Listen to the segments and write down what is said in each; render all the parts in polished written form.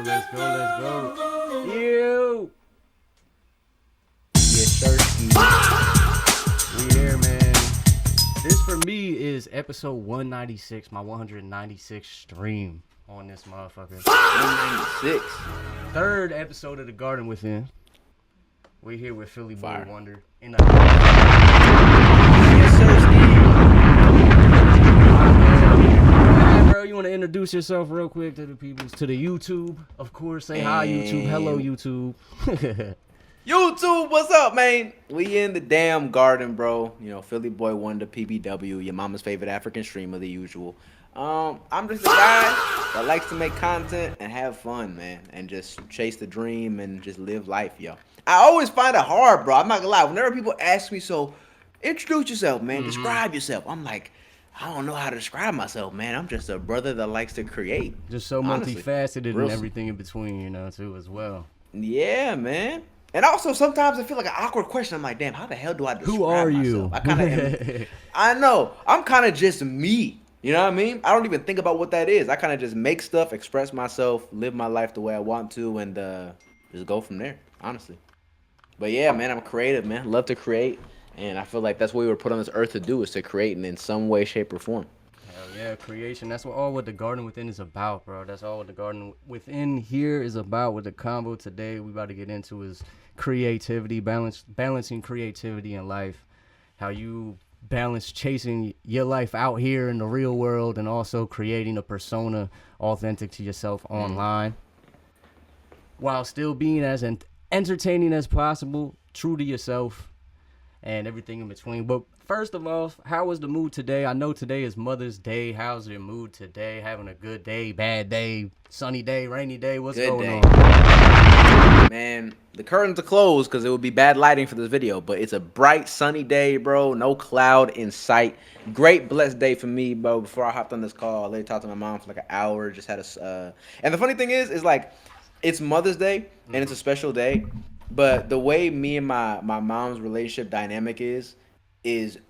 Let's go. You. Yes, sir. We here, man. This for me is episode 196, my 196th stream on this motherfucker. 196. Third episode of The Garden Within. We're here with Philly Boy Wonder. Yes, sir, Steve. Bro, you want to introduce yourself real quick to the people, to the YouTube? Of course, say hi, YouTube. Hello, YouTube. YouTube, what's up, man? We in the damn garden, bro. You know, Philly Boy Wonder, PBW, your mama's favorite African streamer, the usual. I'm just a guy that likes to make content and have fun, man, and just chase the dream and just live life, yo. I always find it hard, bro. I'm not gonna lie. Whenever people ask me, so introduce yourself, man. Describe yourself. I'm like, I don't know how to describe myself, man. I'm just a brother that likes to create. Just so multifaceted and everything in between, you know, too, as well. Yeah, man. And also, sometimes I feel like an awkward question. I'm like, damn, how the hell do I describe Who are myself? you? I kind of I know. I'm kind of just me. You know what I mean? I don't even think about what that is. I kind of just make stuff, express myself, live my life the way I want to, and just go from there, honestly. But yeah, man, I'm creative, man. Love to create. And I feel like that's what we were put on this earth to do, is to create in some way, shape, or form. Hell yeah, creation. That's what The Garden Within is about, bro. That's all what The Garden Within here is about. With the combo today we about to get into is creativity, balancing creativity in life. How you balance chasing your life out here in the real world and also creating a persona authentic to yourself online. While still being as entertaining as possible, true to yourself, and everything in between. But first of all, how was the mood today? I know today is Mother's Day. How's your mood today? Having a good day, bad day, sunny day, rainy day? What's going on? Man, the curtains are closed because it would be bad lighting for this video, but it's a bright, sunny day, bro. No cloud in sight. Great, blessed day for me, bro. Before I hopped on this call, I literally talked to my mom for like an hour. Just had and the funny thing is like, it's Mother's Day, and it's a special day. But the way me and my mom's relationship dynamic is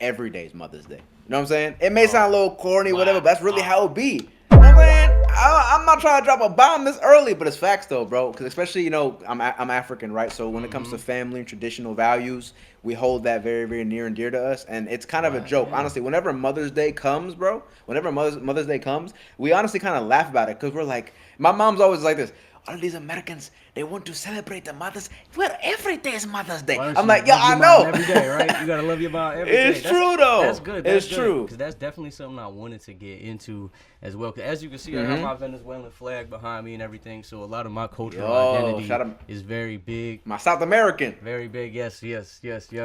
every day is Mother's Day. You know what I'm saying? It may sound a little corny, whatever, but that's really how it be. You know what I'm saying? I'm not trying to drop a bomb this early, but it's facts though, bro. Because especially, you know, I'm African, right? So when it comes to family and traditional values, we hold that very, very near and dear to us. And it's kind of a joke, honestly. Whenever Mother's Day comes, bro, whenever Mother's Day comes, we honestly kind of laugh about it because we're like, my mom's always like this. All these Americans, they want to celebrate the Mother's. Well, every day is Mother's Day. I'm like, yeah, I know. Every day, right? You gotta love your mom every day. It's true though. That's good. It's true. Because that's definitely something I wanted to get into as well. Because as you can see, I have my Venezuelan flag behind me and everything. So a lot of my cultural identity is very big. My South American. Very big. Yes. Ya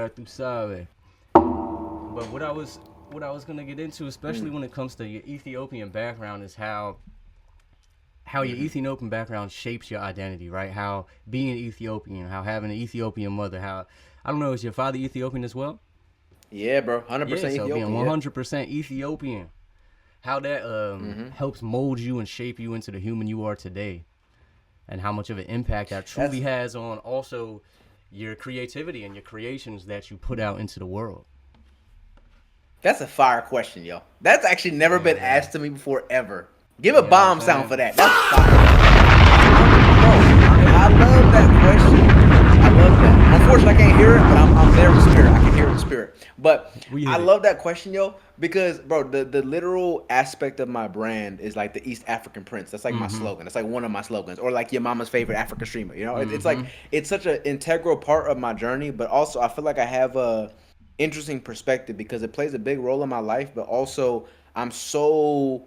tu sabe. But what I was gonna get into, especially when it comes to your Ethiopian background, is how your Ethiopian background shapes your identity, right? How being Ethiopian, how having an Ethiopian mother, how, I don't know, is your father Ethiopian as well? Yeah, bro, 100% Ethiopian. So being 100% Ethiopian, how that helps mold you and shape you into the human you are today, and how much of an impact that truly has on also your creativity and your creations that you put out into the world. That's a fire question, yo. That's actually never been asked to me before, ever. Give a bomb sound for that. That's fire. I love that question. I love that. Unfortunately, I can't hear it, but I'm there in spirit. I can hear it in spirit. But I love that question, yo, because, bro, the literal aspect of my brand is like the East African Prince. That's like my slogan. That's like one of my slogans. Or like your mama's favorite African streamer. You know, it's like, it's such an integral part of my journey, but also I feel like I have a interesting perspective because it plays a big role in my life, but also I'm so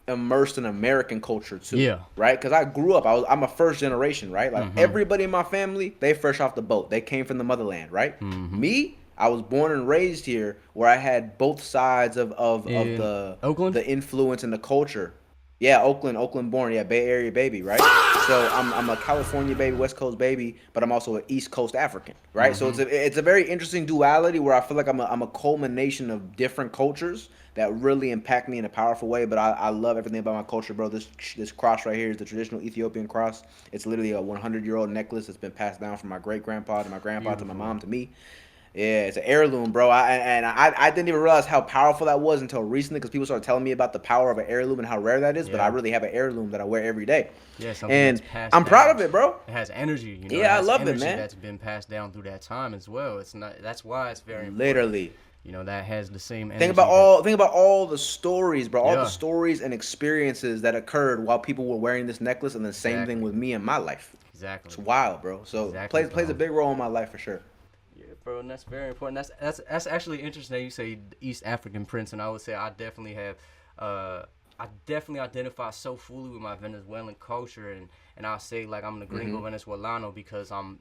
immersed in American culture too. Yeah. Right? Because I grew up, I'm a first generation, right? Like everybody in my family, they fresh off the boat. They came from the motherland, right? Me, I was born and raised here where I had both sides of the influence and the culture. Yeah, Oakland born. Yeah, Bay Area baby, right? So I'm a California baby, West Coast baby, but I'm also an East Coast African, right? So it's a very interesting duality where I feel like I'm a culmination of different cultures that really impact me in a powerful way. But I love everything about my culture, bro. This cross right here is the traditional Ethiopian cross. It's literally a 100-year-old necklace that's been passed down from my great grandpa to my grandpa to my mom to me. Yeah, it's an heirloom, bro. I didn't even realize how powerful that was until recently because people started telling me about the power of an heirloom and how rare that is. But I Yeah. really have an heirloom that I wear every day, Yeah, something that's and passed I'm proud down. of it, bro. It has energy, it Yeah, I has love it, energy man. that's been passed down through that time as well. It's not that's why it's very important. Literally. That has the same energy that Think about all the stories, bro. All the yeah, stories and experiences that occurred while people were wearing this necklace, and the same thing exactly. with me in my life. It's Exactly. wild, bro. So Exactly, plays a bro. big role in my life for sure. Yeah, bro, and that's very important. That's actually interesting that you say East African prince, and I would say I definitely identify so fully with my Venezuelan culture, and I'll say like I'm the Gringo Venezolano because I'm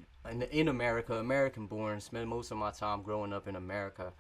in America, American born, spend most of my time growing up in America,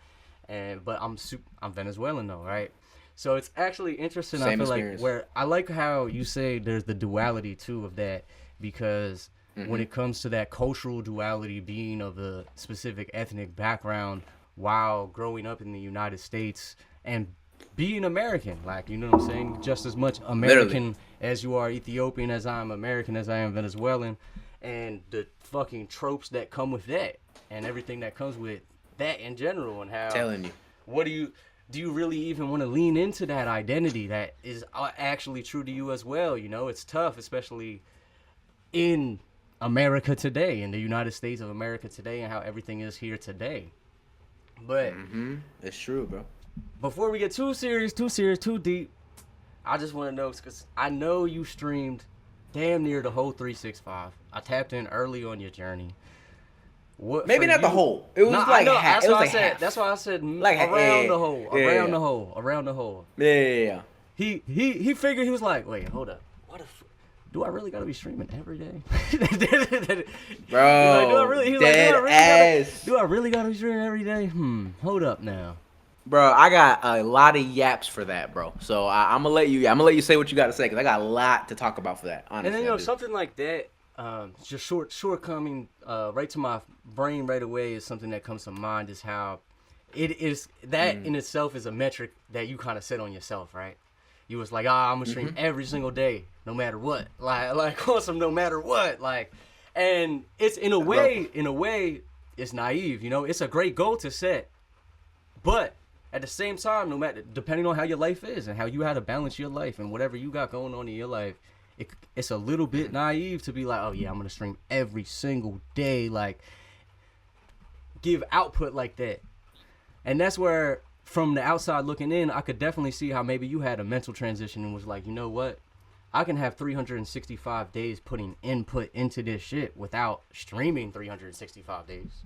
but I'm Venezuelan though, right? So it's actually interesting. I Same feel like experience. where I like how you say there's the duality too of that because when it comes to that cultural duality being of a specific ethnic background while growing up in the United States and being American, like you know what I'm saying, just as much Literally. American as you are Ethiopian as I am American as I am Venezuelan, and the fucking tropes that come with that and everything that comes with that in general and how Telling you. what do you really even want to lean into that identity that is actually true to you as well? It's tough, especially in America today, in the United States of America today, and how everything is here today. But It's true, bro. before we get too serious, too deep, I just want to know because I know you streamed damn near the whole 365. I tapped in early on your journey. What Maybe for not the you? whole. It was No, I like know. half. That's It was why I like said. half. That's why I said Like around yeah, the hole, yeah, around the yeah, hole, around the hole. yeah, yeah, yeah. He figured he was like, wait, hold up, what if? Do I really gotta be streaming every day? He's like, do I Bro, really? He's like, dead ass. do I really gotta be streaming every day? Hold up now. Bro, I got a lot of yaps for that, bro. So I'm gonna let you. I'm gonna let you say what you got to say because I got a lot to talk about for that. And then Honestly, I do. something like that, just shortcoming right to my brain right away is something that comes to mind is how it is that in itself is a metric that you kind of set on yourself, right? You was like, I'm gonna stream every single day, no matter what, like awesome, no matter what, like, and it's in a way, it's naive, it's a great goal to set, but at the same time, no matter depending on how your life is and how you how to balance your life and whatever you got going on in your life, it's a little bit naive to be like, oh yeah, I'm gonna stream every single day, like give output like that. And that's where, from the outside looking in, I could definitely see how maybe you had a mental transition and was like, you know what? I can have 365 days putting input into this shit without streaming 365 days.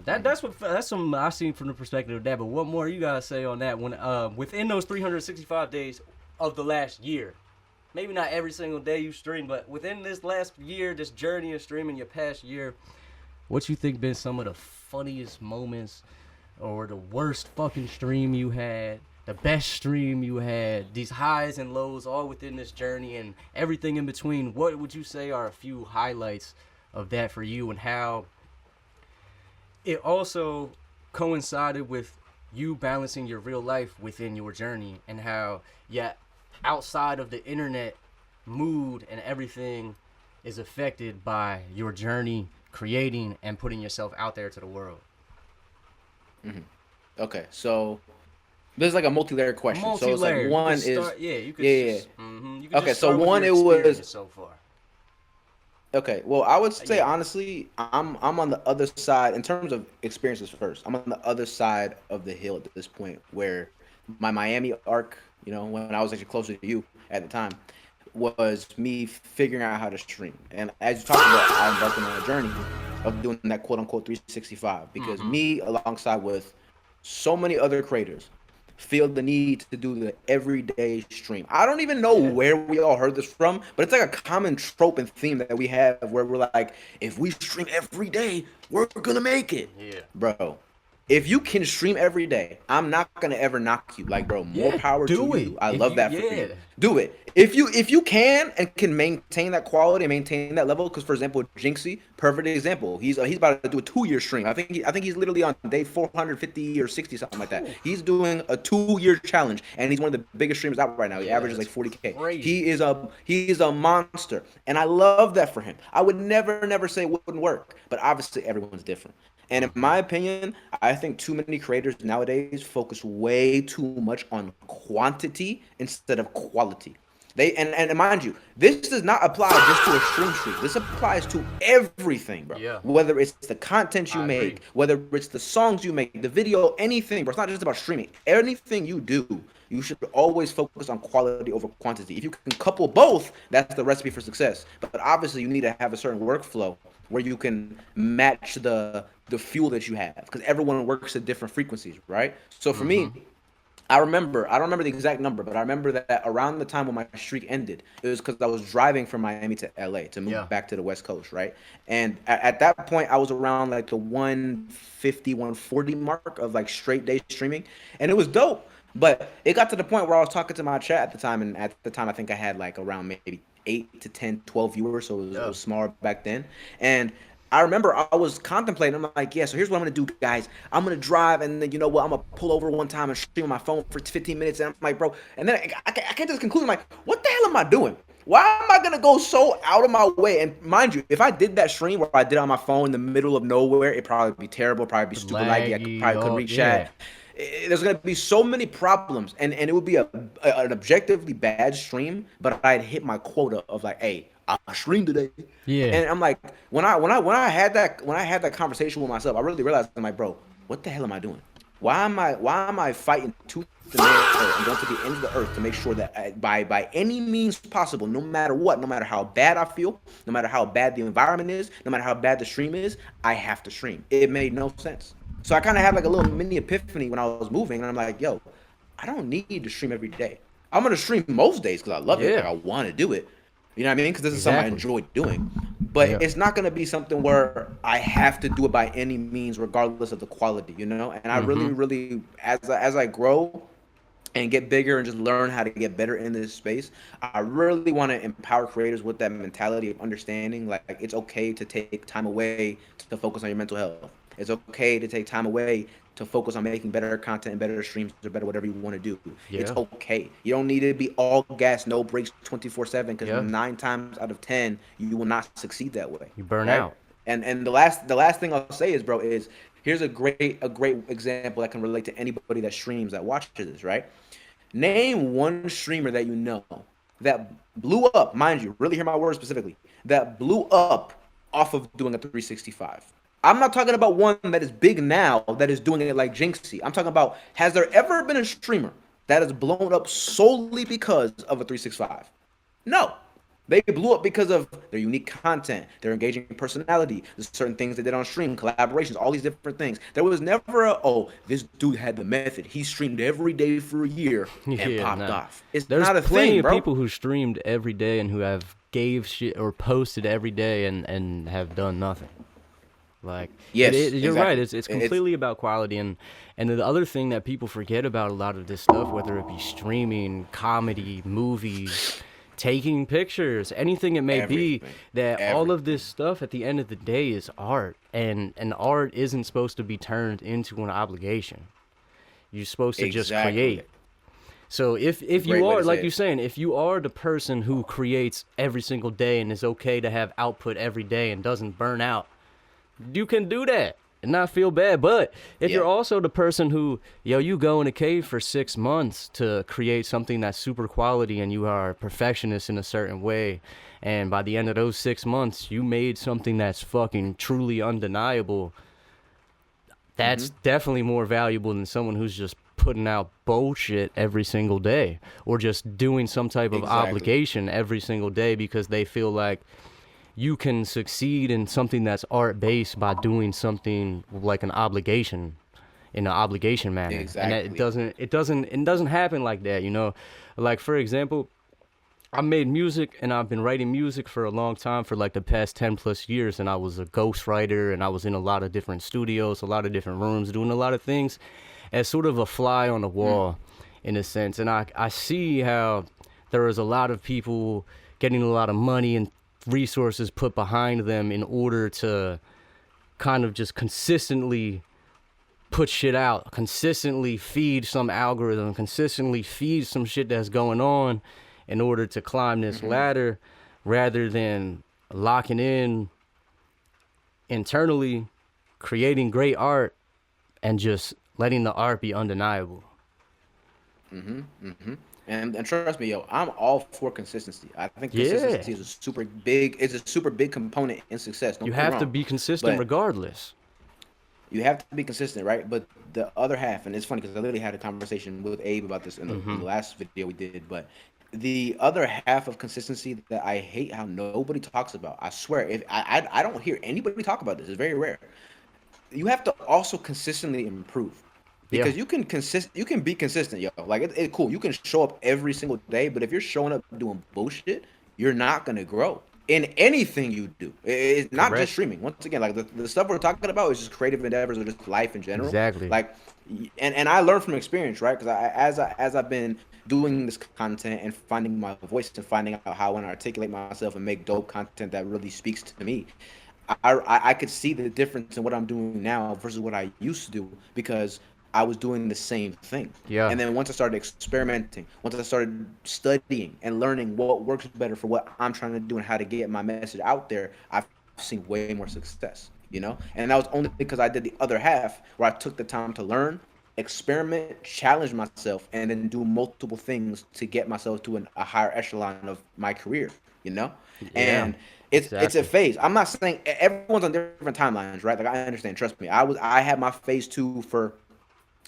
That's some I seen from the perspective of that. But what more you guys say on that? When within those 365 days of the last year, maybe not every single day you stream, but within this last year, this journey of streaming your past year, what you think been some of the funniest moments or the worst fucking stream you had, the best stream you had, these highs and lows all within this journey and everything in between? What would you say are a few highlights of that for you and how it also coincided with you balancing your real life within your journey and how, yeah, outside of the internet mood and everything is affected by your journey creating and putting yourself out there to the world? Okay, so this is like a multi-layered question. So it's like Multi-layered. one You could is start, yeah, you could yeah, just, you could okay. just So start with one your it was experience so far. okay. Well, I would say Yeah. honestly, I'm on the other side in terms of experiences first. I'm on the other side of the hill at this point where my Miami arc, when I was actually closer to you at the time, was me figuring out how to stream. And as you talked about, I embarked on a journey of doing that quote unquote 365 because me, alongside with so many other creators, feel the need to do the everyday stream. I don't even know Yeah. where we all heard this from, but it's like a common trope and theme that we have where we're like, if we stream every day, we're gonna make it. Yeah. Bro, if you can stream every day, I'm not gonna ever knock you. Like, bro, more Yeah, power to do it. you. I If love you, that for you. yeah. Do it. If you can and can maintain that quality, maintain that level. Because for example, Jinxie, perfect example. He's about to do a 2 year stream. I think he's literally on day 450 or 60 something like that. Whew. He's doing a 2 year challenge, and he's one of the biggest streamers out right now. He Yeah, averages that's like 40K. crazy. He is a monster, and I love that for him. I would never say it wouldn't work, but obviously everyone's different. And in Hmm. my opinion, I think too many creators nowadays focus way too much on quantity instead of quality. And mind you, this does not apply just to a stream. This applies to everything, bro. Yeah, Whether it's the content you I agree. make, whether it's the songs you make, the video, anything, bro. It's not just about streaming. Anything you do, you should always focus on quality over quantity. If you can couple both, that's the recipe for success. But obviously, you need to have a certain workflow where you can match the fuel that you have because everyone works at different frequencies, right? So for Hmm. me, I don't remember the exact number, but I remember that around the time when my streak ended, it was because I was driving from Miami to LA to move Yeah. back to the West Coast, right? And at that point, I was around like the 150, 140 mark of like straight day streaming, and it was dope. But it got to the point where I was talking to my chat at the time, and at the time, I think I had like around maybe 8 to 10, 12 viewers, so it Yeah. was smaller back then. And I remember I was contemplating. I'm like, yeah. So here's what I'm gonna do, guys. I'm gonna drive, and then you know what? I'm gonna pull over one time and stream on my phone for 15 minutes. And I'm like, bro. And then I came to this conclusion, like, what the hell am I doing? Why am I gonna go so out of my way? And mind you, if I did that stream where I did it on my phone in the middle of nowhere, it'd probably be terrible, probably be super laggy. I Laggy. probably couldn't Oh, reach yeah. chat. There's gonna be so many problems, and it would be an objectively bad stream, but I'd hit my quota of like, hey, I streamed today. Yeah. And I'm like, when I had that conversation with myself, I really realized I'm like, bro, what the hell am I doing? Why am I fighting tooth and nail and going to the end of the earth to make sure that by any means possible, no matter what, no matter how bad I feel, no matter how bad the environment is, no matter how bad the stream is, I have to stream. It made no sense. So I kind of had like a little mini epiphany when I was moving, and I'm like, yo, I don't need to stream every day. I'm gonna stream most days because I love it, like Yeah. I want to do it. You know what I mean? Because this is something I Exactly. enjoy doing. But Yeah. it's not going to be something where I have to do it by any means, regardless of the quality, you know? And I Hmm. really, as I grow and get bigger and just learn how to get better in this space, I really want to empower creators with that mentality of understanding like it's okay to take time away to focus on your mental health. It's okay to take time away to focus on making better content and better streams or better whatever you want to do. It's Yeah. okay. You don't need to be all gas, no breaks 24/7 because Yeah. 9 times out of 10 you will not succeed that way, You burn right? out. And the last thing I'll say is, bro, is here's a great example that can relate to anybody that streams that watches this, right? Name one streamer that you know that blew up, mind you, really hear my words specifically, that blew up off of doing a 365. I'm not talking about one that is big now that is doing it like Jinxie. I'm talking about has there ever been a streamer that has blown up solely because of a 365? No. They blew up because of their unique content, their engaging personality, the certain things they did on stream, collaborations, all these different things. There was never a, oh, this dude had the method. He streamed every day for a year and Yeah, popped nah. off. It's There's not a plenty thing, of bro. people who streamed every day and who have gave shit or posted every day and have done nothing. Like Yes, you're right. exactly. It's It's completely about quality and the other thing that people forget about a lot of this stuff, whether it be streaming, comedy, movies, taking pictures, anything it may be, everything. that all of this Everything. stuff at the end of the day is art, and art isn't supposed to be turned into an obligation. You're supposed to just Exactly. create. So if Great you way are to say like you're it. saying, if you are the person who creates every single day and is okay to have output every day and doesn't burn out, you can do that and not feel bad. But if you're Yeah. also the person who, yo, you go in a cave for 6 months to create something that's super quality and you are a perfectionist in a certain way, and by the end of those 6 months, you made something that's fucking truly undeniable, that's definitely more valuable than someone who's just putting out bullshit every single day or just doing some type of Exactly. obligation every single day because they feel like you can succeed in something that's art based by doing something like an obligation in an obligation manner, and that Exactly. it doesn't happen like that, you know. Like for example, I made music and I've been writing music for a long time, for like the past 10 plus years. And I was a ghostwriter and I was in a lot of different studios, a lot of different rooms, doing a lot of things as sort of a fly on the Mm. wall in a sense. And I see how there is a lot of people getting a lot of money and resources put behind them in order to kind of just consistently put shit out, consistently feed some algorithm, consistently feed some shit that's going on in order to climb this Mm-hmm. ladder, rather than locking in internally, creating great art, and just letting the art be undeniable. Mm-hmm. Mm-hmm. And trust me, yo, I'm all for consistency. I think Yeah. consistency is a super big component in success. Don't You get me have to wrong, be consistent but regardless. you have to be consistent, right? But the other half, and it's funny because I literally had a conversation with Abe about this in the Mm-hmm. last video we did. But the other half of consistency that I hate how nobody talks about. I swear, if I don't hear anybody talk about this. It's very rare. You have to also consistently improve Yeah. because you can be consistent, yo. Like it's cool, you can show up every single day, but if you're showing up doing bullshit, you're not gonna grow in anything you do. It's not just Correct. streaming. Once again, like the stuff we're talking about is just creative endeavors or just life in general. Exactly. Like and I learned from experience, right? Because as I've been doing this content and finding my voice and finding out how I want to articulate myself and make dope content that really speaks to me, I could see the difference in what I'm doing now versus what I used to do because I was doing the same thing. Yeah. And then once I started experimenting, once I started studying and learning what works better for what I'm trying to do and how to get my message out there, I've seen way more success, you know? And that was only because I did the other half where I took the time to learn, experiment, challenge myself, and then do multiple things to get myself to a higher echelon of my career, you know? Yeah. And it's a Exactly. phase. I'm not saying everyone's on different timelines, right? Like I understand. Trust me. I had my phase 2 for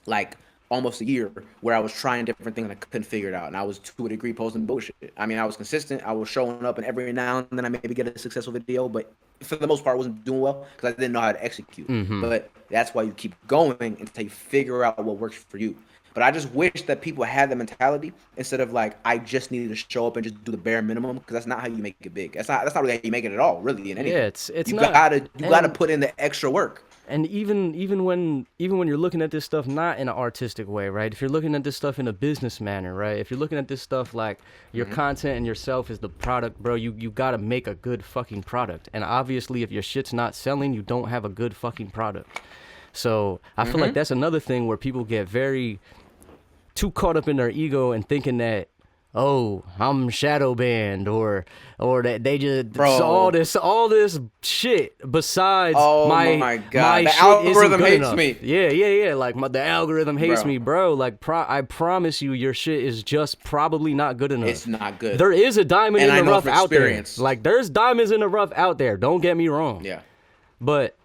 like almost a year where I was trying different things and I couldn't figure it out. And I was to a degree posting bullshit. I mean, I was consistent. I was showing up, and every now and then I maybe get a successful video, but for the most part, I wasn't doing well because I didn't know how to execute. Mm-hmm. But that's why you keep going until you figure out what works for you. But I just wish that people had the mentality instead of like I just needed to show up and just do the bare minimum because that's not how you make it big. That's not really how you make it at all, really in Yeah, anything. it's You not. gotta And put in the extra work. even when you're looking at this stuff not in an artistic way, right? If you're looking at this stuff in a business manner, right? If you're looking at this stuff like your Hmm. content and yourself is the product, bro, you gotta make a good fucking product. And obviously, if your shit's not selling, you don't have a good fucking product. So I feel like Hmm. that's another thing where people get very too caught up in their ego and thinking that, oh, I'm shadow banned, or that they just so Bro. all this shit besides Oh my my god. my The shit isn't algorithm good hates enough. me. Yeah. Like the algorithm hates Bro. me, bro. Like I promise you, your shit is just probably not good It's enough. not good. There is a diamond And in I the know rough from out there. experience. Like there's diamonds in the rough out there. Don't get me wrong. Yeah. But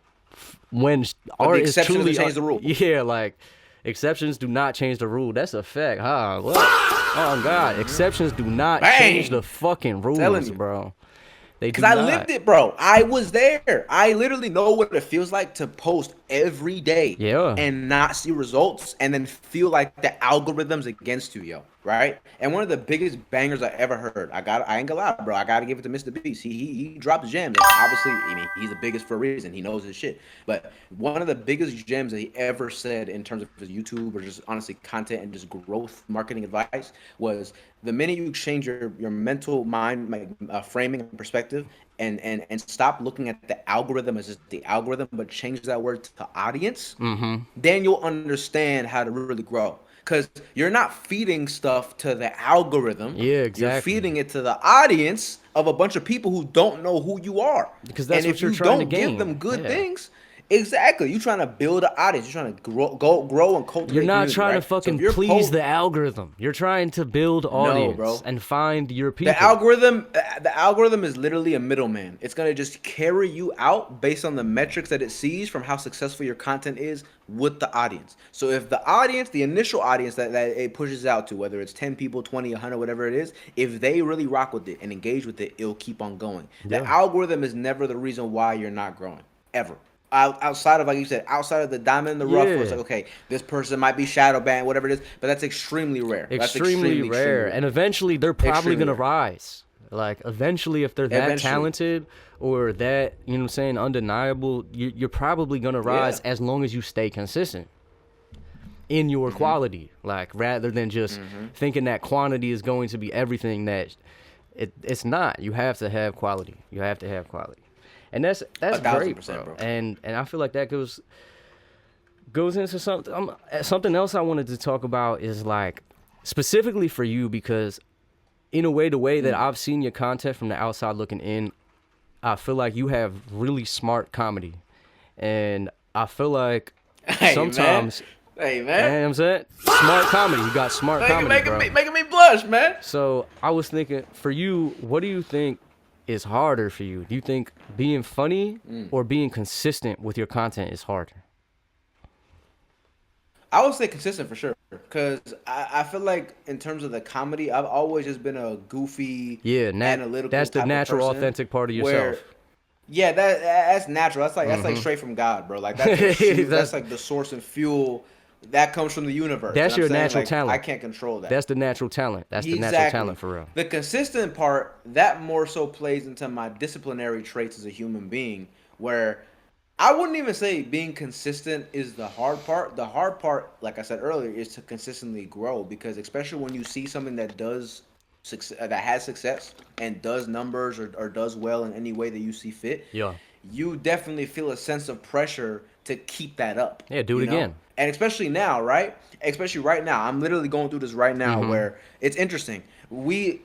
when But the art is exception doesn't truly change the rule. yeah, like exceptions do not change the rule. That's a fact, huh? What? Oh God, exceptions do not change the Bang! fucking Telling rules, you. bro. They Cause do I not. lived it, bro. I was there. I literally know what it feels like to post every day Yeah. and not see results, and then feel like the algorithm's against you, yo. Right? And one of the biggest bangers I ever heard. I ain't gonna lie, bro. I gotta give it to Mr. Beast. He drops gems. And obviously, I mean, he's the biggest for a reason. He knows his shit. But one of the biggest gems that he ever said in terms of his YouTube or just honestly content and just growth marketing advice was the minute you change your mental mind like, framing and perspective and stop looking at the algorithm as just the algorithm but change that word to audience, Mm-hmm. then you'll understand how to really grow because you're not feeding stuff to the algorithm, Yeah, you're exactly. feeding it to the audience of a bunch of people who don't know who you are. Because And that's what if you're you trying to don't give gain. them good Yeah. things, exactly, you're trying to build an audience, you're trying to grow and You're cultivate not community, trying to right? So if fucking you're please the algorithm. You're trying to build no, audience bro. and find your The people. algorithm, the algorithm is literally a middleman. It's gonna just carry you out based on the metrics that it sees from how successful your content is with the audience. So if the audience, the initial audience that it pushes out to, whether it's 10 people, 20, 100, whatever it is, if they really rock with it and engage with it, it'll keep on going. The Yeah. algorithm is never the reason why you're not growing, ever. outside of, like you said, outside of the diamond in the rough, where it's Yeah. like, okay, this person might be shadow banned, whatever it is, but that's extremely rare. That's Extremely rare. And eventually they're probably Extremely gonna rare. rise. Like eventually, if they're that Eventually. talented or that, you know what I'm saying, undeniable, you're probably gonna rise Yeah. as long as you stay consistent in your quality. Like rather than just thinking that quantity is going to be everything, that it's not. You have to have quality. You have to have quality. And that's great, 1000%, bro. bro. And I feel like that goes into something else I wanted to talk about is like specifically for you, because in a way, the way that I've seen your content from the outside looking in, I feel like you have really smart comedy. And I feel like sometimes, Hey, you know man. what I'm saying? Smart comedy. You got smart comedy, bro. Making me blush, man. So I was thinking, for you, what do you think is harder for you? Do you think being funny or being consistent with your content is harder? I would say consistent for sure, because I feel like in terms of the comedy, I've always just been a goofy, Yeah, analytical. that's the type natural, of person authentic part of where- yourself. Yeah, that's natural. That's like straight from God, bro. Like that's like the source and fuel that comes from the universe. That's You know your what I'm saying? natural Like, talent. I can't control that. That's the natural talent. That's the natural talent for real. The consistent part, that more so plays into my disciplinary traits as a human being, where I wouldn't even say being consistent is the hard part. The hard part, like I said earlier, is to consistently grow, because especially when you see something that has success and does numbers or does well in any way that you see fit, Yeah. you definitely feel a sense of pressure to keep that up. Yeah, do it you know? again. And especially now, right? Especially right now. I'm literally going through this right now where it's interesting. We,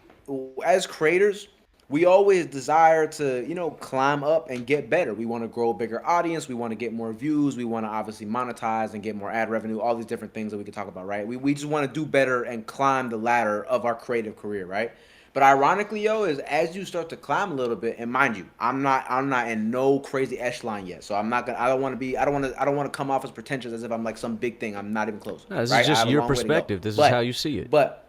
as creators, we always desire to, climb up and get better. We want to grow a bigger audience. We want to get more views. We want to obviously monetize and get more ad revenue, all these different things that we could talk about, right? We just want to do better and climb the ladder of our creative career, right? But ironically, is as you start to climb a little bit, and mind you, I'm not in no crazy echelon yet. So I don't want to come off as pretentious as if I'm like some big thing. I'm not even close. No, this right? is I just have a your long way to go. perspective. This is But- how you see it. But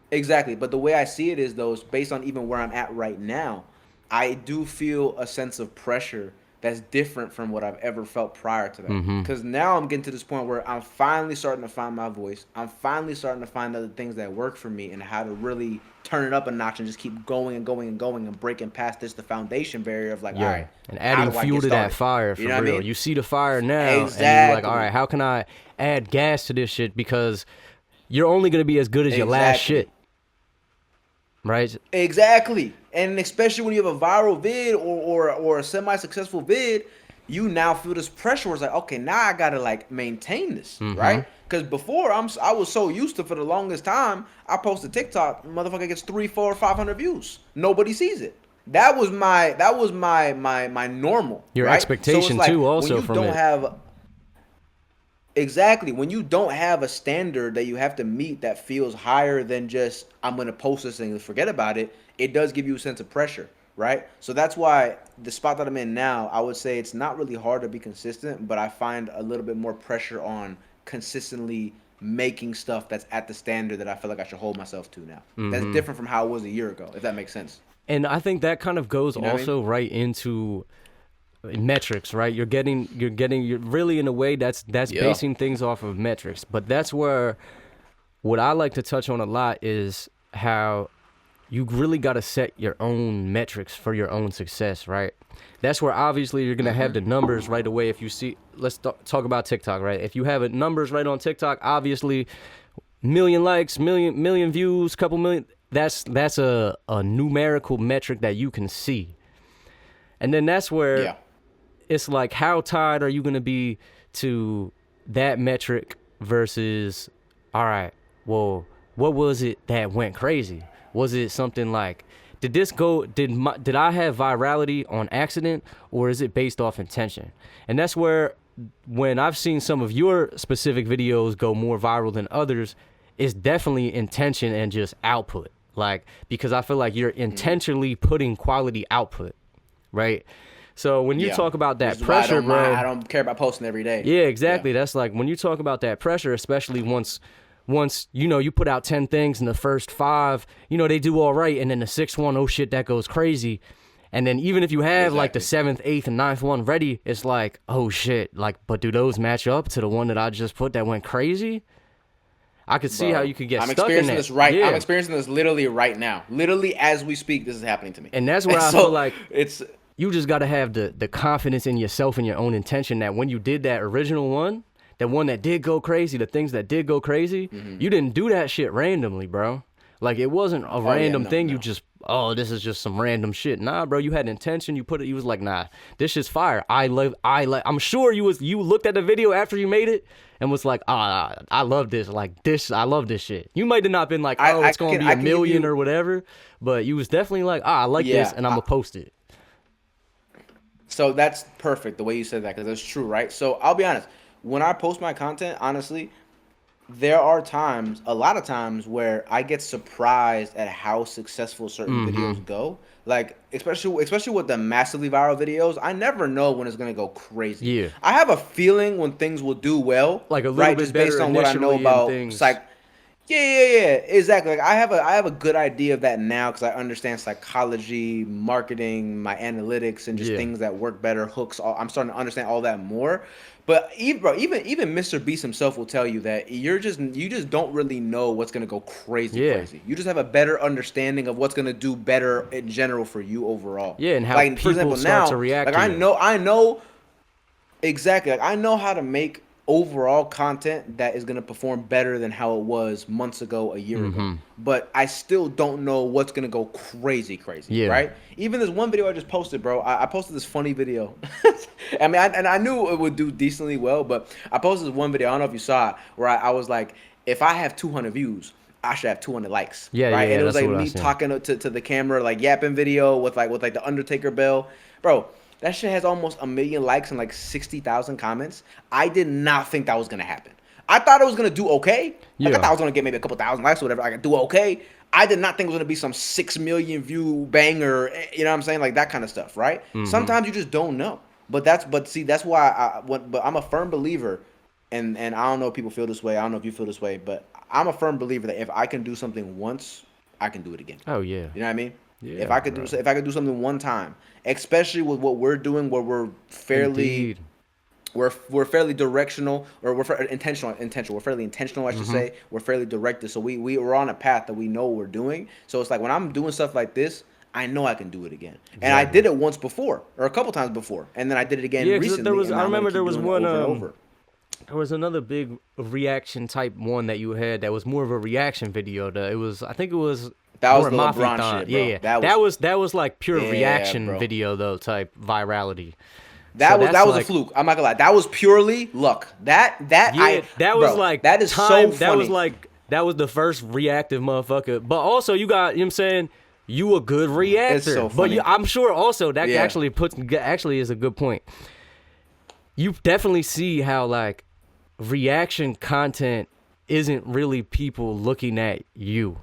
exactly. But the way I see it is, though, based on even where I'm at right now, I do feel a sense of pressure that's different from what I've ever felt prior to that. Because now I'm getting to this point where I'm finally starting to find my voice. I'm finally starting to find other things that work for me and how to really turn it up a notch and just keep going and going and going and breaking past the foundation barrier of like, all right, and how adding do I fuel get to that started? fire for You know what I real. mean? You see the fire now, and you're like, Exactly. all right, how can I add gas to this shit? Because you're only gonna be as good as your last Exactly. shit, right? Exactly. And especially when you have a viral vid or a semi-successful vid, you now feel this pressure where it's like, okay, now I gotta like maintain this, right? Because before I was so used to, for the longest time, I post a TikTok, motherfucker gets 300, 400, 500 views. Nobody sees it. That was my normal. Your right? expectation, so it's like, too, also when you from don't it. have Exactly. When you don't have a standard that you have to meet that feels higher than just, I'm going to post this thing and forget about it, it does give you a sense of pressure, right? So that's why the spot that I'm in now, I would say it's not really hard to be consistent, but I find a little bit more pressure on consistently making stuff that's at the standard that I feel like I should hold myself to now. That's different from how it was a year ago, if that makes sense. And I think that kind of goes know what I mean? also right into metrics, right? You're really, in a way, that's basing things off of metrics. But that's where what I like to touch on a lot is how you really got to set your own metrics for your own success, right? That's where obviously you're going to have the numbers right away. If you see, let's talk about TikTok, right? If you have it numbers right on TikTok, obviously million likes, million views, couple million, that's a numerical metric that you can see. And then that's where it's like, how tied are you going to be to that metric versus, all right, well, what was it that went crazy? Was it something like, did I have virality on accident, or is it based off intention? And that's where, when I've seen some of your specific videos go more viral than others, it's definitely intention and just output. Like, because I feel like you're intentionally putting quality output, right? So when you talk about that pressure, bro, I don't care about posting every day. Yeah, exactly. That's like, when you talk about that pressure, especially once you put out 10 things and the first 5, they do all right, and then the 6th one, oh shit, that goes crazy. And then even if you have like the Exactly. 7th, 8th, and ninth one ready, it's like, oh shit, like, but do those match up to the one that I just put that went crazy? I could see how Bro, you could get stuck in that. I'm Yeah. experiencing this literally right now. Literally as we speak, this is happening to me. And that's where And I feel so like it's you just got to have the confidence in yourself and your own intention that when you did that original one, that one that did go crazy, the things that did go crazy, you didn't do that shit randomly, bro. Like it wasn't a oh yeah, random no, thing. You no. just, oh, this is just some random shit. Nah, bro, you had intention. You put it. You was like, nah, this shit's fire. I'm sure you looked at the video after you made it and was like, ah, I love this. Like this, I love this shit. You might have not been like, oh, it's gonna be I a can give million you or whatever, but you was definitely like, ah, I like this, yeah. and I'm gonna post it. So that's perfect the way you said that because that's true, right? So I'll be honest. When I post my content, honestly, there are times, a lot of times, where I get surprised at how successful certain Mm-hmm. videos go. Like especially with the massively viral videos, I never know when it's gonna go crazy. Yeah. I have a feeling when things will do well, Like a little right? bit Just based better on what I know initially and about things. yeah, exactly. Like I have a good idea of that now because I understand psychology, marketing, my analytics, and just Yeah. things that work better, hooks. I'm starting to understand all that more. But even bro, even Mr. Beast himself will tell you that you just don't really know what's gonna go crazy, Yeah. crazy. You just have a better understanding of what's gonna do better in general for you overall. Yeah, and how Like for people example, start to now, react like to you. I know exactly. Like I know how to make overall content that is gonna perform better than how it was months ago, a year ago. Mm-hmm. But I still don't know what's gonna go crazy, crazy, Yeah. right? Even this one video I just posted, bro. I posted this funny video. I mean, and I knew it would do decently well, but I posted this one video. I don't know if you saw it, where I was like, if I have 200 views, I should have 200 likes, Yeah, right? yeah, And it was that's like what I me seen. talking to the camera, like yapping video with like the Undertaker bell, bro. That shit has almost 1 million likes and like 60,000 comments. I did not think that was gonna happen. I thought it was gonna do okay. Like I thought Yeah. I was gonna get maybe a couple thousand likes or whatever. I could do okay. I did not think it was gonna be some 6 million view banger. You know what I'm saying? Like that kind of stuff, right? Mm-hmm. Sometimes you just don't know. But see, that's why but I'm a firm believer, and I don't know if people feel this way. I don't know if you feel this way, but I'm a firm believer that if I can do something once, I can do it again. Oh yeah. You know what I mean? Yeah, bro. If I could do something one time, especially with what we're doing, where Indeed. we're fairly directional or intentional. We're fairly intentional, I should Mm-hmm. say. We're fairly directed, so we're on a path that we know what we're doing. So it's like when I'm doing stuff like this, I know I can do it again, and I Exactly. did it once before or a couple times before, and then I did it again Yeah, because there recently, was and I I'm gonna remember there keep was doing it one over and over. there was another big reaction type one that you had that was more of a reaction video. It was I think it was That was more the Mafia LeBron Thon. shit, Yeah, bro. yeah. That was like pure Yeah, reaction bro. video though type virality. So That that's was a like fluke. I'm not gonna lie. That was purely luck. yeah, that was Bro, like that is so time. That was funny. like that was the first reactive motherfucker. But also you got, you know what I'm saying, you a good It's reactor. so But funny. I'm sure also that Yeah. actually is a good point. You definitely see how like reaction content isn't really people looking at you.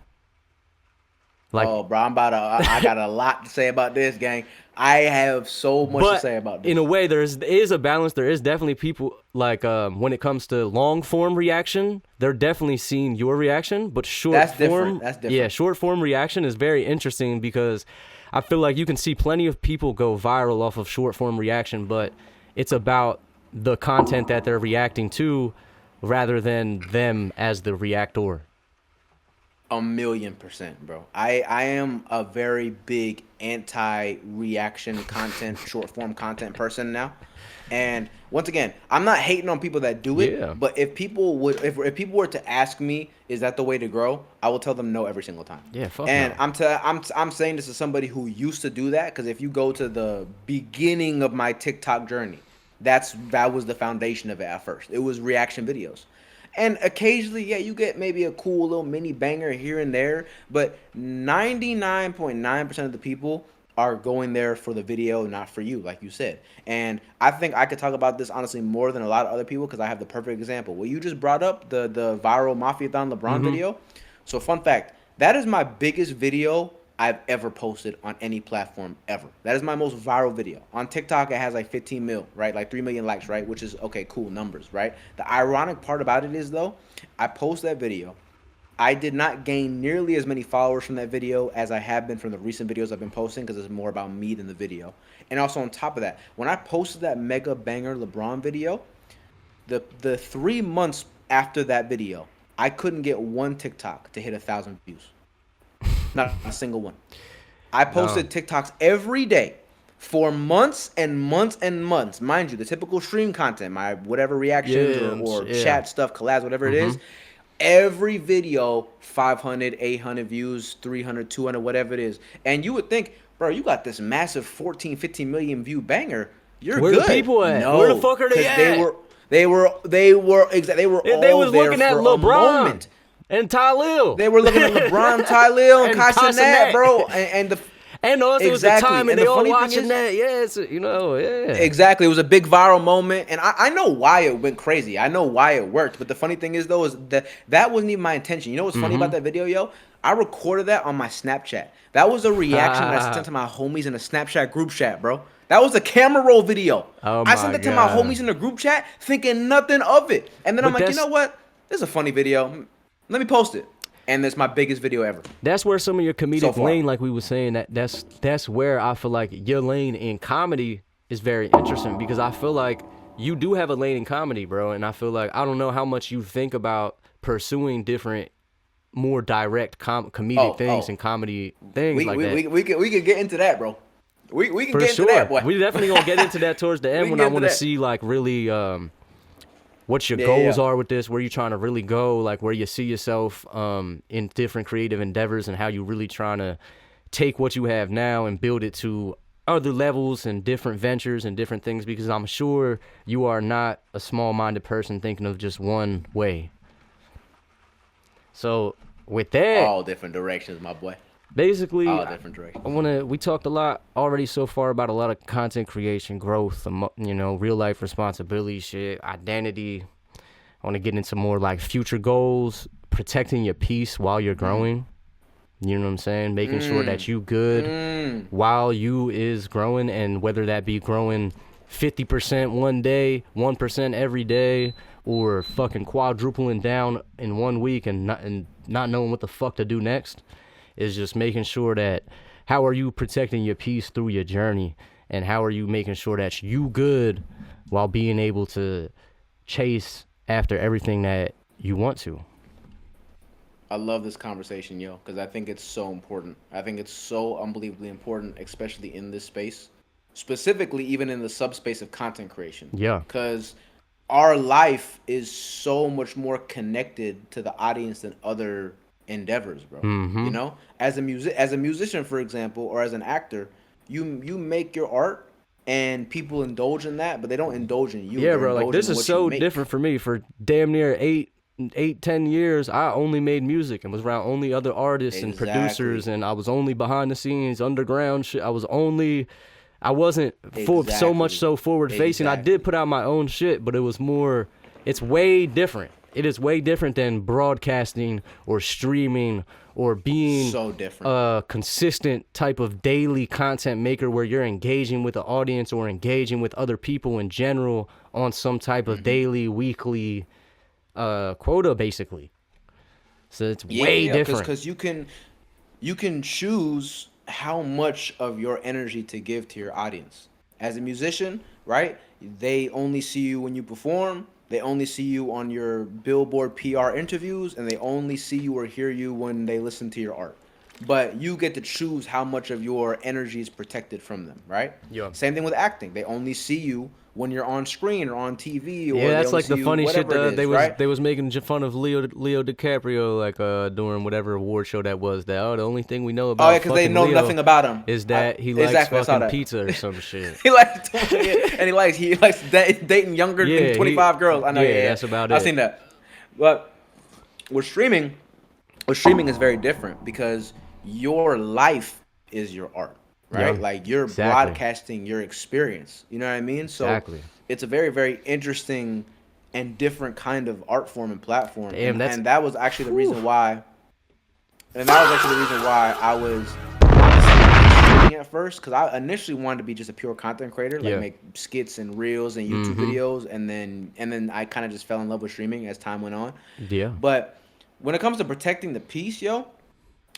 Like, Oh, bro, I got a lot to say about this, gang. I have so much to but say about in a this. way, there is a balance. There is definitely people like when it comes to long form reaction, they're definitely seeing your reaction. But short That's different. form, That's yeah, different. short form reaction is very interesting because I feel like you can see plenty of people go viral off of short form reaction, but it's about the content that they're reacting to rather than them as the reactor. 1,000,000%, bro. I am a very big anti-reaction content, short form content person now. And once again, I'm not hating on people that do it, Yeah. but if people were to ask me, is that the way to grow? I will tell them no every single time. Yeah, fuck And no. I'm saying this as somebody who used to do that because if you go to the beginning of my TikTok journey, that was the foundation of it at first. It was reaction videos. And occasionally, yeah, you get maybe a cool little mini banger here and there, but 99.9% of the people are going there for the video, not for you, like you said. And I think I could talk about this honestly more than a lot of other people because I have the perfect example. Well, you just brought up the viral Mafia-thon LeBron Mm-hmm. video. So fun fact, that is my biggest video I've ever posted on any platform ever. That is my most viral video. On TikTok, it has like 15 mil, right? Like 3 million likes, right? Which is, okay, cool numbers, right? The ironic part about it is, though, I post that video. I did not gain nearly as many followers from that video as I have been from the recent videos I've been posting because it's more about me than the video. And also on top of that, when I posted that mega banger LeBron video, the 3 months after that video, I couldn't get one TikTok to hit 1,000 views. Not a single one. I No. posted TikToks every day for months and months and months. Mind you, the typical stream content, my whatever reactions Yeah, or yeah. chat stuff, collabs, whatever it Mm-hmm. is. Every video, 500, 800 views, 300, 200, whatever it is. And you would think, bro, you got this massive 14, 15 million view banger. You're Where the good. people at? Where the No, fuck are they because at? they were They all was there looking at for a LeBron moment. and Tylil. They were looking at LeBron, Ty Lil, and And Kai Cenat, Casanet. bro. And the And also it was the exactly. time and And they the all funny thing watching is, that. Yeah, it's, yeah. exactly, it was a big viral moment, and I know why it went crazy. I know why it worked. But the funny thing is, though, is that wasn't even my intention. You know what's funny about Mm-hmm. that video, yo? I recorded that on my Snapchat. That was a reaction that I sent to my homies in a Snapchat group chat, bro. That was a camera roll video. Oh I sent my it to my God. homies in the group chat, thinking nothing of it. And then I'm But like, you know what? This is a funny video. Let me post it. And it's my biggest video ever that's where some of your so comedic far. lane, like we were saying, that's where I feel like your lane in comedy is very interesting because I feel like you do have a lane in comedy, bro. And I feel like I don't know how much you think about pursuing different, more direct comedic things and comedy things We like we, that. we could get into that, bro. We can For get into sure. that, boy. We definitely gonna get into that towards the We end can when get I into want to that. see like really what your Yeah, goals yeah. are with this, where you're trying to really go, like where you see yourself in different creative endeavors and how you really trying to take what you have now and build it to other levels and different ventures and different things because I'm sure you are not a small-minded person thinking of just one way. So with that, All different directions, my boy. basically, All different directions. we talked a lot already so far about a lot of content creation, growth, real life responsibility shit, identity. I want to get into more like future goals, protecting your peace while you're growing. You know what I'm saying? Making sure that you good while you is growing, and whether that be growing 50% one day, 1% every day, or fucking quadrupling down in 1 week and not knowing what the fuck to do next, is just making sure that how are you protecting your peace through your journey, and how are you making sure that you good while being able to chase after everything that you want to. I love this conversation, yo, because I think it's so important. I think it's so unbelievably important, especially in this space, specifically even in the subspace of content creation. Yeah. Because our life is so much more connected to the audience than other endeavors, bro. You know, as a musician, for example, or as an actor, you make your art. And people indulge in that, but they don't indulge in you. Yeah, They're bro. Like indulging this in is what so you make. different for me. For damn near 10 years, I only made music and was around only other artists and producers, Exactly. and I was only behind the scenes, underground shit. I wasn't so much Exactly. so forward facing. I did Exactly. put out my own shit, but it was more. It's way different. It is way different than broadcasting or streaming or being So different. a consistent type of daily content maker where you're engaging with the audience or engaging with other people in general on some type of daily, weekly quota, basically. So it's way different. Because you can choose how much of your energy to give to your audience. As a musician, right? They only see you when you perform. They only see you on your Billboard PR interviews, and they only see you or hear you when they listen to your art. But you get to choose how much of your energy is protected from them, right? Yeah. Same thing with acting. They only see you when you're on screen or on TV, or Yeah, they that's only like the see you funny shit. whatever it is, They right? was making fun of Leo DiCaprio during whatever award show that was. That the only thing we know about Oh yeah, because they fucking know Leo nothing about him. is that he likes Exactly, I saw fucking that. pizza or some shit. He likes and he likes dating younger Yeah, than 25 girls. I know. yeah, Yeah, that's about I've it. seen that. But with streaming, is very different because your life is your art, right? Yeah, Like you're exactly. broadcasting your experience. You know what I mean? So Exactly. it's a very, very interesting and different kind of art form and platform. Damn, And that was actually the reason why. And that was actually the reason why I was streaming at first, because I initially wanted to be just a pure content creator, like Yeah. make skits and reels and YouTube videos, and then I kind of just fell in love with streaming as time went on. Yeah. But when it comes to protecting the peace, yo,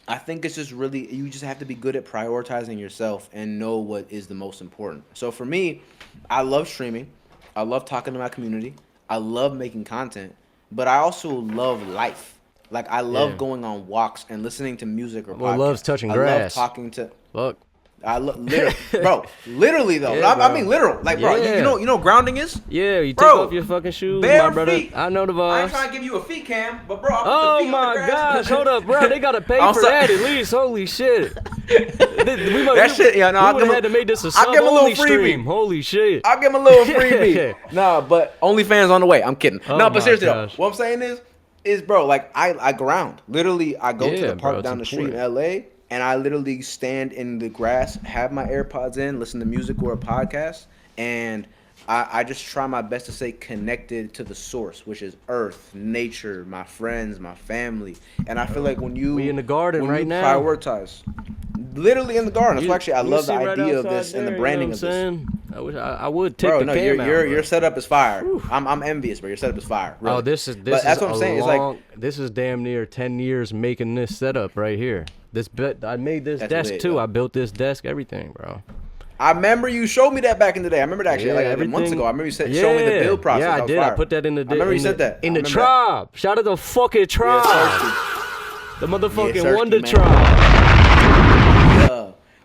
I think it's just really you just have to be good at prioritizing yourself and know what is the most important. So for me, I love streaming. I love talking to my community. I love making content, but I also love life. Like I love going on walks and listening to music or podcasts. Loves touching I grass. love talking to Look. literally though. Yeah, I mean literal. Like bro, Yeah. you know what grounding is? Yeah, you take Bro, off your fucking shoes, bare my brother. feet. I know the I ain't vibes. trying to give you a feet cam, but bro, I put Oh the feet on my the grass. gosh, hold up, bro. They gotta pay I'm for sorry. that at least. Holy shit. That shit, yeah, no, we I'll would give have had to make this a I'll give him a little sub-only stream. freebie. Holy shit. I'll give him a little freebie. Nah, but OnlyFans on the way. I'm kidding. Oh No, my but seriously gosh. though, what I'm saying is bro, like I ground. Literally, I go to Yeah, the park bro, down the it's street in important. LA, and I literally stand in the grass, have my AirPods in, listen to music or a podcast, and I just try my best to stay connected to the source, which is Earth, nature, my friends, my family. And I feel like when you We in the garden when right you now. prioritize, literally in the garden. That's why actually I You love the sit right idea of outside this and the there, branding you of know what this. I'm saying? I wish I would take Bro, the no, cam out, your bro. setup is fire. I'm envious, bro. Your setup is fire. Really. Oh, this is But this that's is what I'm a saying. It's like long. This is damn near 10 years making this setup right here. I made this That's desk lit, too. yo. I built this desk, everything, bro. I remember you showed me that back in the day. I remember that actually like months everything- ago. I remember you showing me the build process. Yeah, I That was did. fire. I put that in the. I remember you said that. in I the remember tribe. Shout out to the fucking tribe. Thirsty. The motherfucking Thirsty, Wonder man. Tribe.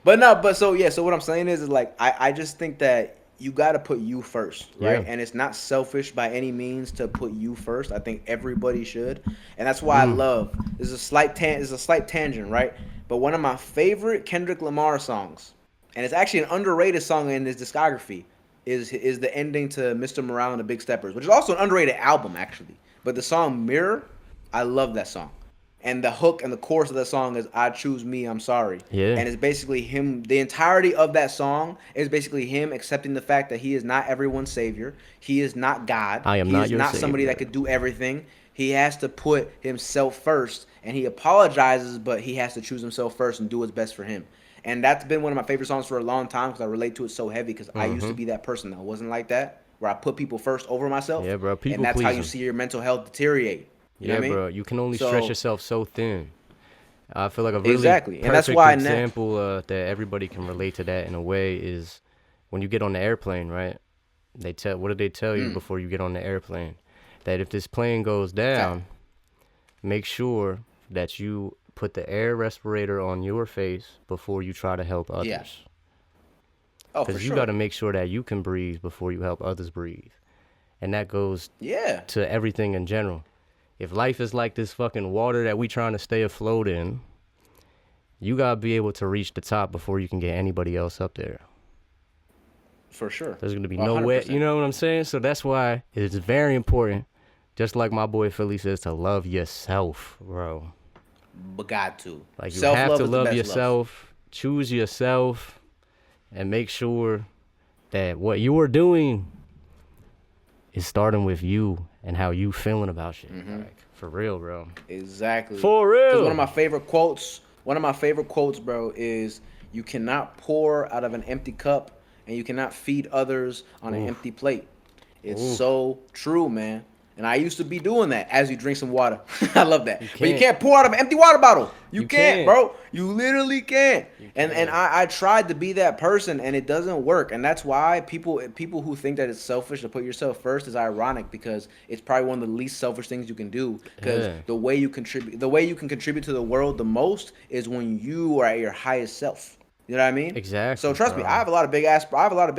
So what I'm saying is like I just think that you got to put you first, right? Yeah. And it's not selfish by any means to put you first. I think everybody should, and that's why I love. This is a slight tangent, right? But one of my favorite Kendrick Lamar songs, and it's actually an underrated song in his discography, is the ending to Mr. Morale and the Big Steppers, which is also an underrated album actually. But the song Mirror, I love that song. And the hook and the chorus of that song is "I choose me, I'm sorry." Yeah. And it's basically him. The entirety of that song is basically him accepting the fact that he is not everyone's savior. He is not God. I am he not is your not somebody savior. that could do everything. He has to put himself first, and he apologizes, but he has to choose himself first and do what's best for him. And that's been one of my favorite songs for a long time because I relate to it so heavy. Because I used to be that person that wasn't like that, where I put people first over myself. Yeah, bro, people And that's how you pleasing. see your mental health deteriorate. You know Yeah, what I mean? bro. You can only So- stretch yourself so thin. I feel like a really Exactly, and that's perfect why example that everybody can relate to that in a way is when you get on the airplane, right? What did they tell you before you get on the airplane? That if this plane goes down, make sure that you put the air respirator on your face before you try to help others. Yeah. Oh, for Because you sure. got to make sure that you can breathe before you help others breathe. And that goes Yeah. to everything in general. If life is like this fucking water that we trying to stay afloat in, you got to be able to reach the top before you can get anybody else up there. For sure. There's going to be no way, you know what I'm saying? So that's why it's very important, just like my boy Philly says, to love yourself, bro. But got to. Like, you Self-love have to is the love best yourself, choose yourself, and make sure that what you are doing is starting with you and how you feeling about shit. Like, for real, bro. Exactly. For 'Cause real. One of my favorite quotes, bro, is you cannot pour out of an empty cup and you cannot feed others on an empty plate. It's so true, man. And I used to be doing that as you drink some water. I love that. But you can't pour out of an empty water bottle. You can't, bro. You literally can't. And I tried to be that person and it doesn't work. And that's why people who think that it's selfish to put yourself first is ironic because it's probably one of the least selfish things you can do. Because the way you can contribute to the world the most is when you are at your highest self. You know what I mean? Exactly, So trust me, bro. I have a lot of big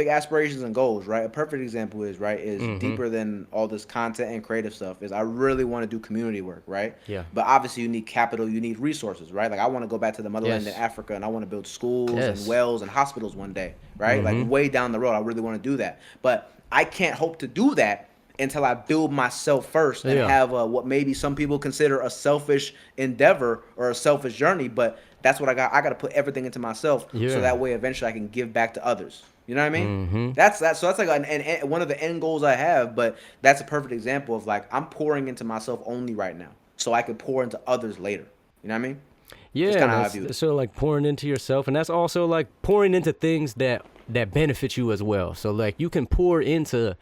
aspirations and goals, right? A perfect example is deeper than all this content and creative stuff. Is I really want to do community work, right? Yeah. But obviously, you need capital, you need resources, right? Like I want to go back to the motherland Yes. in Africa, and I want to build schools Yes. and wells and hospitals one day, right? Like way down the road, I really want to do that. But I can't hope to do that until I build myself first and Yeah. have what maybe some people consider a selfish endeavor or a selfish journey, but that's what I got. I got to put everything into myself Yeah. so that way eventually I can give back to others. You know what I mean? Mhm. That's So that's like one of the end goals I have. But that's a perfect example of like I'm pouring into myself only right now, so I could pour into others later. You know what I mean? Yeah, kinda how I that's view it. sort of like pouring into yourself, and that's also like pouring into things that benefit you as well. So like you can pour into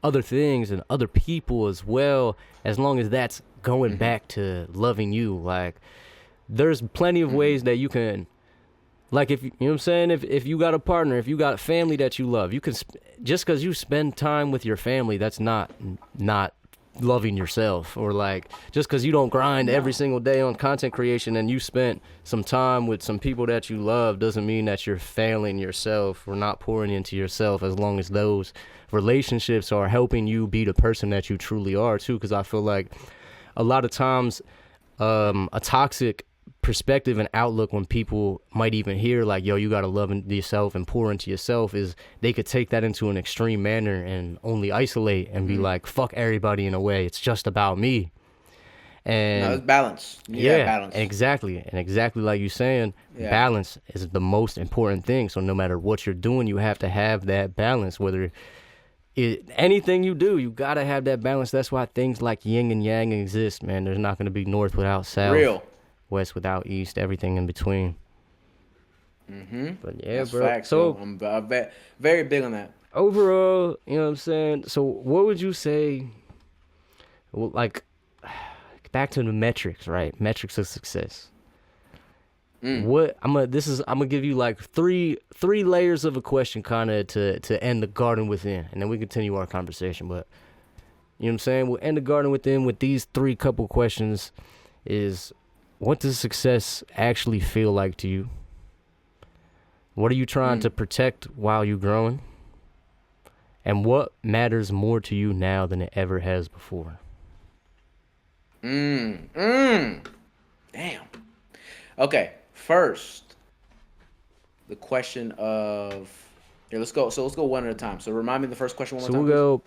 other things and other people as well, as long as that's going back to loving you. Like, there's plenty of ways that you can, like, if you know what I'm saying, if you got a partner, if you got family that you love, you can just because you spend time with your family, that's not loving yourself. Or like, just because you don't grind every single day on content creation and you spent some time with some people that you love doesn't mean that you're failing yourself or not pouring into yourself, as long as those relationships are helping you be the person that you truly are too. Because I feel like a lot of times a toxic perspective and outlook, when people might even hear like, yo, you gotta love yourself and pour into yourself, is they could take that into an extreme manner and only isolate and be like, fuck everybody, in a way, it's just about me. And no, it's balance. Balance. And exactly like you saying, balance is the most important thing. So no matter what you're doing, you have to have that balance. Whether anything you do, you gotta have that balance. That's why things like yin and yang exist, man. There's not gonna be north without south. Real. West without east, everything in between. But yeah, That's bro. facts, so I'm very big on that. overall, you know what I'm saying? So what would you say, well, like, back to the metrics, right? Metrics of success. What I'm gonna give you like three layers of a question, kind of to end the garden within, and then we continue our conversation. But you know what I'm saying? We'll end the garden within with these three couple questions. Is, what does success actually feel like to you? What are you trying to protect while you're growing? And what matters more to you now than it ever has before? Damn. Okay, first, the question of... Here, let's go. So let's go one at a time. So remind me the first question one more time. So we'll go,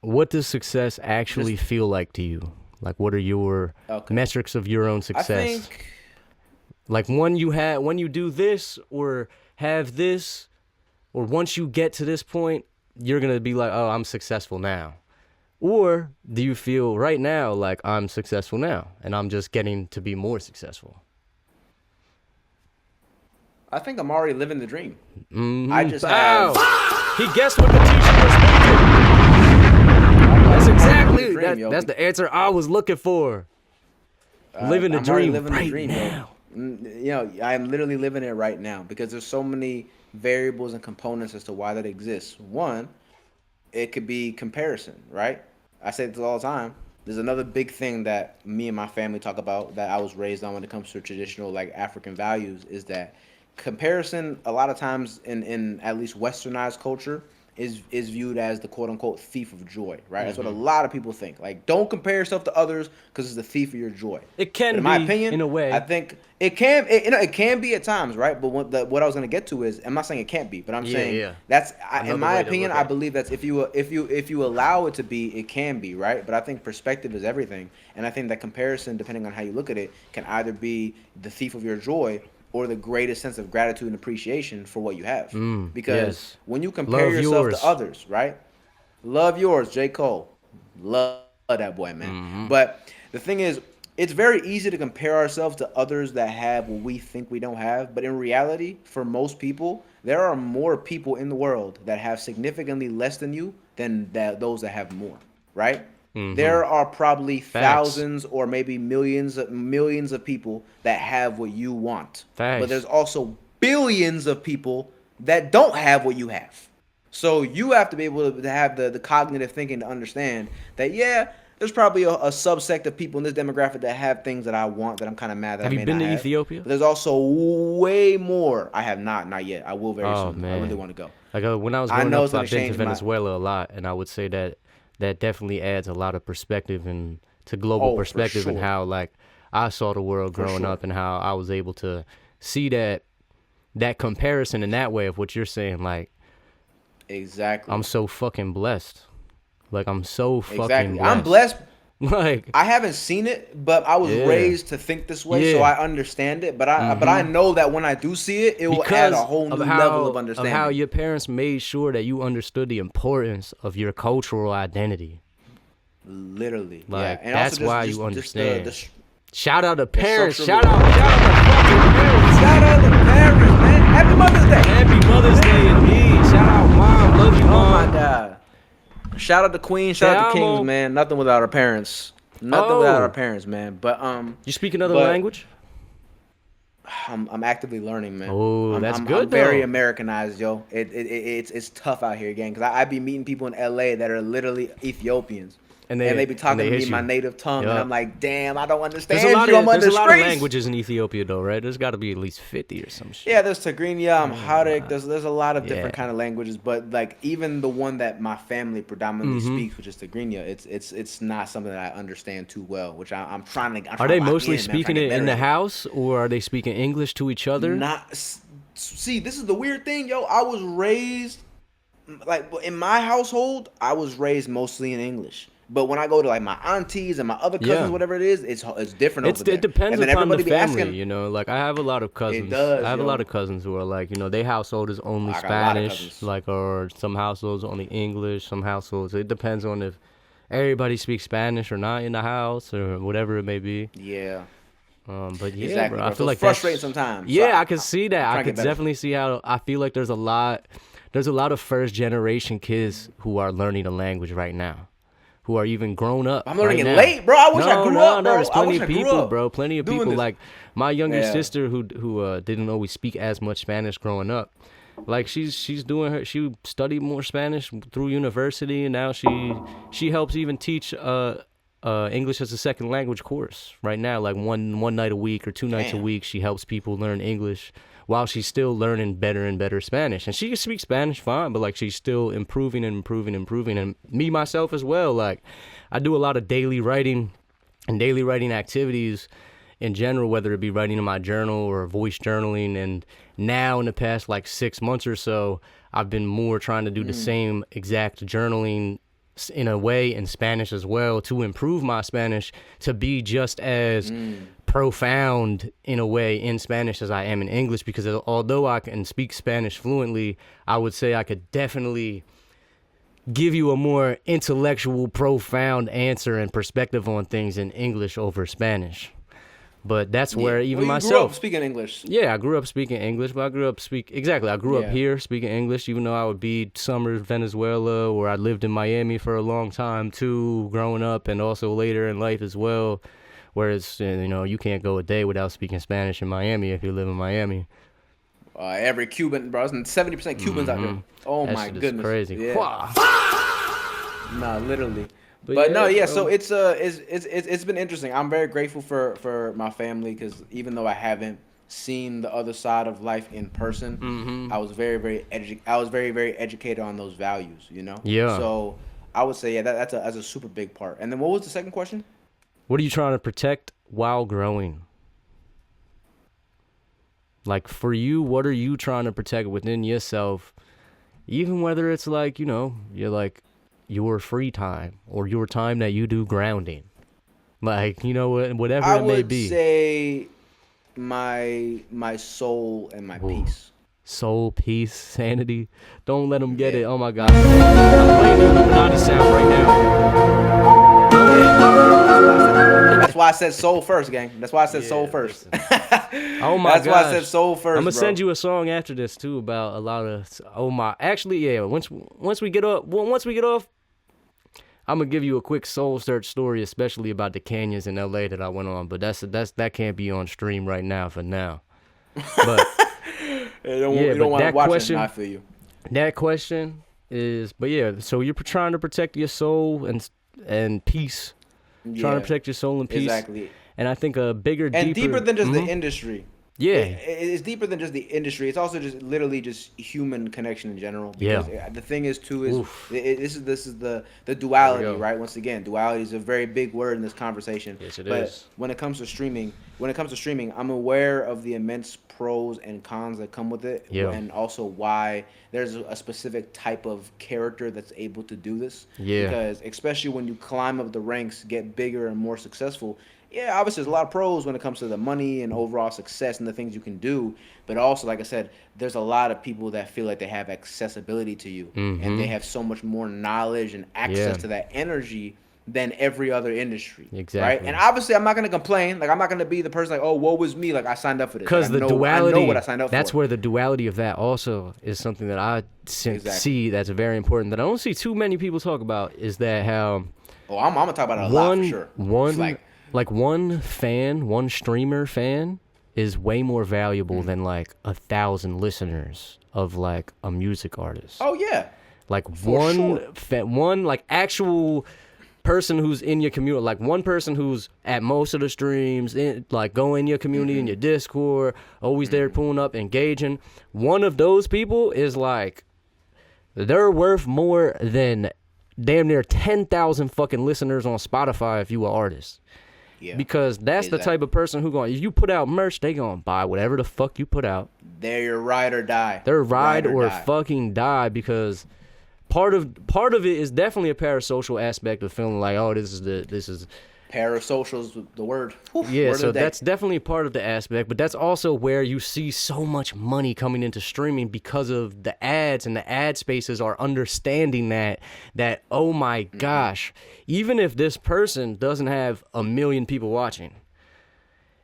what does success actually feel like to you? Like, what are your metrics of your own success? I think, like, when you do this or have this, or once you get to this point, you're going to be like, oh, I'm successful now. Or do you feel right now like I'm successful now and I'm just getting to be more successful? I think I'm already living the dream. I just have... He guessed what the teacher was thinking. That's exactly, that's the answer I was looking for. Living the dream right now. You know, I'm literally living it right now, because there's so many variables and components as to why that exists. One, it could be comparison, right? I say this all the time. There's another big thing that me and my family talk about, that I was raised on when it comes to traditional, like, African values, is that comparison, a lot of times in at least westernized culture, is viewed as the quote unquote thief of joy, right? That's what a lot of people think. Like, don't compare yourself to others because it's the thief of your joy. It can, in my opinion, in a way. I think it can. It can be at times, right? But what I was gonna get to is, I'm not saying it can't be, but I'm saying that's in my opinion. I believe that's if you allow it to be, it can be, right? But I think perspective is everything, and I think that comparison, depending on how you look at it, can either be the thief of your joy or the greatest sense of gratitude and appreciation for what you have. Because when you compare yourself to others, right? Love yours, J. Cole. Love that boy, man. But the thing is, it's very easy to compare ourselves to others that have what we think we don't have. But in reality, for most people, there are more people in the world that have significantly less than you than those that have more, right? There are probably thousands or maybe millions of people that have what you want. But there's also billions of people that don't have what you have. So you have to be able to have the cognitive thinking to understand that, there's probably a subsect of people in this demographic that have things that I want, that I'm kind of mad that I may not have. Have you been to Ethiopia? But there's also way more. I have not yet. I will very soon. Man. I really want to go. Like, when I was growing up, I've been to Venezuela a lot, and I would say that definitely adds a lot of perspective and to global perspective, and how, like, I saw the world growing up, and how I was able to see that comparison in that way of what you're saying. Like, exactly. I'm so fucking blessed. Like, I'm so fucking blessed. I'm blessed. Like, I haven't seen it, but I was raised to think this way, so I understand it. But I know that when I do see it, it will add a whole new level of understanding. Of how your parents made sure that you understood the importance of your cultural identity. Literally, like, and that's also why you understand. Shout out to parents. Shout out to fucking parents. Shout out to parents, man. Happy Mother's Day. Happy Mother's Day indeed. Shout out, Mom. Love you, Mom. Oh my God. Shout out to Queen. Shout out to Kings, man. Nothing without our parents. Nothing without our parents, man. But You speak another but language? I'm actively learning, man. Oh, that's I'm good very though. Americanized, yo. It's tough out here, again, because I be meeting people in LA that are literally Ethiopians, And and they they be and talking they to me hit in my you. native tongue, and Yup. I'm like, damn, I don't understand you. I'm under There's a lot of disgrace. languages in Ethiopia though, right? There's got to be at least 50 or some Yeah, shit. there's Tigrinya, Amharic. There's a lot of Yeah. different kind of languages, but like even the one that my family predominantly Mm-hmm. speaks, which is Tigrinya, it's not something that I understand too well. Which I'm trying to Are they lock mostly in, man. I'm trying speaking to get it in better the at it. house, or are they speaking English to each other? Not see, this is the weird thing, yo. I was raised like in my household, I was raised mostly in English. But when I go to like my aunties and my other cousins, Yeah. whatever it is, it's different over It there. depends And then upon the everybody be family, asking. you know. Like I have a lot of It cousins. I does, have a lot yo. of cousins who are like, you know, their household is only I got a lot of Spanish, cousins. like, or some households only English, some households. It depends on if everybody speaks Spanish or not in the house or whatever it may be. Yeah, But yeah, exactly, bro, bro. I So feel it's like frustrating that's sometimes. So yeah, I can see that. I'm I trying to could get better. definitely see how I feel like there's a lot of first generation kids who are learning a language right now, who are even grown up I'm learning right it now. late, bro. I wish I No, grew no, up, no. bro. There's I plenty wish of I grew people, up bro. Plenty of doing people. this. Like my younger Yeah. sister who didn't always speak as much Spanish growing up. Like she's doing she studied more Spanish through university, and now she helps even teach English as a second language course right now. Like one night a week or two nights a Damn. week, she helps people learn English while she's still learning better and better Spanish. And she can speak Spanish fine, but like she's still improving and improving and improving. And me myself as well. Like I do a lot of daily writing and daily writing activities in general, whether it be writing in my journal or voice journaling. And now in the past like 6 months or so, I've been more trying to do the same exact journaling in a way in Spanish as well to improve my Spanish to be just as profound in a way in Spanish as I am in English, because although I can speak Spanish fluently, I would say I could definitely give you a more intellectual, profound answer and perspective on things in English over Spanish. But that's where even well, you grew myself. up speaking English. Yeah, I grew up speaking English, but I grew up I grew up Yeah. here speaking English, even though I would be summers Venezuela, or I lived in Miami for a long time too, growing up, and also later in life as well. Whereas you know, you can't go a day without speaking Spanish in Miami if you live in Miami. Every Cuban, bro. 70% Cubans out there. Oh That my shit is goodness. crazy. Yeah. Wah. Nah, literally. But But no, yeah, yeah. bro. So it's been interesting. I'm very grateful for my family, because even though I haven't seen the other side of life in person, Mm-hmm. I was very educated on those values. You know. Yeah. So I would say, yeah, that's a super big part. And then what was the second question? What are you trying to protect while growing? Like for you, what are you trying to protect within yourself? Even whether it's like, you know, you're like your free time or your time that you do grounding. Like, you know, whatever I it may would be. say my soul and my Ooh. peace. Soul, peace, sanity. Don't let them get it. Oh my God. I'm playing the Illuminati sound right now. That's why I said soul first, gang. That's why I said soul Yeah, first. Oh my That's why I said gosh. soul first. I'm gonna bro. send you a song after this too about a lot of actually yeah, once we get off I'm gonna give you a quick soul search story, especially about the canyons in LA that I went on, but that can't be on stream right now for now. But You don't, Yeah, you but don't want to that watch question- it. I feel you. that question is but yeah, so you're trying to protect your soul and peace. Trying Yeah, to protect your soul and peace. exactly. And I think a bigger, And deeper than just Mhm. the industry. Yeah. It's deeper than just the industry. It's also just literally just human connection in general. Yeah. Because the thing is too is Oof. this is the duality, go. right? Once again, duality is a very big word in this conversation. Yes, it but is. when it comes to streaming, I'm aware of the immense pros and cons that come with it, Yeah. and also why there's a specific type of character that's able to do this. Yeah. Because especially when you climb up the ranks, get bigger and more successful. Yeah, obviously there's a lot of pros when it comes to the money and overall success and the things you can do. But also, like I said, there's a lot of people that feel like they have accessibility to you, and they have so much more knowledge and access Mm-hmm. Yeah. to that energy than every other industry. Right? Exactly. And obviously, I'm not gonna complain. Like, I'm not gonna be the person like, oh, woe was me. Like, I signed up for this. Because Like, the I duality, know what I signed up that's for. where the duality of that also is something that I Exactly. see that's very important that I don't see too many people talk about, is that how Oh, I'm gonna talk about it a lot for sure. One streamer fan is way more valuable than like 1,000 listeners of like a music artist. Oh yeah. Like For sure. one like actual person who's in your community, like one person who's at most of the streams, like go in your community, in your Discord, always there pulling up, engaging. One of those people is like, they're worth more than damn near 10,000 fucking listeners on Spotify if you an artist. Yeah. Because that's the type of person who if you put out merch, they gonna buy whatever the fuck you put out. They're your ride or die. They're ride or fucking die, because part of it is definitely a parasocial aspect of feeling like, oh, this is parasocial's the word. Yeah, word so that's definitely part of the aspect, but that's also where you see so much money coming into streaming because of the ads, and the ad spaces are understanding that oh my gosh, even if this person doesn't have 1 million people watching,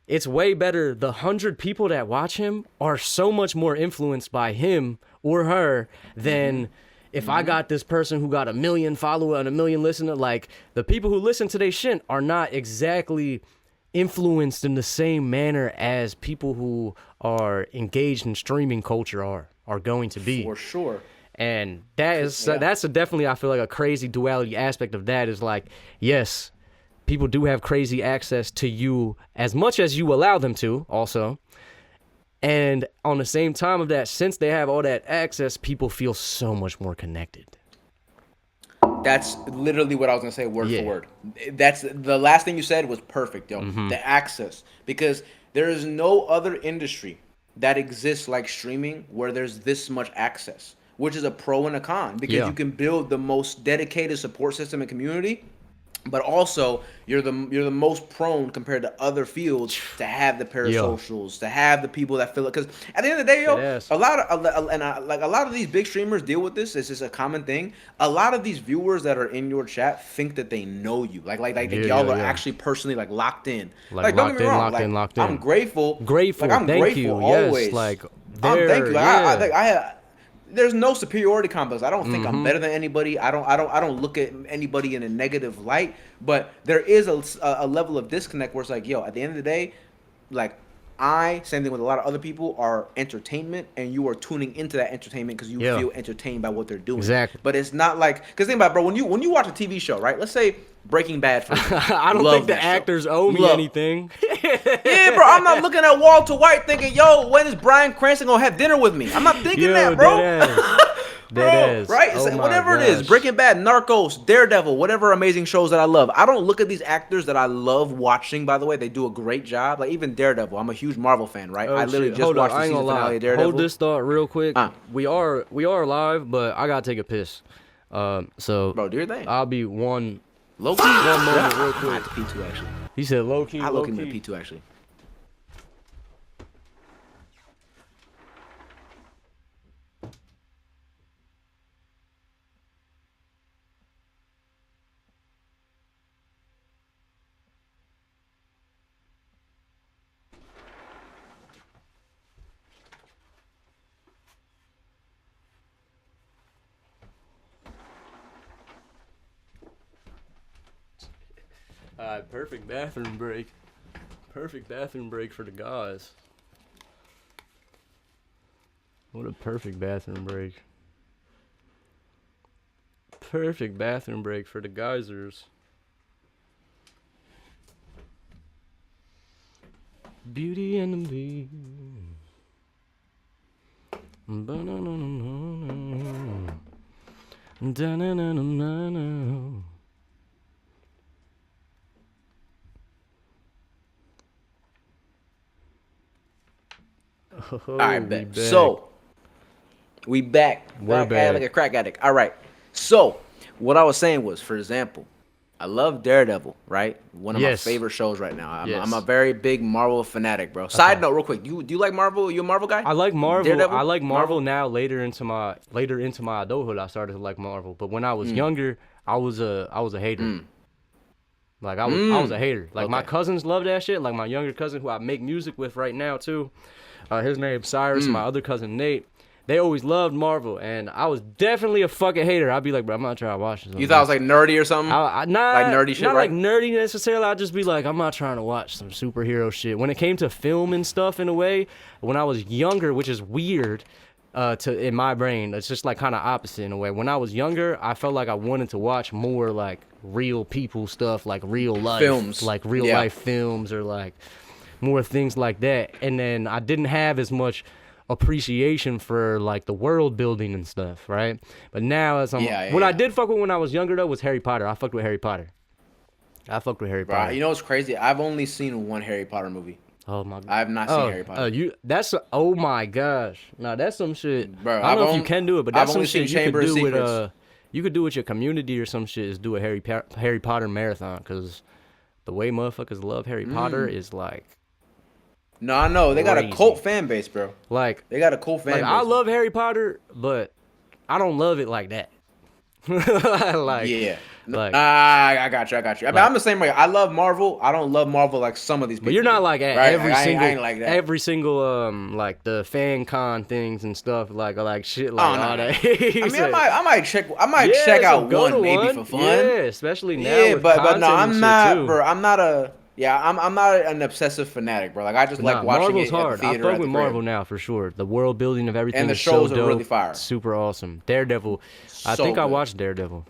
it's way better. The 100 people that watch him are so much more influenced by him or her than if I got this person who got 1 million followers and 1 million listeners. Like, the people who listen to their shit are not exactly influenced in the same manner as people who are engaged in streaming culture are going to be. For sure. And that's definitely, I feel like, a crazy duality aspect of that is like, yes, people do have crazy access to you as much as you allow them to also. And on the same time of that, since they have all that access, people feel so much more connected. That's literally what I was gonna say, word for word. That's the last thing you said was perfect, yo. The access, because there is no other industry that exists like streaming where there's this much access, which is a pro and a con, because you can build the most dedicated support system and community. But also, you're the most prone compared to other fields to have the parasocials, to have the people that feel it. Because at the end of the day, a lot of these big streamers deal with this. It's just a common thing. A lot of these viewers that are in your chat think that they know you, like y'all are actually personally like locked in. Like don't get me wrong, locked in. I'm grateful. Like, I'm thank grateful you. Always. Yes, like thank you. I have. There's no superiority complex. I don't think I'm better than anybody. I don't look at anybody in a negative light. But there is a level of disconnect where it's like, yo, at the end of the day, like, same thing with a lot of other people, are entertainment, and you are tuning into that entertainment because you feel entertained by what they're doing. Exactly. But it's not like, because think about it, bro, when you watch a TV show, right? Let's say Breaking Bad, for example. I don't think the actors owe me anything. Yeah, bro, I'm not looking at Walter White thinking, yo, when is Bryan Cranston gonna have dinner with me? I'm not thinking that, bro. Bro, right? Oh whatever it is, Breaking Bad, Narcos, Daredevil, whatever amazing shows that I love. I don't look at these actors that I love watching, by the way. They do a great job. Like, even Daredevil. I'm a huge Marvel fan, right? I literally just watched the season finale of Daredevil. Hold this thought real quick. We are live, but I gotta take a piss. So bro, do your thing. I'll be one low-key. One moment real quick. I had to pee too, actually. He said low-key. I low-key went pee too, actually. Perfect bathroom break. Perfect bathroom break for the guys. What a perfect bathroom break. Perfect bathroom break for the geysers. Beauty and the Beast. All right, bet. So, we back. We're back. Like a crack addict. All right. So, what I was saying was, for example, I love Daredevil, right? One of my favorite shows right now. I'm a very big Marvel fanatic, bro. Side note, real quick, do you like Marvel? You a Marvel guy? I like Marvel. Daredevil? I like Marvel now. Later into my adulthood, I started to like Marvel. But when I was younger, I was a hater. Like I was a hater. Like my cousins love that shit. Like my younger cousin, who I make music with right now too. His name's Cyrus. My other cousin Nate. they always loved Marvel, and I was definitely a fucking hater. I'd be like, bro, I'm not trying to watch this. You thought it was like nerdy or something? Not like nerdy shit, not right? like nerdy necessarily. I'd just be like, I'm not trying to watch some superhero shit. When it came to film and stuff, in a way, when I was younger, which is weird, in my brain, it's just like kind of opposite in a way. When I was younger, I felt like I wanted to watch more like real people stuff, like real life films, like real life films, or like more things like that. And then I didn't have as much appreciation for like the world building and stuff, right? But now as I'm I did fuck with when I was younger though was Harry Potter. I fucked with Harry Potter. Bro, you know what's crazy? I've only seen one Harry Potter movie. Oh my god. I have not seen Harry Potter. Oh my gosh. No, that's some shit. Bro, I don't know if you can do it, but that's some shit you could do with you could do with your community or some shit, is do a Harry Potter marathon, cuz the way motherfuckers love Harry Potter is like No, I know. They got a cult fan base, bro. Like they got a cult fan base. I love Harry Potter, but I don't love it like that. I got you. I mean, I'm the same way. I love Marvel. I don't love Marvel like some of these people. But you're not like at right? every single like the fan con things and stuff like shit like all that. I mean, I might check out one maybe for fun. Yeah, especially now. But no, I'm not, bro. I'm not an obsessive fanatic, bro. Like I just like watching Marvel's it hard. at the theater. I fuck with Marvel now for sure. The world building of everything and the is shows so are dope. really fire. Super awesome. Daredevil. I think I watched Daredevil.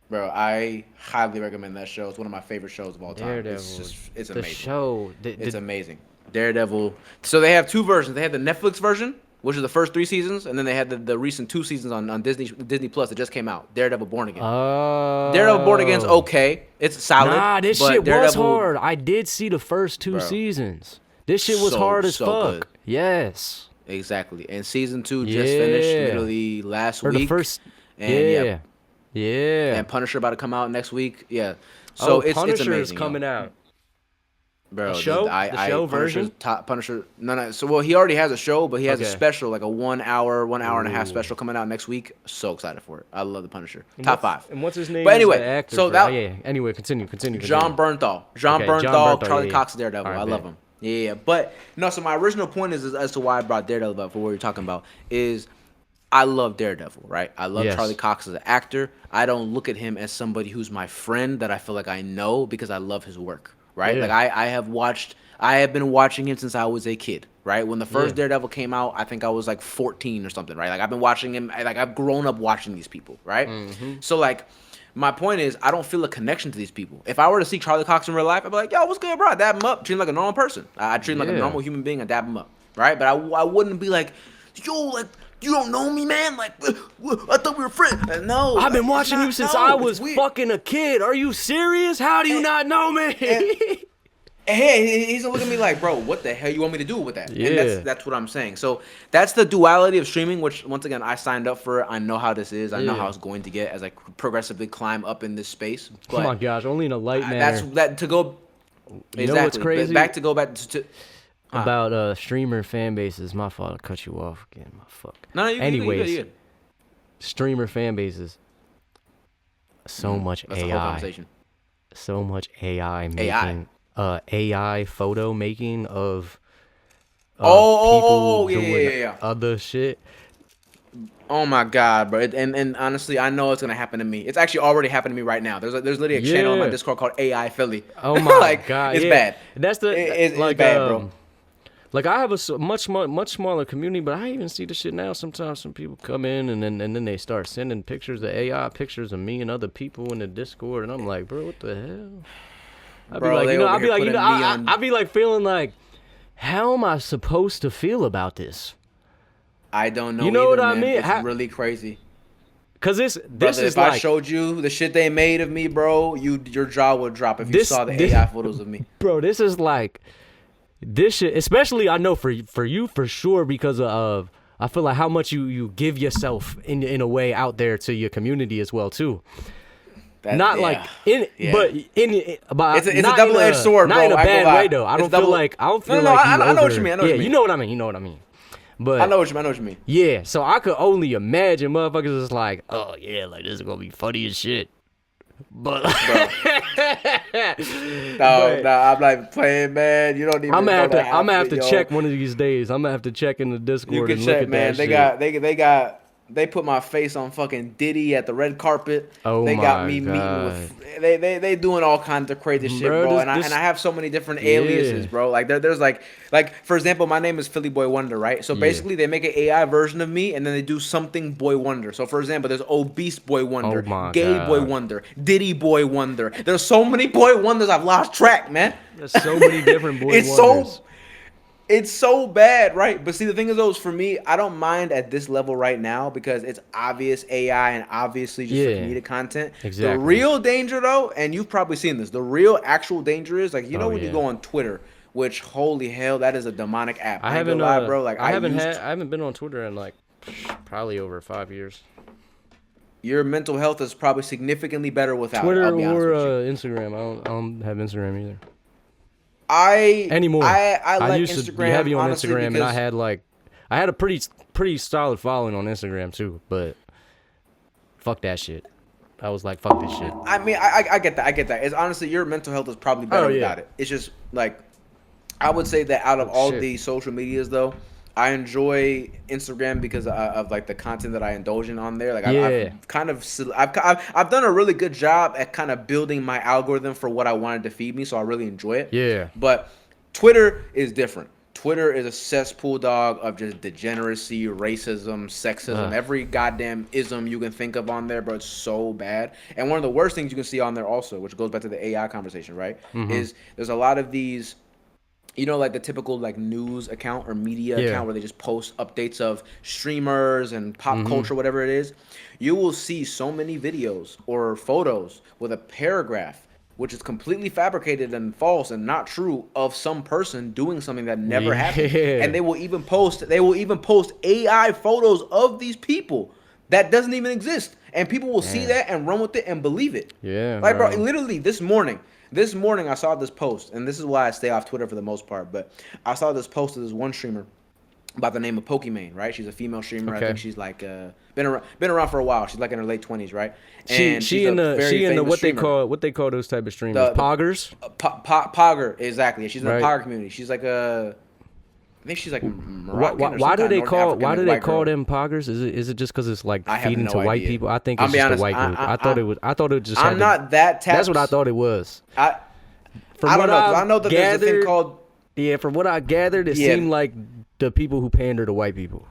Bro, I highly recommend that show. It's one of my favorite shows of all time. Daredevil. It's amazing. The show. It's amazing. Daredevil. So they have two versions. They had the Netflix version, which is the first 3 seasons, and then they had the recent 2 seasons on Disney Plus that just came out. Daredevil Born Again. Oh. Daredevil Born Again's okay. It's solid. Nah, this shit was hard. I did see the first 2 seasons. This shit was hard as fuck. Good. Yes. Exactly. And season 2 just finished literally last week. The first. And Yeah. And Punisher about to come out next week. Yeah. So it's Punisher amazing. is coming out. Bro, the show version? Punisher. No. So he already has a show, but he has a special, like a 1 hour and a half special coming out next week. So excited for it. I love the Punisher. Top 5. And what's his name? But anyway, the actor so that. Anyway, continue. John Bernthal. John Bernthal. Charlie Cox, Daredevil. Right, I love him. Yeah. But no. So my original point is as to why I brought Daredevil up for what you're talking about is. I love Daredevil, right? I love Charlie Cox as an actor. I don't look at him as somebody who's my friend that I feel like I know because I love his work, right? Yeah. Like I have been watching him since I was a kid, right? When the first Daredevil came out, I think I was like 14 or something, right? Like I've been watching him, like I've grown up watching these people, right? Mm-hmm. So like my point is I don't feel a connection to these people. If I were to see Charlie Cox in real life, I'd be like, yo, what's good, bro? I dab him up, treat him like a normal person. I treat him like a normal human being, I dab him up, right? But I wouldn't be like, yo, like, you don't know me, man? Like, I thought we were friends. No. I've been watching you since I was fucking a kid. Are you serious? How do you not know me? Hey, he's gonna look at me like, bro, what the hell you want me to do with that? Yeah. And that's what I'm saying. So that's the duality of streaming, which, once again, I signed up for it. I know how this is. I know how it's going to get as I progressively climb up in this space. But oh, my gosh. Only in a light manner. That to go... You know what's crazy? Back to about streamer fan bases. My fault. I cut you off again. My fuck. No, you good. Streamer fan bases. So much That's AI. A whole conversation. So much AI making. AI photo making of. People doing other shit. Oh my god, bro! And honestly, I know it's gonna happen to me. It's actually already happened to me right now. There's literally a channel on my Discord called AI Philly. Oh my god, it's bad. That's it's bad, bro. Like I have a much smaller community, but I even see the shit now. Sometimes some people come in and then they start sending pictures of AI pictures of me and other people in the Discord, and I'm like, bro, what the hell? I'd be like feeling like, how am I supposed to feel about this? I don't know. You know either, what I mean? It's really crazy. Cause this Brother, is if I showed you the shit they made of me, bro, your jaw would drop if you saw the AI photos of me. Bro, this is like this shit. Especially I know for you for sure because of I feel like how much you give yourself in a way out there to your community as well too. But it's a double-edged sword, bro. Not in a bad way though. I don't feel like I know what you mean. You know what I mean. But I know what you mean. Yeah, so I could only imagine motherfuckers is like, oh yeah, like this is gonna be funny as shit. But no, I'm like playing, man. You don't even. I'm know gonna have to check one of these days. I'm gonna have to check in the Discord You can and check, look at man. that shit. They put my face on fucking Diddy at the red carpet. Oh They got my me meeting god, with they doing all kinds of crazy shit, bro. bro. This, And this, I have so many different aliases, yeah, bro. Like there's like for example, my name is Philly Boy Wonder, right? So yeah. basically they make an AI version of me and then they do something Boy Wonder. So for example, there's obese Boy Oh Wonder, my gay Boy god. Wonder, Diddy Boy Wonder. There's so many Boy Wonders I've lost track, man. There's so many different boy It's wonders. so it's so bad, right? But see, the thing is, though, is for me, I don't mind at this level right now because it's obvious AI and obviously just for Yeah, comedic content. exactly. The real danger, though, and you've probably seen this, the real actual danger is like, Oh when you yeah. go on Twitter, which holy hell, that is a demonic app. I I ain't haven't gonna lie, bro. Like I haven't used I haven't been on Twitter in like probably over 5 years. your mental health is probably significantly better without it, Twitter I'll be honest or with you. Instagram. I don't have Instagram either I anymore. I like used to be Instagram, heavy on honestly, Instagram, and because I had a pretty solid following on Instagram too. But fuck that shit. I was like, fuck this shit. I mean, I get that. I get that. It's honestly, your mental health is probably better Oh, yeah. without it. It's just like, I would say that out of Oh, all shit. the social medias, though, I enjoy Instagram because of like the content that I indulge in on there. Like, Yeah. I've kind of, I've done a really good job at kind of building my algorithm for what I wanted to feed me, so I really enjoy it. Yeah. But Twitter is different. Twitter is a cesspool, dog, of just degeneracy, racism, sexism, every goddamn ism you can think of on there, bro. It's so bad. And one of the worst things you can see on there also, which goes back to the AI conversation, right, is there's a lot of these, like the typical like news account or media Yeah. account where they just post updates of streamers and pop culture, whatever it is. You will see so many videos or photos with a paragraph which is completely fabricated and false and not true of some person doing something that never happened. Yeah. And they will even post AI photos of these people that doesn't even exist. And people will see that and run with it and believe it. Yeah, Like, bro, bro. literally this morning I saw this post, and this is why I stay off Twitter for the most part, but I saw this post of this one streamer by the name of Pokimane, right? She's a female streamer. Okay. I think she's like been around for a while. She's like in her late 20s, right? She she's in a the very famous what streamer. they call those type of streamers, poggers. Pogger, exactly. She's in Right. the Pogger community. She's like I think she's like Moroccan or some Why do kind they of North call African, why do like, they white call girl. them poggers? Is it just because it's like I have feeding no to white idea. people? I think I'll it's be just honest, a white group. I thought it just. I'm had not that tapped. That's what I thought it was. I From don't what know. 'Cause I've I know that there's a thing gathered- called. Yeah, from what I gathered, it Yeah. seemed like the people who pander to white people.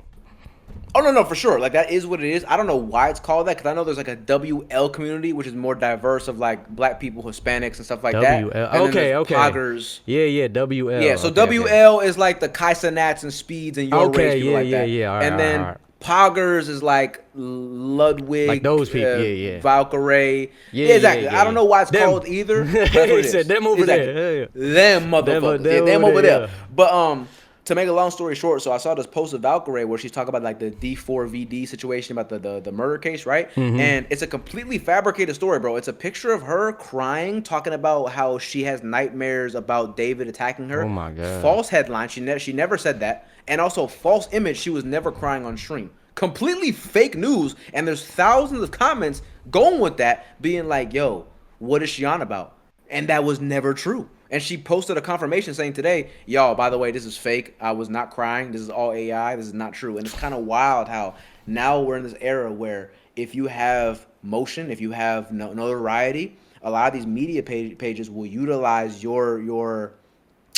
Oh no, for sure. Like that is what it is. I don't know why it's called that because I know there's like a WL community which is more diverse of like black people, Hispanics, and stuff like that. WL. And then Okay, there's okay. Poggers. Yeah, WL. Yeah, so Okay, okay. WL is like the Kaisa Nats and Speeds and your Okay, race people yeah, like that. yeah. All and right, then all right. Poggers is like Ludwig, Like those people, yeah. Valkyrie. Yeah, exactly. yeah. I don't know why it's Them. called either. That's what He it is. said them over Exactly. there. Yeah. Them motherfuckers. Them Them over over there, there. yeah. But to make a long story short, so I saw this post of Valkyrie where she's talking about like the D4VD situation about the murder case, right? Mm-hmm. And it's a completely fabricated story, bro. It's a picture of her crying, talking about how she has nightmares about David attacking her. Oh my God. False headline. She never said that. And also false image. She was never crying on stream. Completely fake news. And there's thousands of comments going with that, being like, yo, what is she on about? And that was never true. And she posted a confirmation saying today, y'all, by the way, this is fake. I was not crying. This is all AI. This is not true. And it's kind of wild how now we're in this era where if you have motion, if you have notoriety, a lot of these media pages will utilize your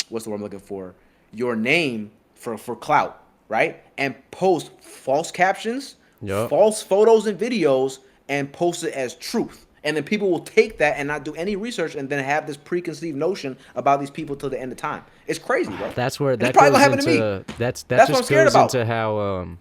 what's the word I'm looking for? Your name for clout, right? And post false captions, Yup. false photos and videos, and post it as truth. And then people will take that and not do any research and then have this preconceived notion about these people till the end of time. It's crazy, bro. That's where And that it's probably goes gonna happen to into me. that's That's what I'm just scared goes about. into how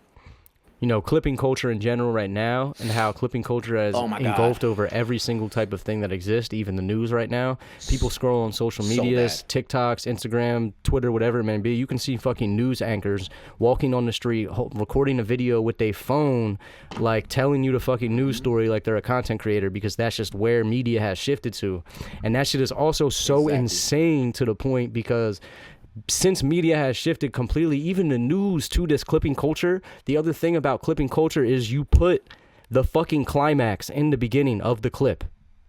clipping culture in general right now, and how clipping culture has Oh my God. engulfed over every single type of thing that exists, even the news right now. People scroll on social So medias, bad. TikToks, Instagram, Twitter, whatever it may be. You can see fucking news anchors walking on the street, recording a video with their phone, like telling you the fucking news story like they're a content creator, because that's just where media has shifted to. And that shit is also so Exactly. insane to the point because since media has shifted completely, even the news, to this clipping culture, the other thing about clipping culture is you put the fucking climax in the beginning of the clip.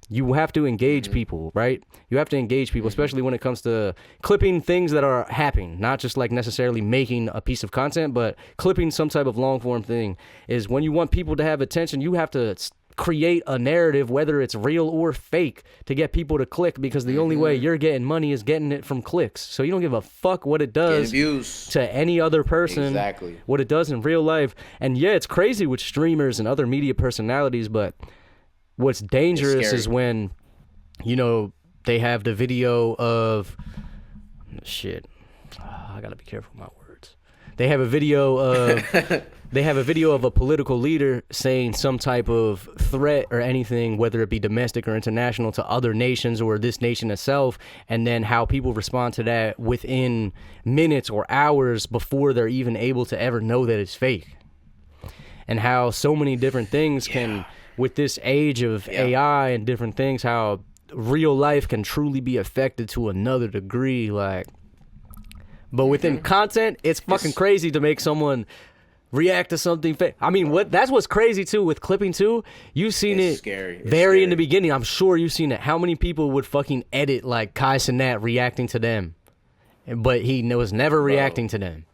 you have to engage people, right? You have to engage people, especially when it comes to clipping things that are happening, not just like necessarily making a piece of content, but clipping some type of long form thing. Is when you want people to have attention, you have to create a narrative, whether it's real or fake, to get people to click, because the only way you're getting money is getting it from clicks. So you don't give a fuck what it does to any other person, what it does in real life. And yeah, it's crazy with streamers and other media personalities, but what's dangerous is when, you know, they have the video of I gotta be careful with my words. They have a video of a political leader saying some type of threat or anything, whether it be domestic or international, to other nations or this nation itself, and then how people respond to that within minutes or hours before they're even able to ever know that it's fake. And how so many different things can, with this age of AI and different things, how real life can truly be affected to another degree. Like, but within content, it's fucking crazy to make someone react to something fake. I mean, that's what's crazy too with clipping too. You've seen it very in the beginning. I'm sure you've seen it. How many people would fucking edit like Kai Cenat reacting to them, but he was never reacting to them.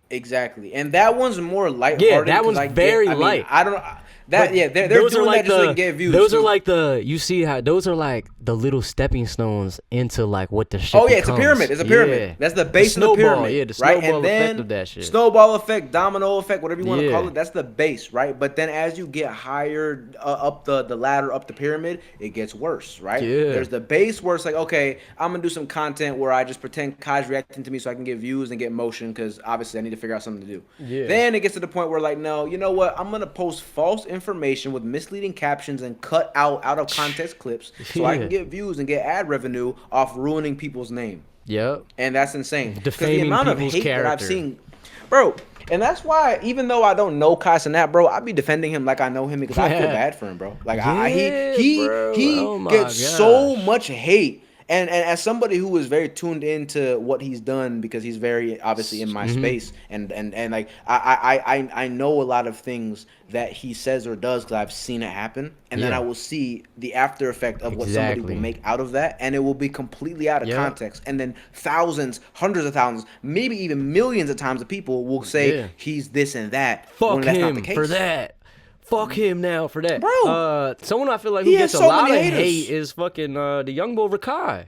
Exactly, and that one's more lighthearted. Yeah, that one's very light. I don't. They're doing that just to get views. Those are like you see how those are like the little stepping stones into like what the shit it's a pyramid. It's a pyramid. Yeah. That's the base of the pyramid. Yeah, the snowball effect of that shit. Snowball effect, domino effect, whatever you want to call it. That's the base, right? But then as you get higher up the ladder, up the pyramid, it gets worse, right? Yeah. There's the base where it's like, okay, I'm going to do some content where I just pretend Kai's reacting to me so I can get views and get motion, because obviously I need to figure out something to do. Yeah. Then it gets to the point where like, no, you know what? I'm going to post false information with misleading captions and cut out of context clips so I can get views and get ad revenue off ruining people's name. Yep. And that's insane. Defaming the amount of hate character that I've seen, bro. And that's why, even though I don't know Kai Cenat, bro, I be defending him like I know him, because I feel bad for him, bro. Like he gets so much hate. And as somebody who is very tuned into what he's done, because he's very obviously in my space, and like I know a lot of things that he says or does because I've seen it happen, and then I will see the after effect of what somebody will make out of that, and it will be completely out of context, and then thousands, hundreds of thousands, maybe even millions of times of people will say he's this and that. Fuck him for that. Fuck him now for that. Bro. Someone I feel like who gets a lot of hate is fucking the young boy Rakai.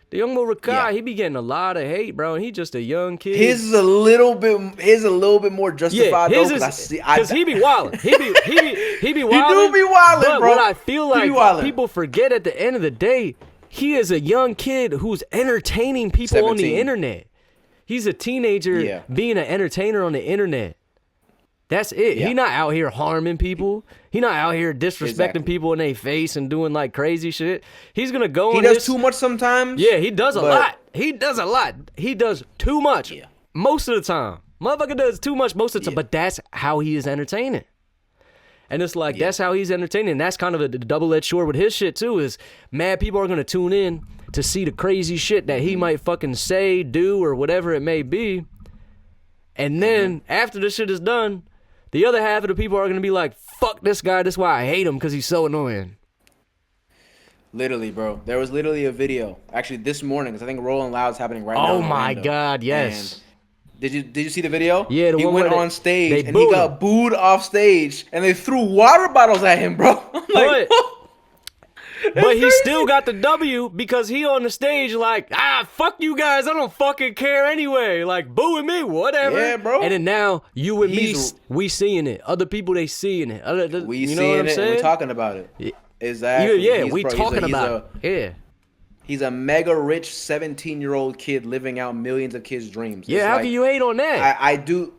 The young boy Rakai, he be getting a lot of hate, bro, and he just a young kid. His is a little bit more justified, though, because he be wilding. He be wilding. He do be wilding, but bro. What I feel like people forget at the end of the day, he is a young kid who's entertaining people 17. On the internet. He's a teenager being an entertainer on the internet. That's it. Yeah. He not out here harming people. He not out here disrespecting people in their face and doing like crazy shit. He's gonna go. He does too much sometimes. Yeah, he does a lot. He does a lot. He does too much most of the time. Motherfucker does too much most of the time. But that's how he is entertaining. And it's like that's how he's entertaining. That's kind of a double-edged sword with his shit too. Is mad people are gonna tune in to see the crazy shit that he might fucking say, do, or whatever it may be. And then after the shit is done, the other half of the people are going to be like, fuck this guy, that's why I hate him, because he's so annoying. Literally, bro. There was literally a video, actually this morning, because I think Rolling Loud's happening right now. Oh my God, yes. And did you see the video? Yeah, he went on stage, and he got booed off stage, and they threw water bottles at him, bro. I'm like, but he still got the W because he on the stage like, fuck you guys, I don't fucking care anyway. Like, booing me, whatever. Yeah, bro. And then now, you and me, we seeing it. Other people, they seeing it. We seeing it, and we're talking about it. Exactly. Yeah, we talking about it. He's a mega rich 17-year-old kid living out millions of kids' dreams. Yeah, how can you hate on that? I do.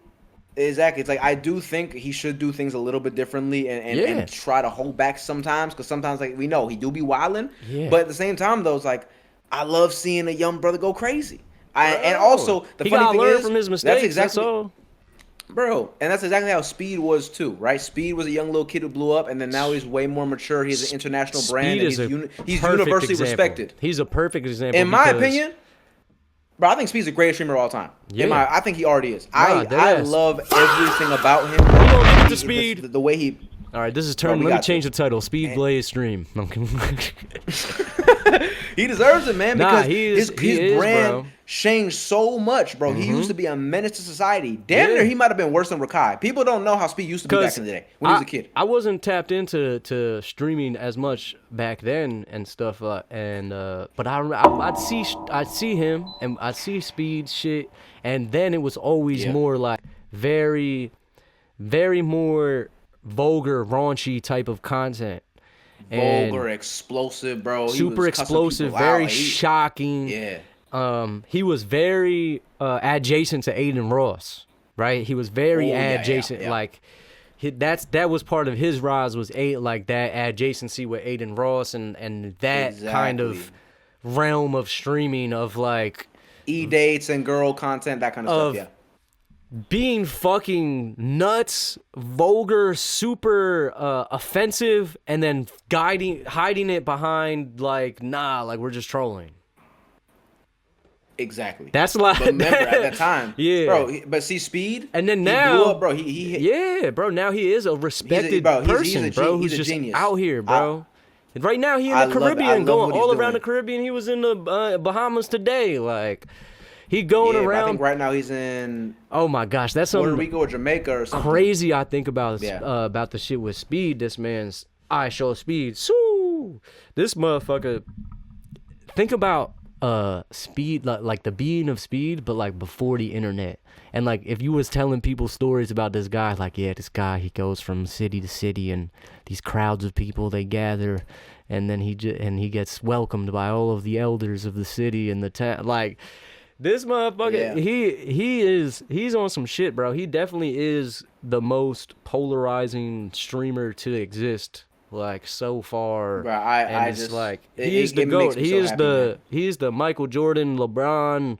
Exactly. It's like I do think he should do things a little bit differently and try to hold back sometimes, because sometimes like we know he do be wilding. Yeah. But at the same time though, it's like I love seeing a young brother go crazy. And also the funny thing is from his mistakes. That's exactly bro, and that's exactly how Speed was too, right? Speed was a young little kid who blew up, and then now he's way more mature. He's an international brand, and he's universally respected. He's a perfect example. In my opinion. Bro, I think Speed's the greatest streamer of all time. Yeah. I think he already is. I love everything about him. We gonna give it to Speed. The way he... All right, this is Bro, turn. we Let me got change the title. Speed Blaze stream. He deserves it, man, because his is, brand bro. changed so much, bro. He used to be a menace to society. Damn near, he might have been worse than Rakai. People don't know how Speed used to be back in the day when he was a kid. I wasn't tapped into streaming as much back then and stuff, but I'd see him and I'd see Speed shit, and then it was always more like very, very more vulgar, raunchy type of content. Vulgar, explosive, bro. Super explosive, very shocking. Yeah. He was very adjacent to Aiden Ross, right? He was very adjacent. Yeah. Like that was part of his rise, was like that adjacency with Aiden Ross and that kind of realm of streaming of like dates and girl content, that kind of stuff. Yeah. Being fucking nuts, vulgar, super offensive, and then hiding it behind like, like we're just trolling. Exactly. That's a lot. But remember at that time, yeah, bro. But see, Speed, and then he now, blew up, bro. He hit. Yeah, bro. Now he is a respected person, bro. Who's just genius. out here, bro. Right now he in the Caribbean, going all around the Caribbean. He was in the Bahamas today, like. He going around. I think right now he's in. Oh my gosh, that's something. Puerto Rico or Jamaica or something. Crazy. I think about the shit with Speed. This man's I show Speed. So this motherfucker. Think about Speed, like the being of Speed, but like before the internet. And like if you was telling people stories about this guy, like this guy, he goes from city to city, and these crowds of people, they gather, and then he gets welcomed by all of the elders of the city and the town, like. This motherfucker, he's on some shit, bro. He definitely is the most polarizing streamer to exist, like so far. Bro, he's the GOAT. He is the Michael Jordan, LeBron,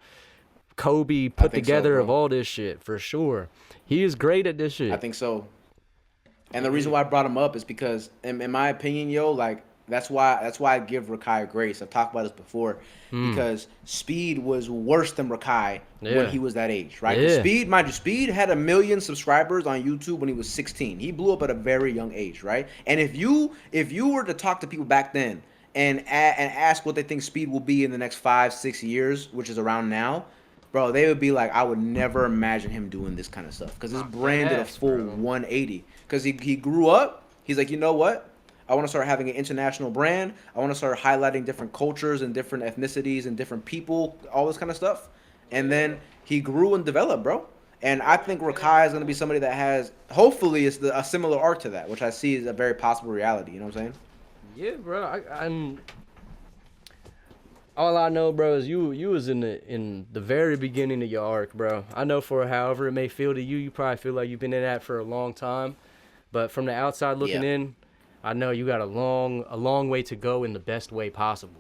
Kobe put together of all this shit for sure. He is great at this shit. I think so. And the reason why I brought him up is because, in my opinion, like. That's why I give Rakai grace. I've talked about this before because Speed was worse than Rakai when he was that age, right? Yeah. Speed, mind you, Speed had 1 million subscribers on YouTube when he was 16. He blew up at a very young age, right? And if you were to talk to people back then and ask what they think Speed will be in the next 5-6 years, which is around now, bro, they would be like, I would never imagine him doing this kind of stuff because his brand did a full 180. Because he grew up, he's like, you know what? I want to start having an international brand. I want to start highlighting different cultures and different ethnicities and different people, all this kind of stuff. And then he grew and developed, bro. And I think Rakai is going to be somebody that has, hopefully, is a similar arc to that, which I see is a very possible reality. You know what I'm saying? Yeah, bro. I'm. All I know, bro, is you was in the very beginning of your arc, bro. I know for however it may feel to you, you probably feel like you've been in that for a long time. But from the outside looking in, I know you got a long way to go in the best way possible.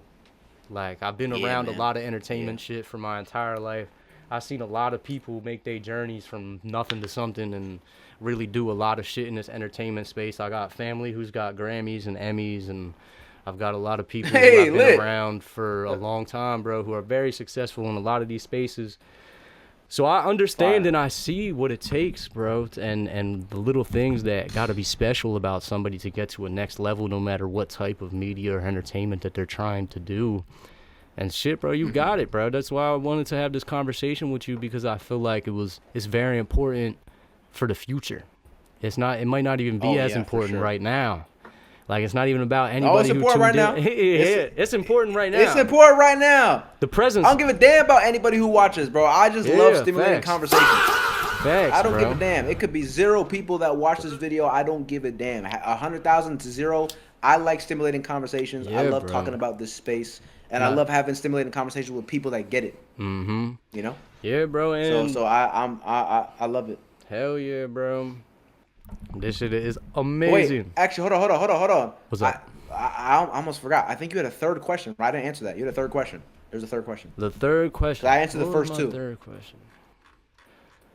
Like, I've been around a lot of entertainment shit for my entire life. I've seen a lot of people make their journeys from nothing to something and really do a lot of shit in this entertainment space. I got family who's got Grammys and Emmys, and I've got a lot of people who have been around for a long time, bro, who are very successful in a lot of these spaces. So I understand and I see what it takes, bro, and the little things that got to be special about somebody to get to a next level, no matter what type of media or entertainment that they're trying to do. And shit, bro, you got it, bro. That's why I wanted to have this conversation with you, because I feel like it's very important for the future. It might not even be as important right now. Like, it's not even about anybody who tuned right now. It's important right now. It's important right now. The presence. I don't give a damn about anybody who watches, bro. I just love stimulating conversations. Facts, I don't give a damn. It could be 0 people that watch this video. I don't give a damn. 100,000 to 0. I like stimulating conversations. I love talking about this space. And I love having stimulating conversations with people that get it. Mm-hmm. You know? Yeah, bro. And so I love it. Hell yeah, bro. This shit is amazing. Wait, actually, hold on. What's up? I almost forgot. I think you had a third question. I didn't answer that. You had a third question. There's a third question. The third question. I answered the first 2. Third question.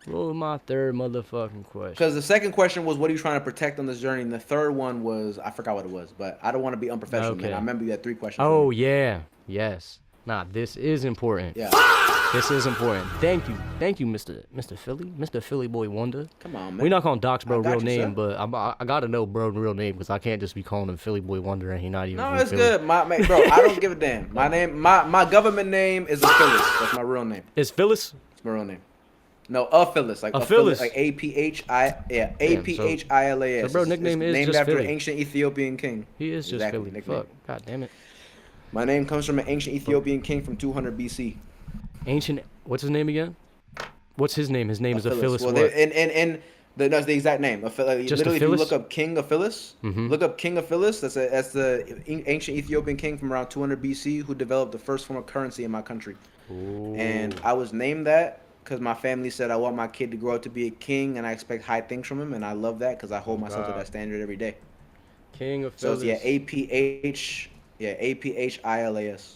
What was my third motherfucking question? Because the second question was, what are you trying to protect on this journey? And the third one was, I forgot what it was, but I don't want to be unprofessional, man. I remember you had 3 questions. Oh, yeah. Yes. Nah, this is important. Yeah. This is important. Thank you, Mr. Philly Boy Wonder. Come on, man. We're not gonna dox bro I got real you, name, sir. but I gotta know bro real name because I can't just be calling him Philly Boy Wonder and he not even. No, from it's Philly. good. Bro, I don't give a damn. My government name is a Phyllis. That's my real name. Is Phyllis? It's my real name. No, a Phyllis, like A Phyllis. like APHILAS. So bro, nickname is named just after Philly. an ancient Ethiopian king. He is just Exactly, Philly. nickname. Fuck, god damn it. My name comes from an ancient Ethiopian king from 200 BC. Ancient. What's his name again? What's his name? His name is Phyllis. Well, What? that's the exact name. Just literally, if you Phyllis? look up King Phyllis, look up King Phyllis. That's the ancient Ethiopian king from around 200 BC who developed the first form of currency in my country. Ooh. And I was named that because my family said I want my kid to grow up to be a king, and I expect high things from him, and I love that because I hold myself to that standard every day. King of So Phyllis. it's APHILAS.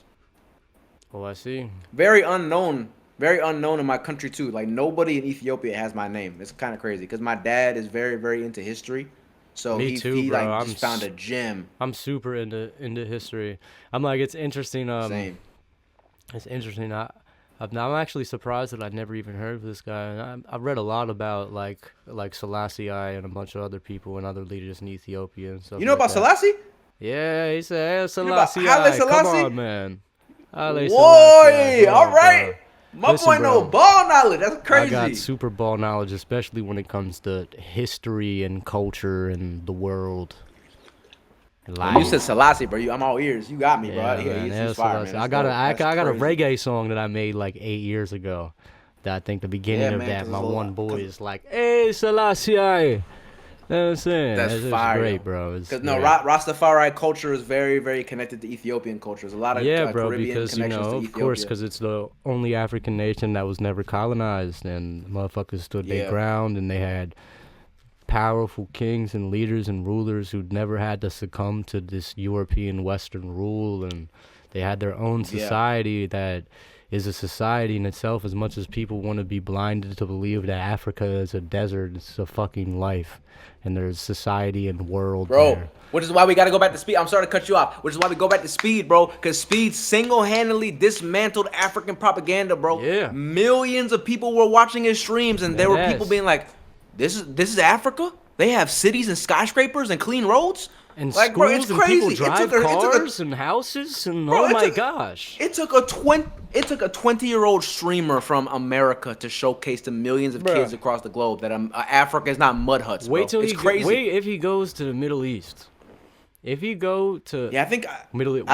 Oh, I see. Very unknown in my country too. Like nobody in Ethiopia has my name. It's kind of crazy because my dad is very, very into history. So Me he too, bro. like just found a gem. I'm super into history. I'm like, it's interesting. Same. It's interesting. I'm actually surprised that I'd never even heard of this guy. And I've read a lot about like Selassie and a bunch of other people and other leaders in Ethiopia and stuff. You know like about that. Selassie? Yeah, he said, hey, know about Selassie. Haile Come Selassie? on, man. Haile Boy, Selassie, come all on, right. bro. My Listen, boy bro. know ball knowledge. That's crazy. I got super ball knowledge, especially when it comes to history and culture and the world. And When you life. said Selassie, bro, I'm all ears. You got me, Yeah, bro. man, He's Haile fire, Selassie. man. I got a crazy. reggae song that I made like 8 years ago. That I think the beginning Yeah, of man, that, 'cause my it's a one lot- boy 'cause- is like, "Hey Selassie," you know what I'm saying? That's It's fire. great, bro. Because no, great. Rastafari culture is very, very connected to Ethiopian culture. There's a lot of Yeah, bro, Caribbean because you connections know, to of Ethiopia. course, because it's the only African nation that was never colonized, and motherfuckers stood their Yeah. ground, and they had powerful kings and leaders and rulers who'd never had to succumb to this European Western rule, and they had their own society that is a society in itself. As much as people want to be blinded to believe that Africa is a desert, it's a fucking life, and there's society and world Bro, there. which is why we got to go back to speed. I'm sorry to cut you off. Which is why we go back to speed, bro. Because speed single-handedly dismantled African propaganda, bro. Yeah. Millions of people were watching his streams, and there were Deadass. people being like, "This is Africa. They have cities and skyscrapers and clean roads." And like, schools bro, it's and crazy. people drive cars and houses and Bro, oh it my took- gosh. It took a 20-year-old streamer from America to showcase to millions of Bruh. kids across the globe that Africa is not mud huts. Bro. Wait till it's crazy. Wait if he goes to the Middle East. If he go to Yeah, I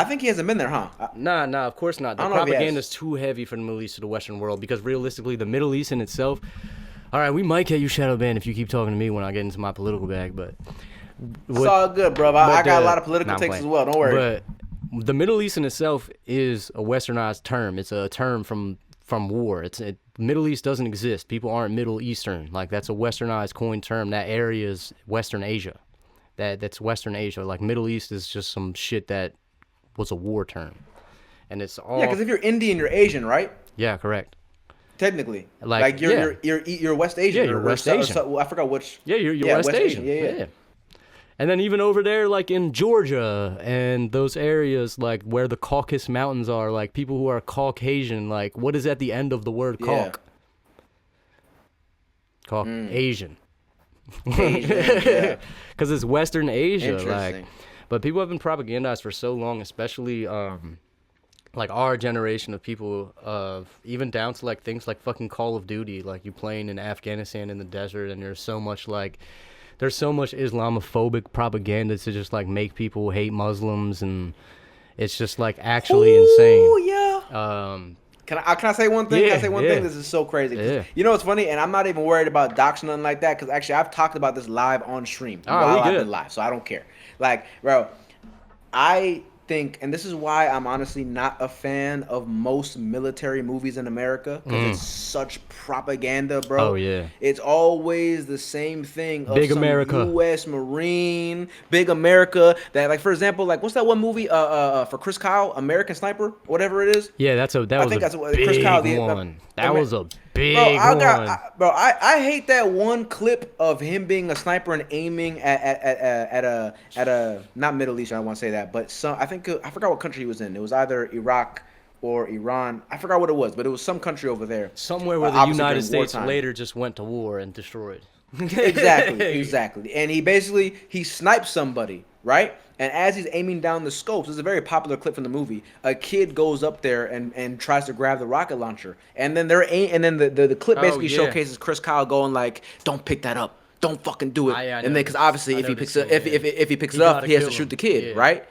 think he hasn't been there, huh? Nah, of course not. The I don't know if he has. propaganda is too heavy for the Middle East to the Western world because realistically, the Middle East in itself. All right, we might get you shadow banned if you keep talking to me when I get into my political bag, but It's all good, bro. I got a lot of political I'm takes playing. as well. Don't worry. But the Middle East in itself is a westernized term. It's a term from war. Middle East doesn't exist. People aren't Middle Eastern. Like that's a westernized coined term. That area is Western Asia. That's Western Asia. Like Middle East is just some shit that was a war term, and it's all Yeah, because if you're Indian, you're Asian, right? yeah, correct. Technically, Like, you're West Asian. Yeah, you're or West so- Asian. so- I forgot which. Yeah, you're West Asian. Yeah. And then even over there, like in Georgia and those areas, like where the Caucasus Mountains are, like people who are Caucasian, like what is at the end of the word Yeah. Asian. Asian, yeah. Because it's Western Asia. Like, Interesting. but people have been propagandized for so long, especially like our generation of people, even down to like things like fucking Call of Duty, like you playing in Afghanistan in the desert, and there's so much Islamophobic propaganda to just like make people hate Muslims, and it's just like actually insane. Oh yeah. Can I say one thing? Yeah, Can I say one yeah. thing? This is so crazy. 'Cause Yeah. You know what's funny? And I'm not even worried about doxing nothing like that because actually I've talked about this live on stream All right, while we I've good. been live, so I don't care. Like, bro, I think, and this is why I'm honestly not a fan of most military movies in America because it's such propaganda, bro. Oh, yeah. It's always the same thing. Of Big some America. U.S. Marine, Big America. That, like, for example, like, what's that one movie? For Chris Kyle, American Sniper, whatever it is. Yeah, that was think a that's what big Chris Kyle did. one. That was a big Bro, one. I hate that one clip of him being a sniper and aiming at a not Middle East. I don't want to say that, but I forgot what country he was in. It was either Iraq or Iran. I forgot what it was, but it was some country over there. Somewhere where the Obviously United during States wartime. later just went to war and destroyed. Exactly. And he snipes somebody, right? And as he's aiming down the scopes, it's a very popular clip from the movie. A kid goes up there and tries to grab the rocket launcher, and then the clip Oh, basically yeah. showcases Chris Kyle going like, "Don't pick that up, don't fucking do it." I And then know because this- obviously I if know he this picks it, scene, yeah. if he picks He it up, gotta he has to kill shoot him. the kid, Yeah. right?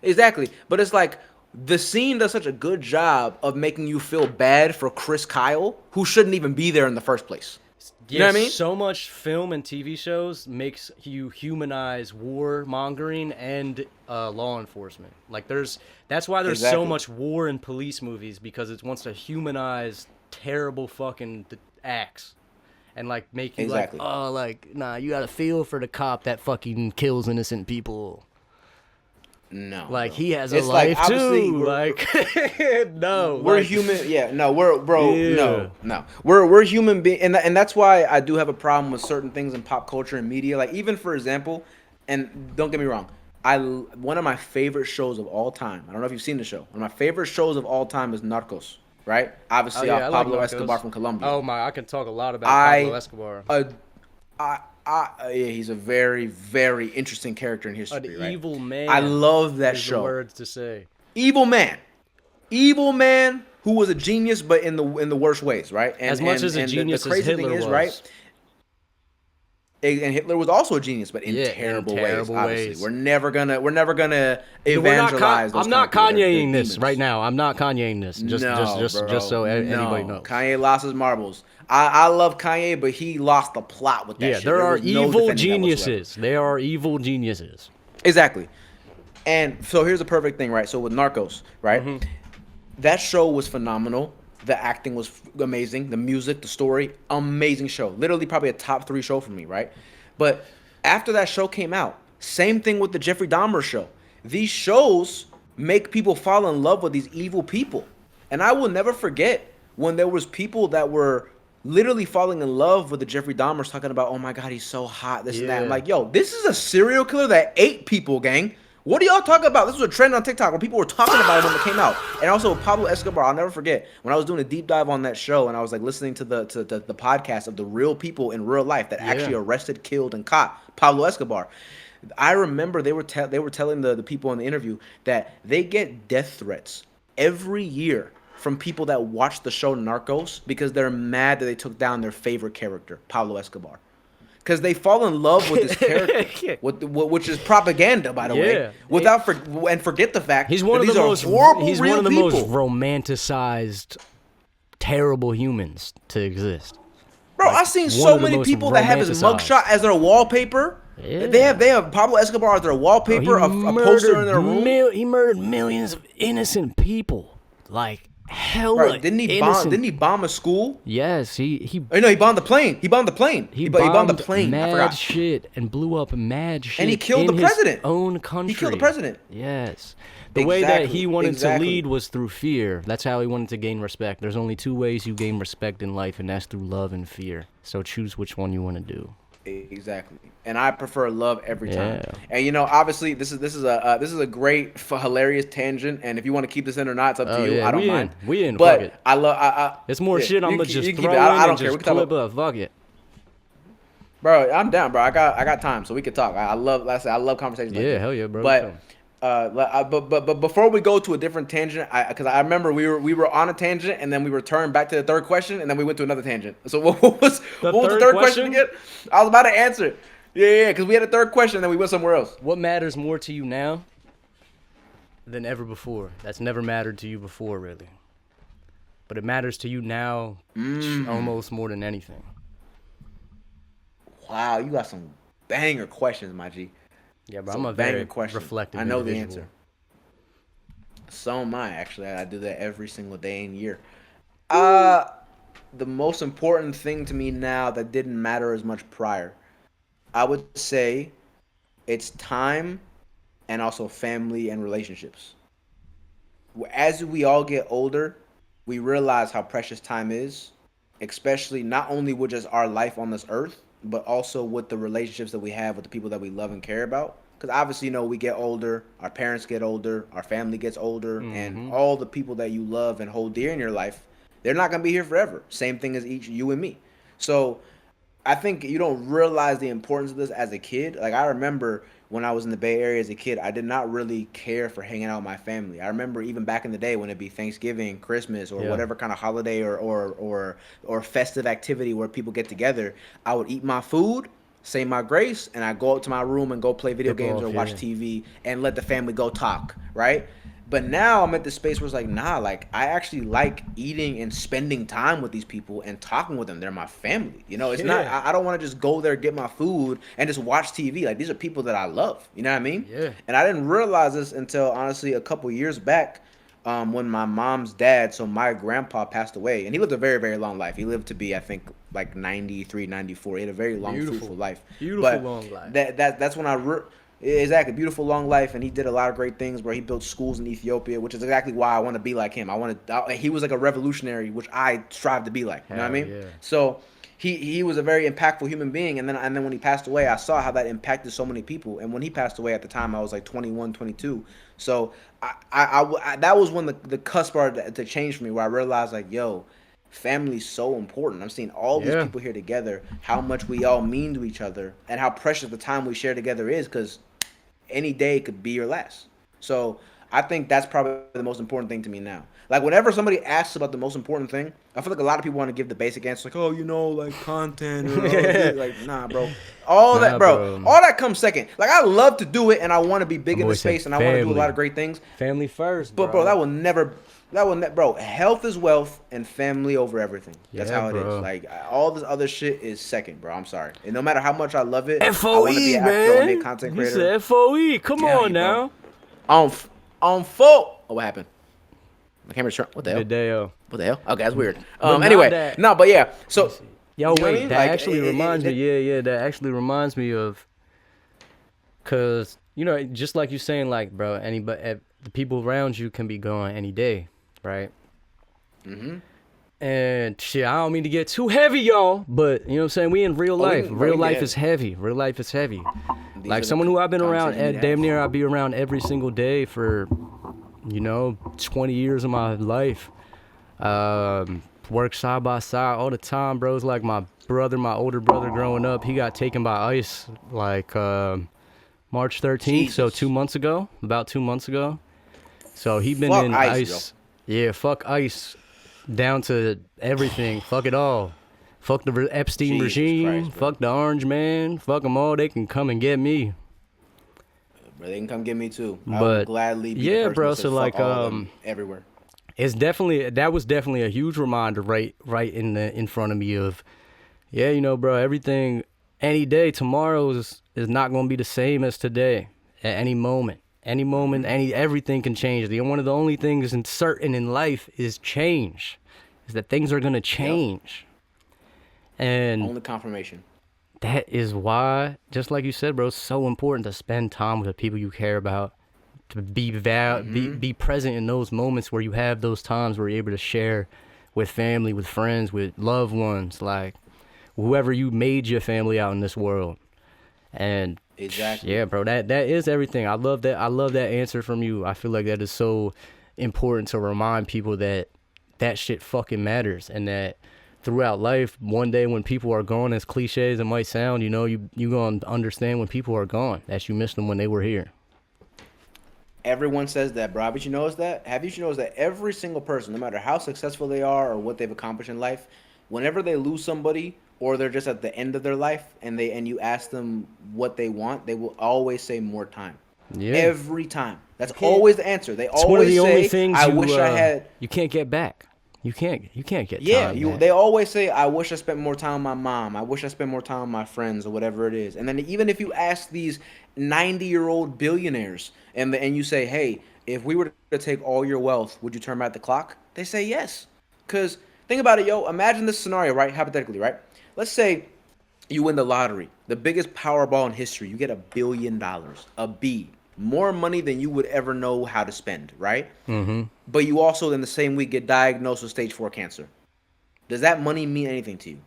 Exactly. But it's like the scene does such a good job of making you feel bad for Chris Kyle, who shouldn't even be there in the first place. You know what I mean? So much film and TV shows makes you humanize warmongering and law enforcement. Like that's why there's so Exactly. much war in police movies, because it wants to humanize terrible fucking acts. And like make you Exactly. like, oh, like, nah, you gotta feel for the cop that fucking kills innocent people. No. Like, bro. he has a It's like, life obviously, too. Like, no, we're like, human. Yeah, no, we're bro. Yeah. No, we're human being, and that's why I do have a problem with certain things in pop culture and media. Like even for example, and don't get me wrong, one of my favorite shows of all time. I don't know if you've seen the show. One of my favorite shows of all time is Narcos. Right? Obviously, I off like Pablo Narcos. Escobar from Colombia. Oh my, I can talk a lot about Pablo Escobar. Yeah, he's a very, very interesting character in history. An Right? evil man. I love that is show. The words to say. Evil man who was a genius, but in the worst ways, right? And, As much as a genius as Hitler was. right? And Hitler was also a genius, but in Yeah, terrible, in terrible ways. ways. Obviously, we're never gonna evangelize. I'm not kind of people. Kanyeing They're this demons. right now. I'm not Kanyeing this. Just so anybody knows. Kanye lost his marbles. I love Kanye, but he lost the plot with that Yeah, shit. there are was no evil defending that whatsoever. geniuses. There are evil geniuses. Exactly. And so here's the perfect thing, right? So with Narcos, right? Mm-hmm. That show was phenomenal. The acting was amazing. The music, the story, amazing show. Literally probably a top 3 show for me, right? But after that show came out, same thing with the Jeffrey Dahmer show. These shows make people fall in love with these evil people. And I will never forget when there was people that were literally falling in love with the Jeffrey Dahmers, talking about, oh my God, he's so hot, this and that. I'm Yeah. like, yo, this is a serial killer that ate people, gang. What are y'all talking about? This was a trend on TikTok where people were talking about it when it came out. And also Pablo Escobar, I'll never forget when I was doing a deep dive on that show and I was like listening to the podcast of the real people in real life that actually arrested, killed, and caught Pablo Escobar. I remember they were telling the people in the interview that they get death threats every year from people that watch the show Narcos because they're mad that they took down their favorite character, Pablo Escobar. Because they fall in love with this character, which is propaganda, by the way. And forget the fact He's one that of the these are most horrible he's real one of the people. most romanticized, terrible humans to exist. Bro, like, I've seen one so of the many most people that have his romanticized. mugshot as their wallpaper. Yeah. They have Pablo Escobar as their wallpaper, a poster in their room. He murdered millions of innocent people. Like hella Bro, didn't innocent. he bomb a school? Yes, he Oh, no, he bombed the plane. He bombed the plane. He bombed the plane. I mad forgot. shit and blew up mad shit. And he killed in the president. His own country. He killed the president. Yes. The way that he wanted to Exactly. lead was through fear. That's how he wanted to gain respect. There's only 2 ways you gain respect in life, and that's through love and fear. So choose which one you want to do. Exactly, and I prefer love every time. Yeah. And you know, obviously, this is a great, hilarious tangent. And if you want to keep this in or not, it's up to Oh, you. yeah, I don't we mind. We in. But Fuck it. I love. It's more yeah, shit. I'm you gonna can- just you can throw keep it. in I don't and care. We just can talk clip up. Fuck it. Bro, I'm down, bro. I got time, so we can talk. I love. Like I said, I love conversations. Like Yeah, this. hell yeah, bro. But before we go to a different tangent, because I remember we were on a tangent and then we returned back to the third question and then we went to another tangent. So what was the third question again? I was about to answer it. Yeah, because we had a third question and then we went somewhere else. What matters more to you now than ever before? That's never mattered to you before, really. But it matters to you now almost more than anything. Wow, you got some banger questions, my G. Yeah, but Some I'm a very banger question. reflective I know the individual. answer. So am I, actually. I do that every single day and year. The most important thing to me now that didn't matter as much prior, I would say it's time and also family and relationships. As we all get older, we realize how precious time is, especially not only with just our life on this earth, but also with the relationships that we have with the people that we love and care about. because obviously, we get older, our parents get older, our family gets older, and Mm-hmm. all the people that you love and hold dear in your life, they're not gonna be here forever. Same thing as each you and me. So I think you don't realize the importance of this as a kid. Like I remember when I was in the Bay Area as a kid, I did not really care for hanging out with my family. I remember even back in the day when it'd be Thanksgiving, Christmas, or Yeah. whatever kind of holiday or festive activity where people get together, I would eat my food, say my grace, and I go up to my room and go play video Dip games or off, watch yeah. TV and let the family go talk, right? But now I'm at the space where it's like, nah, like I actually like eating and spending time with these people and talking with them. They're my family. It's not, Yeah. I don't want to just go there, get my food, and just watch TV. Like these are people that I love. You know what I mean? Yeah. And I didn't realize this until honestly a couple years back, when my mom's dad, so my grandpa passed away. And he lived a very, very long life. He lived to be, I think, like 93, 94. He had a very long, fruitful Beautiful. life. Beautiful But long life. that's when exactly, beautiful long life, and he did a lot of great things where he built schools in Ethiopia, which is exactly why I want to be like him. He was like a revolutionary, which I strive to be like. You know what I Hell mean? yeah. So he was a very impactful human being, and then when he passed away, I saw how that impacted so many people. And when he passed away at the time, I was like 21, 22. So that was when the cusp started to change for me, where I realized like, yo, family's so important. I'm seeing all these Yeah. people here together, how much we all mean to each other, and how precious the time we share together is, because any day could be your last. So I think that's probably the most important thing to me now. Like whenever somebody asks about the most important thing, I feel like a lot of people want to give the basic answer, like, oh, like content or oh, this. Like, nah, bro. Nah, bro. All that comes second. Like I love to do it and I want to be My big in boy the said space and I want to do a lot family. of great things. Family first, But bro, bro. bro, health is wealth and family over everything. That's Yeah, how it is. bro. Like all this other shit is second, bro. I'm sorry. And no matter how much I love it, I want to be FOE, an actor, I want to be a man. content He creator. said FOE. Come Tell on you, bro. now. On on full. Oh, what happened? My camera's turned. What the hell? Video. What the hell? Okay, that's weird. But not Anyway, that. no, but yeah. Let me So, see. you Yo, know what I wait. mean? That Like, actually reminds me. Yeah. That actually reminds me of, cause just like you saying, like, bro, anybody, the people around you can be gone any day, right? Mm-hmm. And shit, I don't mean to get too heavy, y'all, but you know what I'm saying? We in real Oh, life. we Real can get life heavy. is heavy. Real life is heavy. These Like are the someone who I've been around conversations you need to damn have. near I'll be around every single day for 20 years of my life. Work side by side all the time, bro. It's like my brother, my older brother growing up, he got taken by ICE like March 13th, so Jesus. about 2 months ago. So he been Fuck in ice, bro. ICE. Yeah, fuck ICE down to everything. Fuck it all. Fuck the Epstein Jesus regime. Christ, bro. Fuck the Orange Man. Fuck them all. They can come and get me. Bro, they can come get me too. I will But gladly be the yeah, person bro. that So says like, fuck all of them everywhere. that was definitely a huge reminder right in front of me of, yeah, bro, everything any day tomorrow is not going to be the same as today at any moment. Everything can change. One of the only things certain in life is change. Is that things are going to change. And Only confirmation. that is why, just like you said, bro, it's so important to spend time with the people you care about, to be present in those moments where you have those times where you're able to share with family, with friends, with loved ones, like whoever you made your family out in this world. And Exactly. yeah, bro, that is everything. I love that. I love that answer from you. I feel like that is so important to remind people that shit fucking matters, and that throughout life, one day when people are gone, as cliche as it might sound, you gonna understand when people are gone that you missed them when they were here. Everyone says that, bro. But you notice that? Have you noticed that every single person, no matter how successful they are or what they've accomplished in life, whenever they lose somebody or they're just at the end of their life and you ask them what they want, they will always say more time. Yeah, Every time. That's can't- always the answer. They it's one of always the only say, things "I wish I had." you can't get back. You can't get Yeah, time back. they always say, "I wish I spent more time with my mom. I wish I spent more time with my friends," or whatever it is. And then even if you ask these 90-year-old billionaires and you say, "Hey, if we were to take all your wealth, would you turn back the clock?" They say yes. Cause think about it, yo. Imagine this scenario, right? Hypothetically, right? Let's say you win the lottery, the biggest Powerball in history. You get $1 billion, a B, more money than you would ever know how to spend, right? Mm-hmm. But you also in the same week get diagnosed with stage 4 cancer. Does that money mean anything to you?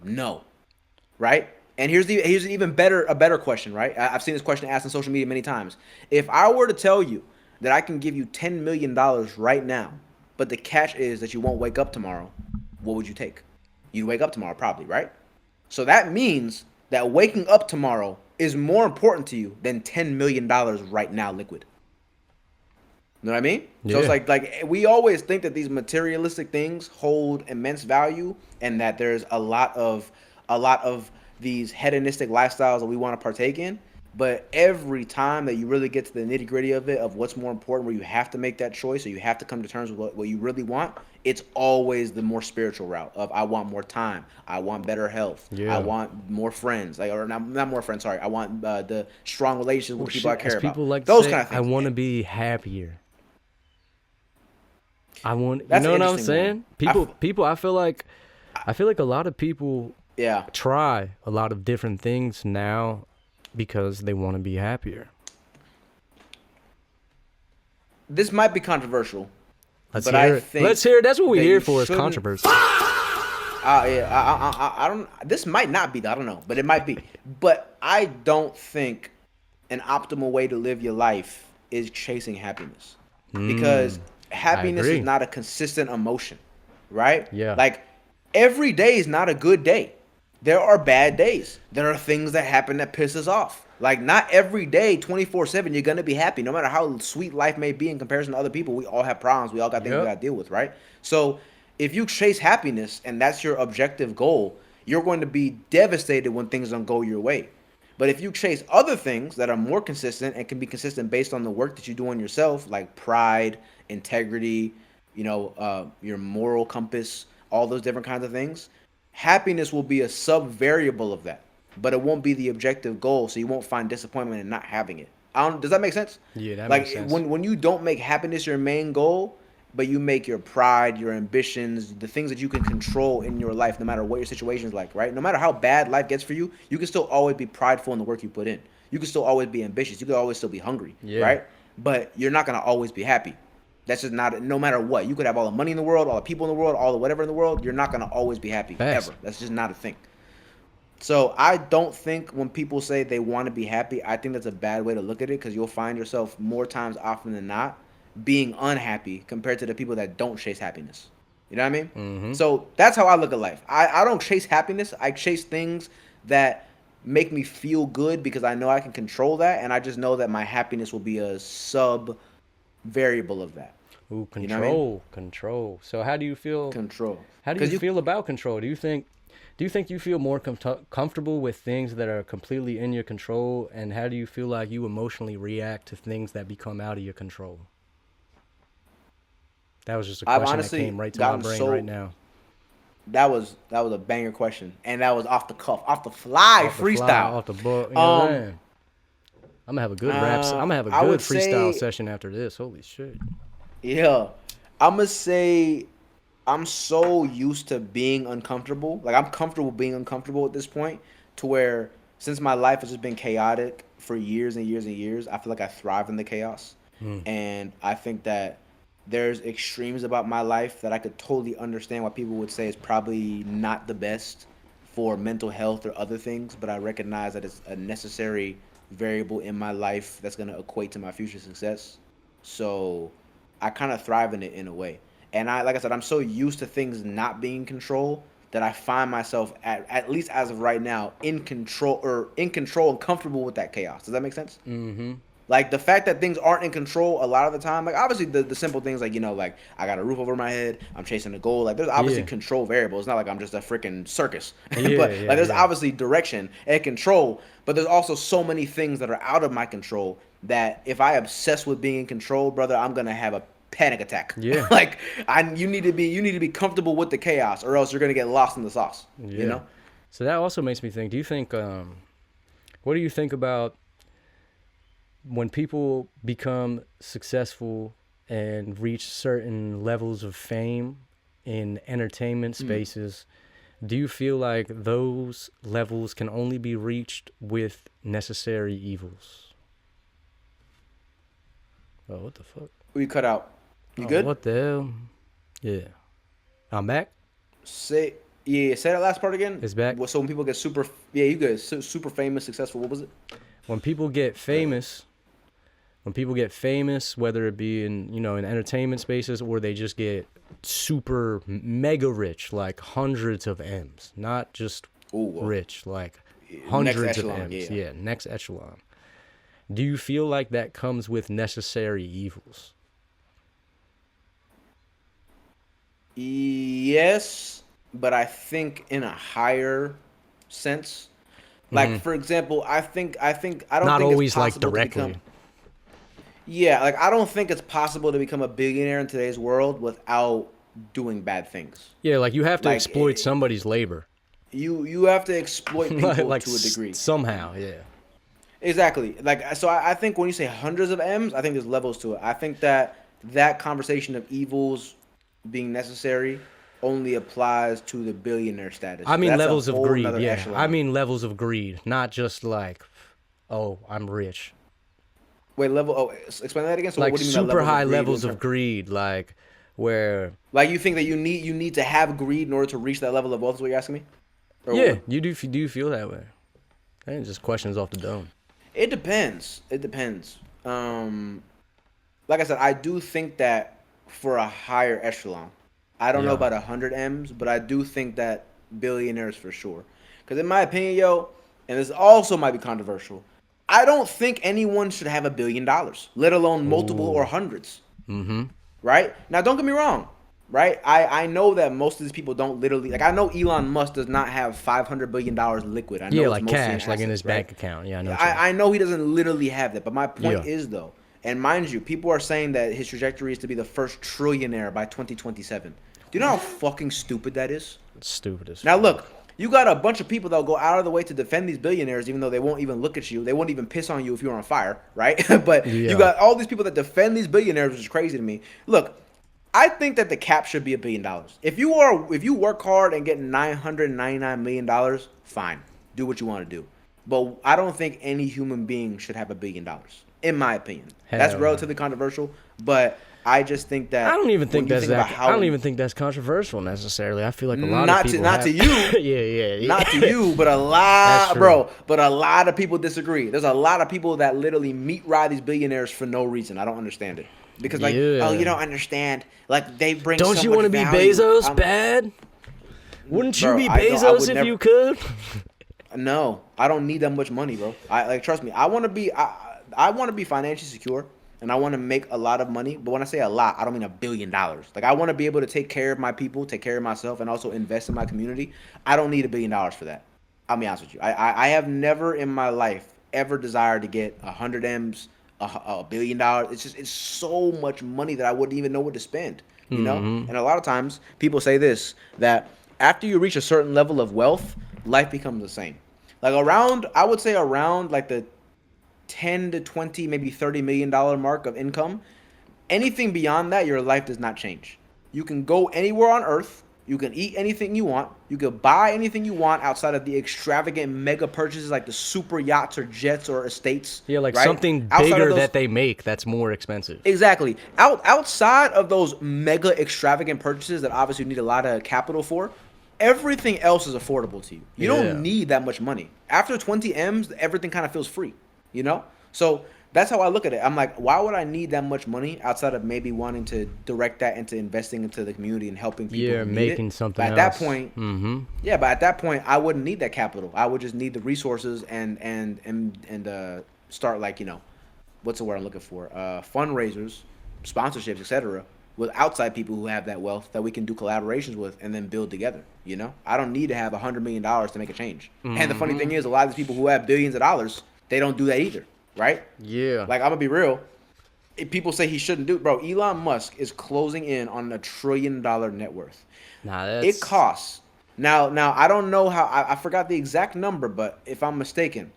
No, right? And here's an even better a better question, right? I've seen this question asked on social media many times. If I were to tell you that I can give you $10 million right now, but the catch is that you won't wake up tomorrow, what would you take? You'd wake up tomorrow, probably, right? So that means that waking up tomorrow is more important to you than $10 million right now, liquid. You know what I mean? So it's Yeah. like we always think that these materialistic things hold immense value, and that there's a lot of these hedonistic lifestyles that we want to partake in. But every time that you really get to the nitty gritty of it, of what's more important, where you have to make that choice, or you have to come to terms with what you really want, it's always the more spiritual route of I want more time, I want better health, I Yeah. want more friends, like or not more friends. Sorry, I want the strong relationships with Well, the people I shit, as care about. people like to Those say, kind of I things. want to be happier. I want, you That's know an what I'm interesting one. saying? People, I feel like a lot of people Yeah, try a lot of different things now because they want to be happier. this might be controversial, Let's but I hear it. Let's think hear it. That's what we're that here you for is shouldn't. controversy. Yeah, I don't. This might not be. I don't know, but it might be. But I don't think an optimal way to live your life is chasing happiness, because I happiness is agree. not a consistent emotion, right? Yeah. Like every day is not a good day. There are bad days. There are things that happen that piss us off. Like not every day, 24/7, you're gonna be happy. No matter how sweet life may be in comparison to other people, we all have problems. We all got things we Yep. gotta deal with, right? So if you chase happiness and that's your objective goal, you're going to be devastated when things don't go your way. But if you chase other things that are more consistent and can be consistent based on the work that you do on yourself, like pride, integrity, your moral compass, all those different kinds of things, happiness will be a sub variable of that, but it won't be the objective goal. So you won't find disappointment in not having it. Does that make sense? Yeah, that makes Like sense. when you don't make happiness your main goal, but you make your pride, your ambitions, the things that you can control in your life, no matter what your situation is like, right? No matter how bad life gets for you, you can still always be prideful in the work you put in. You can still always be ambitious. You can always still be hungry, Yeah. right? But you're not gonna always be happy. That's just not. No matter what, you could have all the money in the world, all the people in the world, all the whatever in the world. You're not gonna always be happy Facts. ever. That's just not a thing. So I don't think when people say they want to be happy, I think that's a bad way to look at it, because you'll find yourself more times often than not being unhappy compared to the people that don't chase happiness. You know what I mean? So that's how I look at life. I don't chase happiness. I chase things that make me feel good because I know I can control that, and I just know that my happiness will be a sub variable of that. Ooh, You know what I mean? control. So how do you feel? Control. How do you Because you, feel about control? Do you think you feel more comfortable with things that are completely in your control, and how do you feel like you emotionally react to things that become out of your control? That was just a I've question that honestly came right to my gotten brain right so now. that was a banger question, and that was off the cuff, off the fly Off the fly, freestyle. off the book, you know what I'm Um, saying? I'm gonna have a good raps. I'm gonna have a I good would freestyle say, session after this. Holy shit. yeah, I'm gonna say I'm so used to being uncomfortable. Like I'm comfortable being uncomfortable at this point, to where since my life has just been chaotic for years and years and years, I feel like I thrive in the chaos. And I think that there's extremes about my life that I could totally understand why people would say is probably not the best for mental health or other things, but I recognize that it's a necessary variable in my life that's going to equate to my future success. So I kind of thrive in it in a way. And like I said, I'm so used to things not being in control that I find myself at least as of right now in control and comfortable with that chaos. Does that make sense? Like the fact that things aren't in control a lot of the time, like obviously the simple things like, like I got a roof over my head, I'm chasing a goal. Like there's obviously Yeah. control variables. It's not like I'm just a freaking circus. Yeah, But yeah, like there's yeah. obviously direction and control, but there's also so many things that are out of my control that if I obsess with being in control, brother, I'm gonna have a panic attack. Yeah. Like you need to be comfortable with the chaos, or else you're gonna get lost in the sauce. You Yeah. know? So that also makes me think, do you think what do you think about when people become successful and reach certain levels of fame in entertainment spaces? Do you feel like those levels can only be reached with necessary evils? Oh, what the fuck? We cut out. You Oh, good? what the hell? Yeah. I'm back? Say Yeah, say that last part again. It's back. So when people get super, yeah, you get super famous, successful. What was it? When people get famous, whether it be in in entertainment spaces or they just get super mega rich, like hundreds of M's, not just rich, like hundreds of M's. Yeah, next echelon. Do you feel like that comes with necessary evils? Yes, but I think in a higher sense. Like for example, I don't Not think always it's like possible directly. to become. Yeah, like I don't think it's possible to become a billionaire in today's world without doing bad things. Yeah, like you have to Like exploit somebody's labor. you have to exploit people like to a degree. somehow, yeah. Exactly. Like so, I think when you say hundreds of M's, I think there's levels to it. I think that conversation of evils being necessary only applies to the billionaire status. I mean That's a levels of whole greed, nother yeah. echelon. I mean levels of greed, not just like, oh, I'm rich. Wait, level. Oh, explain that again. So Like what do you mean by super high greed levels in of greed, like where Like you think that you need to have greed in order to reach that level of wealth? Is what you're asking me? Or yeah, what? do you feel that way? That ain't just questions off the dome. It depends. It depends. Like I said, I do think that for a higher echelon, I don't know Yeah. about 100 M's, but I do think that billionaires for sure. Because in my opinion, yo, and this also might be controversial, I don't think anyone should have $1 billion, let alone multiple or hundreds. Mm-hmm. Right? Now, don't get me wrong. Right? I know that most of these people don't literally like. I know Elon Musk does not have $500 billion liquid. I know Yeah, it's like mostly cash, like in assets, his right? bank account. Yeah, I know. What you mean. I know he doesn't literally have that, but my point Yeah. is though, and mind you, people are saying that his trajectory is to be the first trillionaire by 2027. Do you know how fucking stupid that is? It's stupid as Now fuck. look, you got a bunch of people that'll go out of the way to defend these billionaires, even though they won't even look at you. They won't even piss on you if you're on fire, right? But Yeah. you got all these people that defend these billionaires, which is crazy to me. Look, I think that the cap should be $1 billion. If you work hard and get $999 million, fine, do what you want to do. But I don't think any human being should have $1 billion, in my opinion. That's Hell relatively controversial, but I just think that I don't even think when you that's think about that. how I don't even think that's controversial necessarily. I feel like a lot not of people not to you, yeah. not to you, but a That's lot, true. bro. But a lot of people disagree. There's a lot of people that literally meat ride these billionaires for no reason. I don't understand it because like, Yeah. oh, you don't understand. Like they bring. Don't so you want to be Bezos? Bad? Wouldn't you Bro, be I don't- I Bezos would if never- you could? No, I don't need that much money, bro. Trust me. I want to be. I want to be financially secure. And I want to make a lot of money, but when I say a lot, I don't mean $1 billion. Like I want to be able to take care of my people, take care of myself, and also invest in my community. I don't need $1 billion for that. I'll be honest with you. I have never in my life ever desired to get 100 M's, $1 billion. It's so much money that I wouldn't even know what to spend. You know. And a lot of times people say this, that after you reach a certain level of wealth, life becomes the same. Like I would say around like the 10 to 20, maybe $30 million mark of income. Anything beyond that, your life does not change. You can go anywhere on earth. You can eat anything you want. You can buy anything you want outside of the extravagant mega purchases like the super yachts or jets or estates. Yeah, like right? something Outside of bigger those- that they make that's more expensive. Exactly. Outside of those mega extravagant purchases that obviously you need a lot of capital for, everything else is affordable to you. You Yeah. don't need that much money. After 20 M's, everything kind of feels free, you know? So that's how I look at it. I'm like, why would I need that much money outside of maybe wanting to direct that into investing into the community and helping people Yeah, who need making it? something But at else. that point, Mm-hmm. yeah, but at that point, I wouldn't need that capital. I would just need the resources and start like, you know, what's the word I'm looking for? Fundraisers, sponsorships, etc. with outside people who have that wealth that we can do collaborations with and then build together. You know, I don't need to have $100 million to make a change. And the funny thing is, a lot of these people who have billions of dollars, they don't do that either, right? Yeah. Like, I'm gonna be real. If people say he shouldn't do it, bro. Elon Musk is closing in on $1 trillion net worth. Nah, that's It costs. Now I don't know how. I forgot the exact number, but if I'm mistaken,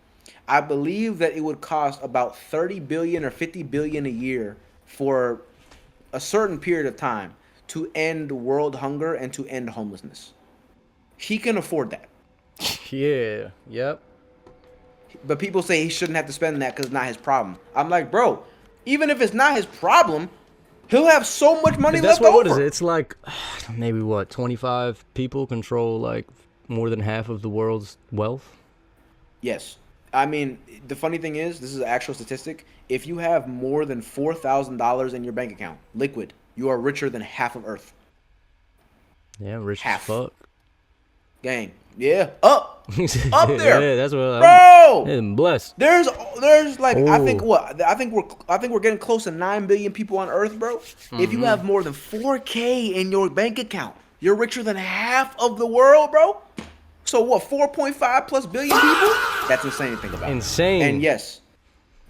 I believe that it would cost about 30 billion or 50 billion a year for a certain period of time to end world hunger and to end homelessness. He can afford that. Yeah. Yep. But people say he shouldn't have to spend that because it's not his problem. I'm like, bro, even if it's not his problem, He'll have so much money That's left what is over. it? It's like maybe what 25 people control like more than half of the world's wealth. Yes. I mean, the funny thing is, this is an actual statistic. If you have more than $4,000 in your bank account, liquid, you are richer than half of Earth. Yeah, rich as Half. fuck. Gang. Yeah. Up there. Yeah, that's what Bro. I'm blessed. There's like I think Oh. what I think we're getting close to 9 billion people on Earth, bro. If you have more than 4K in your bank account, you're richer than half of the world, bro. So what? 4.5 plus billion people? That's insane to think about. Insane. And yes,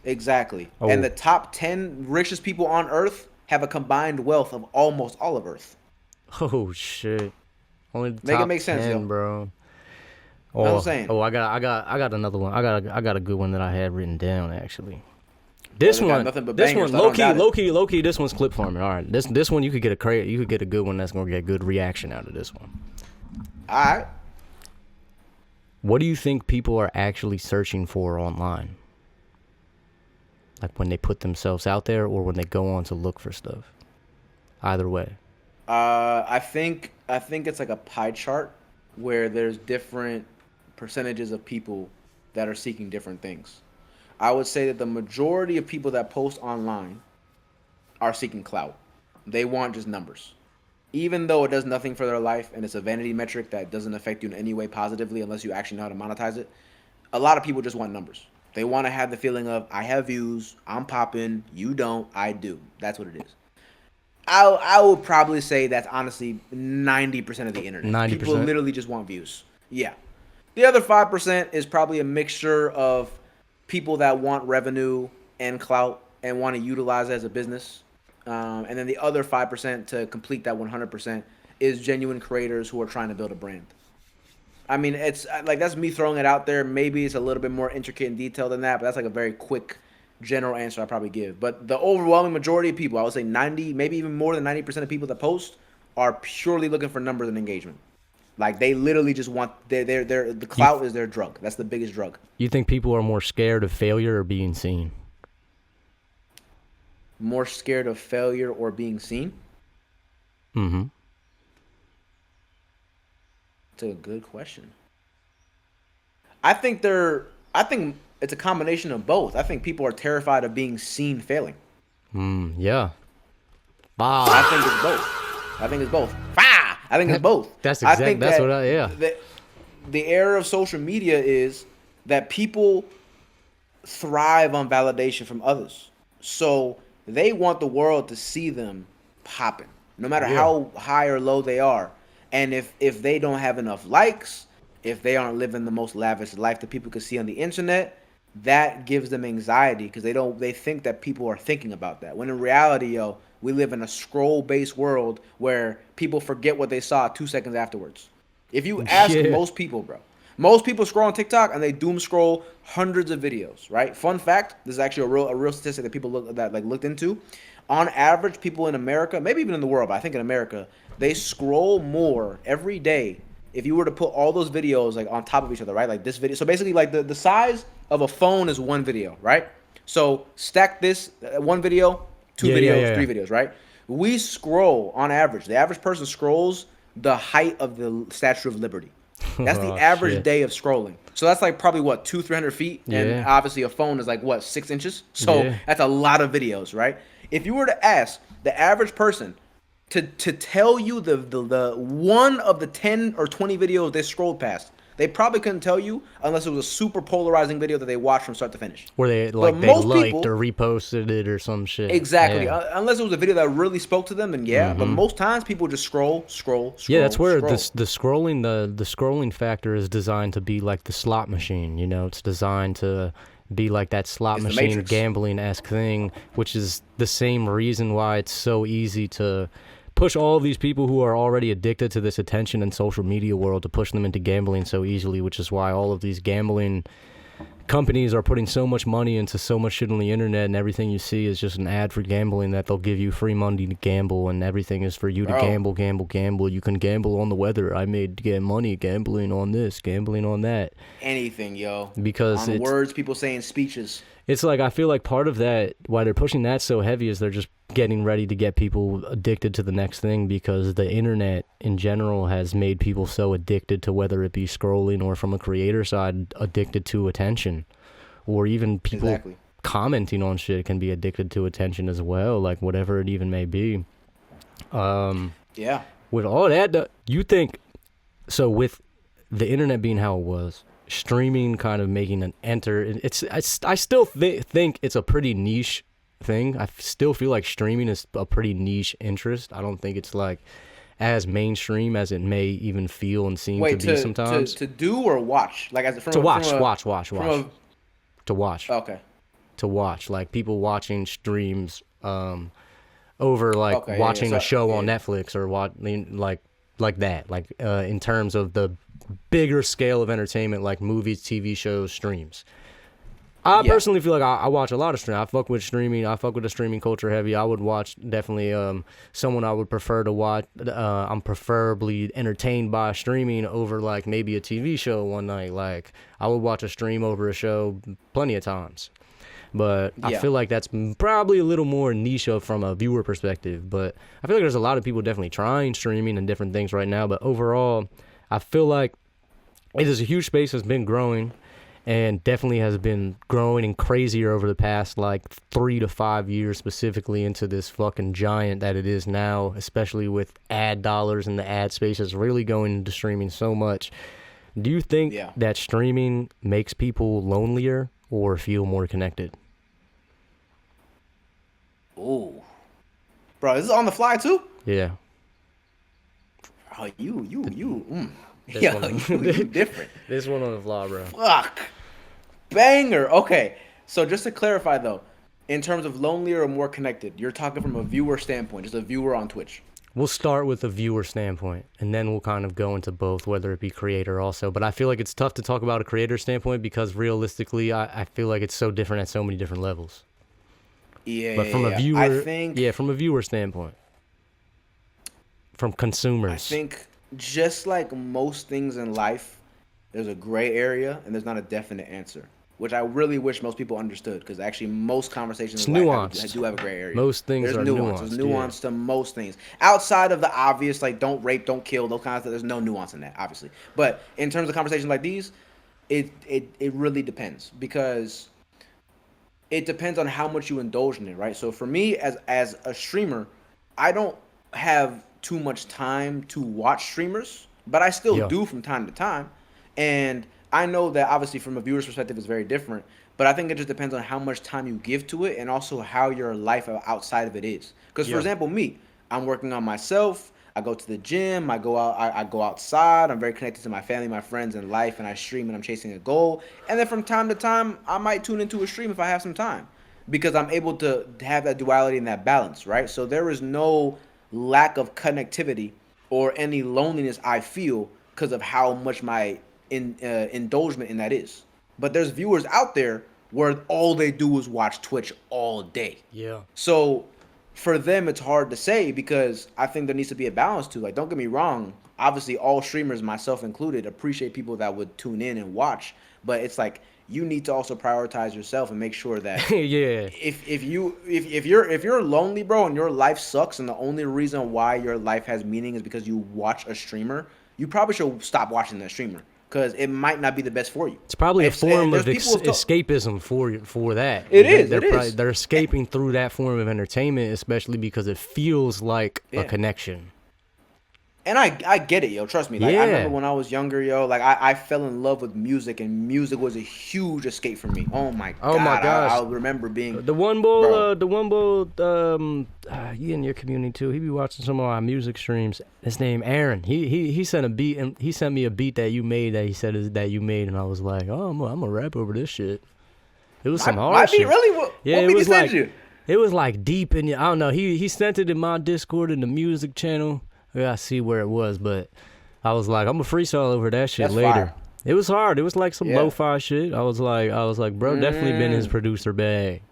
exactly. Oh. And the top 10 richest people on Earth have a combined wealth of almost all of Earth. Oh shit. Only the Make it top make sense, 10, yo. bro. Know what I'm saying? I got another one. I got a good one that I had written down actually. This Well, they got one, nothing but this bangers, one, so I don't doubt it. low key. This one's clip farming. All right, this one you could get a good one that's gonna get good reaction out of this one. All right. What do you think people are actually searching for online? Like when they put themselves out there or when they go on to look for stuff? Either way. I think it's like a pie chart where there's different percentages of people that are seeking different things. I would say that the majority of people that post online are seeking clout. They want just numbers. Even though it does nothing for their life and it's a vanity metric that doesn't affect you in any way positively unless you actually know how to monetize it, a lot of people just want numbers. They want to have the feeling of, I have views, I'm popping, you don't, I do. That's what it is. I would probably say that's honestly 90% of the internet. 90%? People literally just want views. Yeah. The other 5% is probably a mixture of people that want revenue and clout and want to utilize it as a business. And then the other 5% to complete that 100% is genuine creators who are trying to build a brand. I mean, it's like that's me throwing it out there. Maybe it's a little bit more intricate and detailed than that, but that's like a very quick general answer I probably give. But the overwhelming majority of people, I would say 90, maybe even more than 90% of people that post are purely looking for numbers and engagement. Like they literally just want the clout is their drug. That's the biggest drug. You think people are more scared of failure or being seen? More scared of failure or being seen? Mm-hmm. That's a good question. I think it's a combination of both. I think people are terrified of being seen failing. Yeah. Wow. I think it's both. I think it's both. I think it's both. That's I exact. think That's that what I. Yeah. The era of social media is that people thrive on validation from others. So they want the world to see them popping, no matter how high or low they are. And if they don't have enough likes, if they aren't living the most lavish life that people can see on the internet, that gives them anxiety because they think that people are thinking about that. When in reality, we live in a scroll-based world where people forget what they saw 2 seconds afterwards. If you ask most people, bro, most people scroll on TikTok and they doom scroll hundreds of videos, right? Fun fact, this is actually a real statistic that people looked into. On average, people in America, maybe even in the world, but I think in America, they scroll more every day. If you were to put all those videos like on top of each other, right? Like this video. So basically like the size of a phone is one video, right? So stack this one video, two videos, three videos, right? We scroll on average. The average person scrolls the height of the Statue of Liberty. That's the average day of scrolling. So that's like probably what, 200-300 feet? And obviously a phone is like what, 6 inches? So that's a lot of videos, right? If you were to ask the average person to tell you the one of the 10 or 20 videos they scrolled past, they probably couldn't tell you unless it was a super polarizing video that they watched from start to finish. Where they liked or reposted it or some shit. Exactly. Unless it was a video that really spoke to them, then But most times people just scroll. Yeah, that's where the scrolling factor is designed to be like the slot machine. You know, it's designed to be like that slot machine gambling-esque thing, which is the same reason why it's so easy to push all of these people who are already addicted to this attention and social media world to push them into gambling so easily, which is why all of these gambling companies are putting so much money into so much shit on the internet, and everything you see is just an ad for gambling that they'll give you free money to gamble, and everything is for you to gamble. You can gamble on the weather. I made money gambling on this, gambling on that. Anything, yo. Because on words, people saying speeches. It's like, I feel like part of that, why they're pushing that so heavy, is they're just getting ready to get people addicted to the next thing, because the internet in general has made people so addicted to, whether it be scrolling or from a creator side, addicted to attention, or even people commenting on shit can be addicted to attention as well, like whatever it even may be. Yeah. With all that, you think, so with the internet being how it was, streaming kind of making an enter, I still think it's a pretty niche thing. I still feel like streaming is a pretty niche interest. I don't think it's like as mainstream as it may even feel and seem to be sometimes. To do or watch? Like as from to watch. To watch. Okay. To watch, like people watching streams over like watching a show on Netflix or like that, like in terms of the bigger scale of entertainment, like movies, TV shows, streams. I personally feel like I watch a lot of streaming. I fuck with streaming. I fuck with the streaming culture heavy. I would watch definitely someone I would prefer to watch. I'm preferably entertained by streaming over like maybe a TV show one night. Like I would watch a stream over a show plenty of times. But I feel like that's probably a little more niche from a viewer perspective. But I feel like there's a lot of people definitely trying streaming and different things right now. But overall, I feel like it is a huge space that's been growing, and definitely has been growing and crazier over the past like 3 to 5 years, specifically into this fucking giant that it is now, especially with ad dollars and the ad space is really going into streaming so much. Do you think that streaming makes people lonelier or feel more connected? Ooh. Bro, is this on the fly too? Yeah. Oh, you different. This one on the fly, bro. Fuck. Banger. Okay. So just to clarify though, in terms of lonelier or more connected, you're talking from a viewer standpoint, just a viewer on Twitch. We'll start with a viewer standpoint, and then we'll kind of go into both, whether it be creator also. But I feel like it's tough to talk about a creator standpoint because realistically, I feel like it's so different at so many different levels. Yeah. But from a viewer, from a viewer standpoint, from consumers, I think just like most things in life, there's a gray area and there's not a definite answer, which I really wish most people understood, because actually most conversations in life do have a gray area. Most things are nuanced. There's nuance to most things. Outside of the obvious, like don't rape, don't kill, those kinds of things, there's no nuance in that, obviously. But in terms of conversations like these, it really depends, because it depends on how much you indulge in it, right? So for me, as a streamer, I don't have too much time to watch streamers, but I still do from time to time. And I know that obviously from a viewer's perspective it's very different, but I think it just depends on how much time you give to it and also how your life outside of it is. Because for example, me, I'm working on myself. I go to the gym. I go out. I go outside. I'm very connected to my family, my friends, and life. And I stream and I'm chasing a goal. And then from time to time, I might tune into a stream if I have some time, because I'm able to have that duality and that balance, right? So there is no lack of connectivity or any loneliness I feel because of how much my indulgement in that is. But there's viewers out there where all they do is watch Twitch all day. Yeah. So for them, it's hard to say, because I think there needs to be a balance too. Like, don't get me wrong. Obviously, all streamers, myself included, appreciate people that would tune in and watch. But it's like, you need to also prioritize yourself and make sure that if you're lonely, bro, and your life sucks, and the only reason why your life has meaning is because you watch a streamer, you probably should stop watching that streamer, because it might not be the best for you. It's probably a form of escapism for that. They're escaping through that form of entertainment, especially because it feels like a connection. And I get it, yo. Trust me. Like, I remember when I was younger, yo. Like, I fell in love with music, and music was a huge escape for me. Oh my gosh. I remember being the one boy. You in your community too. He be watching some of our music streams. His name Aaron. He sent a beat, and he sent me a beat that you made, that he said is that you made, and I was like, oh, I'm gonna rap over this shit. It was some hard shit. Really? What beat he sent you? It was like deep in. I don't know. He sent it in my Discord in the music channel. I gotta see where it was, but I was like, I'm gonna freestyle over that shit later. Fire. It was hard. It was like some lo-fi shit. I was like, bro, definitely been his producer bag.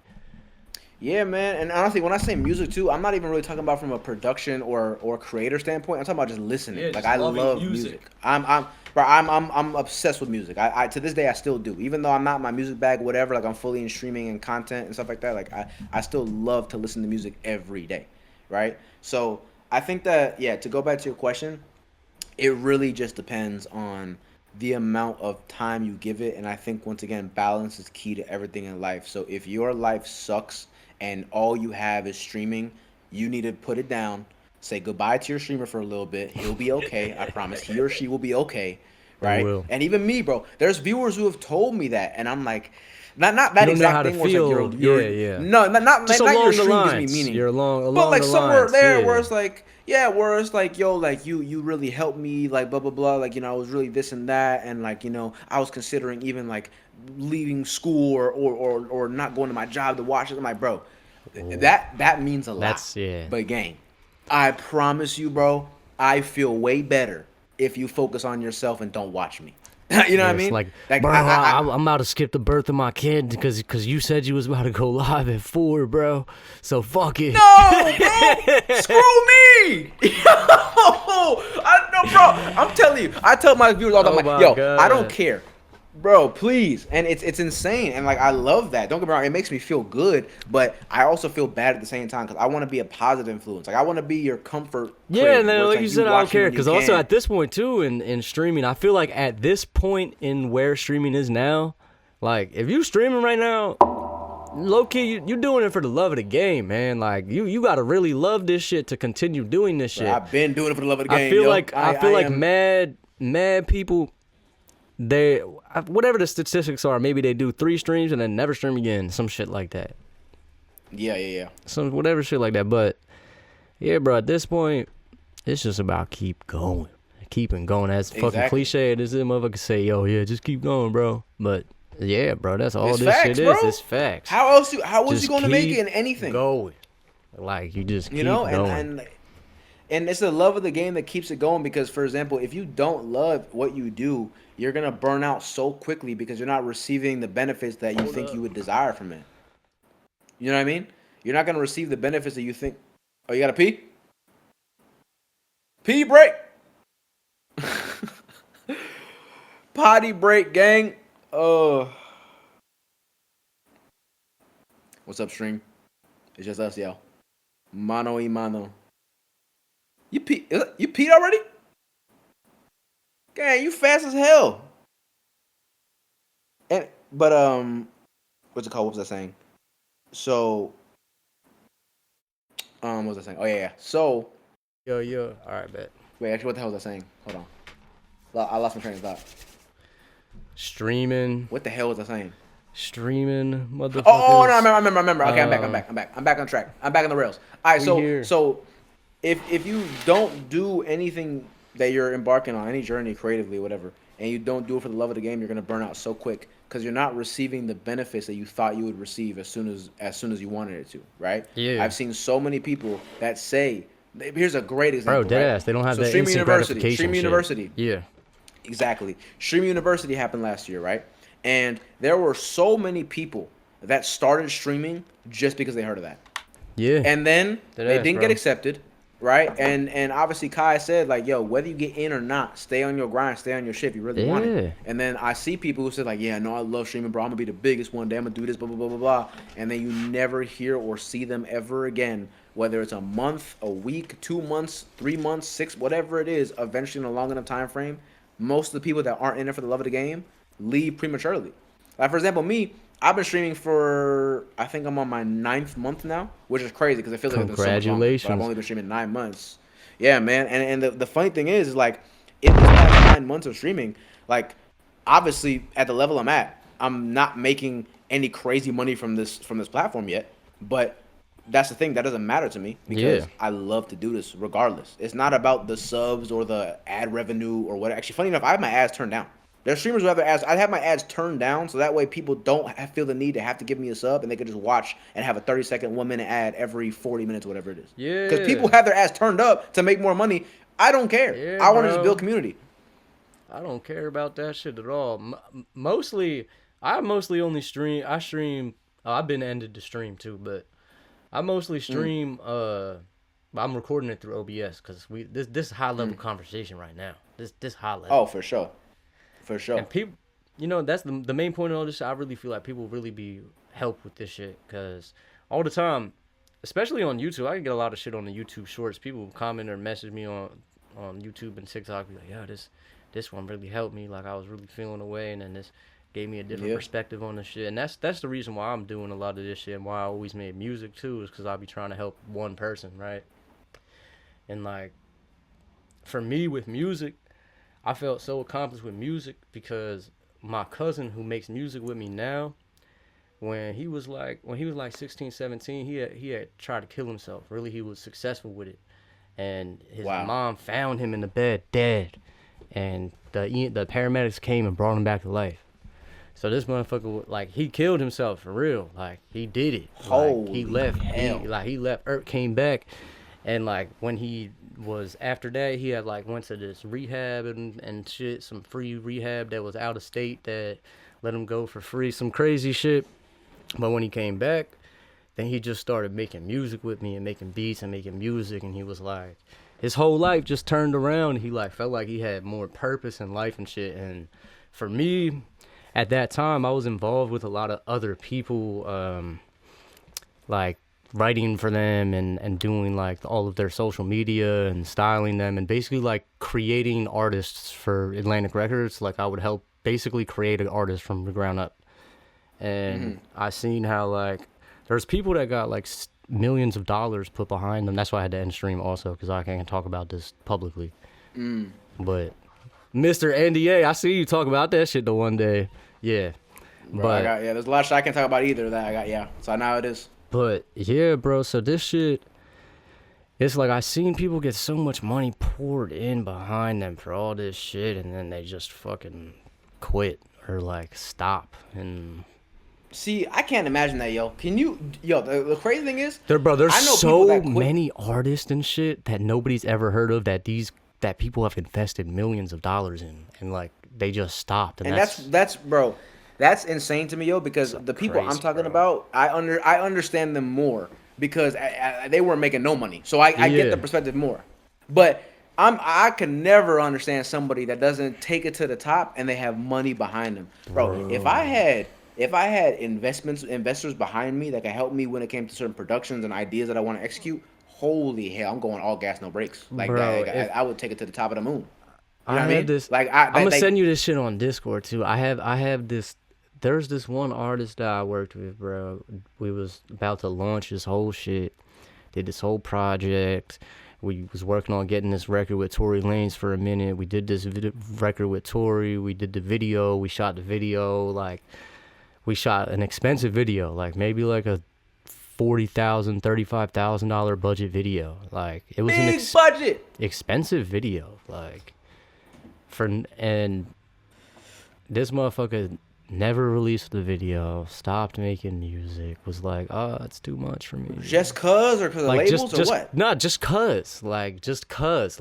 Yeah, man. And honestly, when I say music too, I'm not even really talking about from a production or creator standpoint. I'm talking about just listening. Yeah, Like just I loving love music. music. I'm bro, I'm obsessed with music. I to this day I still do. Even though I'm not in my music bag, whatever, like I'm fully in streaming and content and stuff like that, like I still love to listen to music every day. Right? So I think that yeah, to go back to your question, it really just depends on the amount of time you give it. And I think once again balance is key to everything in life. So if your life sucks and all you have is streaming, you need to put it down, say goodbye to your streamer for a little bit. He'll be okay, I promise. He or she will be okay, They right? will. And even me, bro, there's viewers who have told me that, and I'm like, not You that don't know exact how to thing where it's like feel. you're Yeah, yeah. no Just not your along the stream gives me lines. meaning, You're but along like the somewhere lines. there where Yeah. it's like yeah, where it's like yo, like you really helped me, like blah blah blah, like I was really this and that, and like I was considering even like leaving school or not going to my job to watch it. I'm like, bro, Oh, that means a lot. that's yeah. But gang, I promise you, bro, I feel way better if you focus on yourself and don't watch me. You know what I Yeah, it's mean? like, Like bro, I'm about to skip the birth of my kid because you said you was about to go live at 4, bro. So fuck it. no, bro, screw me. Yo, I know, bro. I'm telling you, I tell my viewers all the Oh time, like, my yo, I don't god. care. Bro, please. And it's insane. And like I love that. Don't get me wrong, it makes me feel good, but I also feel bad at the same time because I want to be a positive influence. Like I want to be your comfort Yeah, crib and then where it's like like you you said, I don't watch me care when you because also can. at this point too in streaming, I feel like at this point in where streaming is now, like if you streaming right now, low key, you doing it for the love of the game, man. Like you gotta really love this shit to continue doing this Bro, shit. I've been doing it for the love of the I game, feel yo. like I I am mad people. They whatever the statistics are, maybe they do 3 streams and then never stream again, some shit like that, yeah. some whatever shit like that. But yeah, bro, at this point, it's just about keeping going. As fucking Exactly. cliche it is, this motherfucker say, yo, yeah, just keep going, bro. But yeah, bro, that's all It's this facts, shit is. bro. It's facts. How else you Just gonna make it keep in anything? going. Like you just You know, keep going. and it's the love of the game that keeps it going because for example, if you don't love what you do, you're gonna burn out so quickly because you're not receiving the benefits that you Hold think you up. would desire from it. You know what I mean? You're not gonna receive the benefits that you think. Oh, you gotta pee? Pee break. Potty break, gang. Oh, what's up, stream? It's just us, yo. Mano y mano. You peed already? Gang, you fast as hell. And but what's it called? What was I saying? So what was I saying? Oh yeah. So Yo. All right, bet. wait, actually, what the hell was I saying? Hold on. I lost my train of thought. Streaming, What the hell was I saying? Oh no, motherfuckers. I remember. Okay, I'm back. Um, I'm back on track. I'm back on the rails. All right, we here. so if you don't do anything that you're embarking on, any journey creatively, whatever, and you don't do it for the love of the game, you're gonna burn out so quick because you're not receiving the benefits that you thought you would receive as soon as you wanted it to. Right? Yeah. I've seen so many people that say, here's a great Bro, example. Right? deadass. They don't have So that Streamer instant University, gratification Streamer shit. University. Yeah. Exactly. Stream University happened last year, right? And there were so many people that started streaming just because they heard of that. Yeah. And then they Deadass, didn't bro. get accepted, right? And obviously Kai said like, yo, whether you get in or not, stay on your grind, stay on your shit if you really want Yeah. it. And then I see people who said like, yeah, no, I love streaming, bro. I'm gonna be the biggest one day. I'm gonna do this, blah blah blah blah blah. And then you never hear or see them ever again. Whether it's a month, a week, 2 months, 3 months, six, whatever it is, eventually in a long enough time frame, most of the people that aren't in it for the love of the game leave prematurely. Like for example, me, I've been streaming for I think I'm on my 9th month now, which is crazy because it feels like it's been so much longer. But I've Congratulations. only been streaming 9 months. Yeah, man. And the funny thing is like in the past 9 months of streaming, like obviously at the level I'm at, I'm not making any crazy money from this platform yet. But that's the thing that doesn't matter to me because Yeah. I love to do this regardless. It's not about the subs or the ad revenue or what. Actually, funny enough, I have my ads turned down. There's streamers who have their ads. I have my ads turned down so that way people don't feel the need to have to give me a sub and they can just watch and have a 30-second, 1 minute ad every 40 minutes, whatever it is. Because people Yeah. have their ads turned up to make more money. I don't care. Yeah, I want to just build bro. community. I don't care about that shit at all. Mostly, I mostly only stream. I stream. Oh, I've been ended to stream too, but I mostly stream. I'm recording it through OBS because this high level conversation right now. This high level. Oh, for sure, for sure. And people, that's the main point of all this shit. I really feel like people really be help with this shit because all the time, especially on YouTube, I can get a lot of shit on the YouTube Shorts. People comment or message me on YouTube and TikTok, be like, "Yo, this one really helped me. Like I was really feeling away, and then this gave me a different perspective on the shit." And that's the reason why I'm doing a lot of this shit and why I always made music too, is because I be trying to help one person, right? And like for me with music, I felt so accomplished with music because my cousin who makes music with me now, when he was like 16, 17, he had tried to kill himself. Really, he was successful with it. And his mom found him in the bed dead. And the paramedics came and brought him back to life. So this motherfucker, like, he killed himself for real. Like, he did it. Like, he left. He left. Came back. And, like, when he was, after that, he had, like, went to this rehab and shit, some free rehab that was out of state that let him go for free, some crazy shit. But when he came back, then he just started making music with me and making beats and making music. And he was like, his whole life just turned around. He, like, felt like he had more purpose in life and shit. And for me, at that time, I was involved with a lot of other people, like, writing for them and doing like all of their social media and styling them and basically like creating artists for Atlantic Records. Like I would help basically create an artist from the ground up. And I seen how like there's people that got like millions of dollars put behind them. That's why I had to end stream also, because I can't talk about this publicly. But Mr. NDA, I see you talk about that shit the one day. Yeah. Bro, but there's a lot of shit I can't talk about either that I got. So now it is. But yeah, bro, so this shit, it's like I seen people get so much money poured in behind them for all this shit, and then they just fucking quit or like stop. And see, I can't imagine that, yo. Can you, the crazy thing is, there's so many artists and shit that nobody's ever heard of that people have invested millions of dollars in, and like they just stopped. And that's bro. That's insane to me, yo, because the people I'm talking about, I understand them more because they weren't making no money. So I get the perspective more. But I can never understand somebody that doesn't take it to the top and they have money behind them. Bro, if I had investors behind me that could help me when it came to certain productions and ideas that I want to execute, holy hell, I'm going all gas, no brakes. Like, bro, I would take it to the top of the moon. You know what I mean? This. Like, I'm gonna send you this shit on Discord too. I have this. There's this one artist that I worked with, bro. We was about to launch this whole shit. Did this whole project. We was working on getting this record with Tory Lanez for a minute. We did this record with Tory. We did the video. We shot the video. Like, we shot an expensive video. Like, maybe like a $40,000, $35,000 budget video. Like, it was big budget, expensive video. Like, and this motherfucker never released the video, stopped making music, was like, oh, it's too much for me. Just cuz or because like, of labels or what? No, just cuz. Like,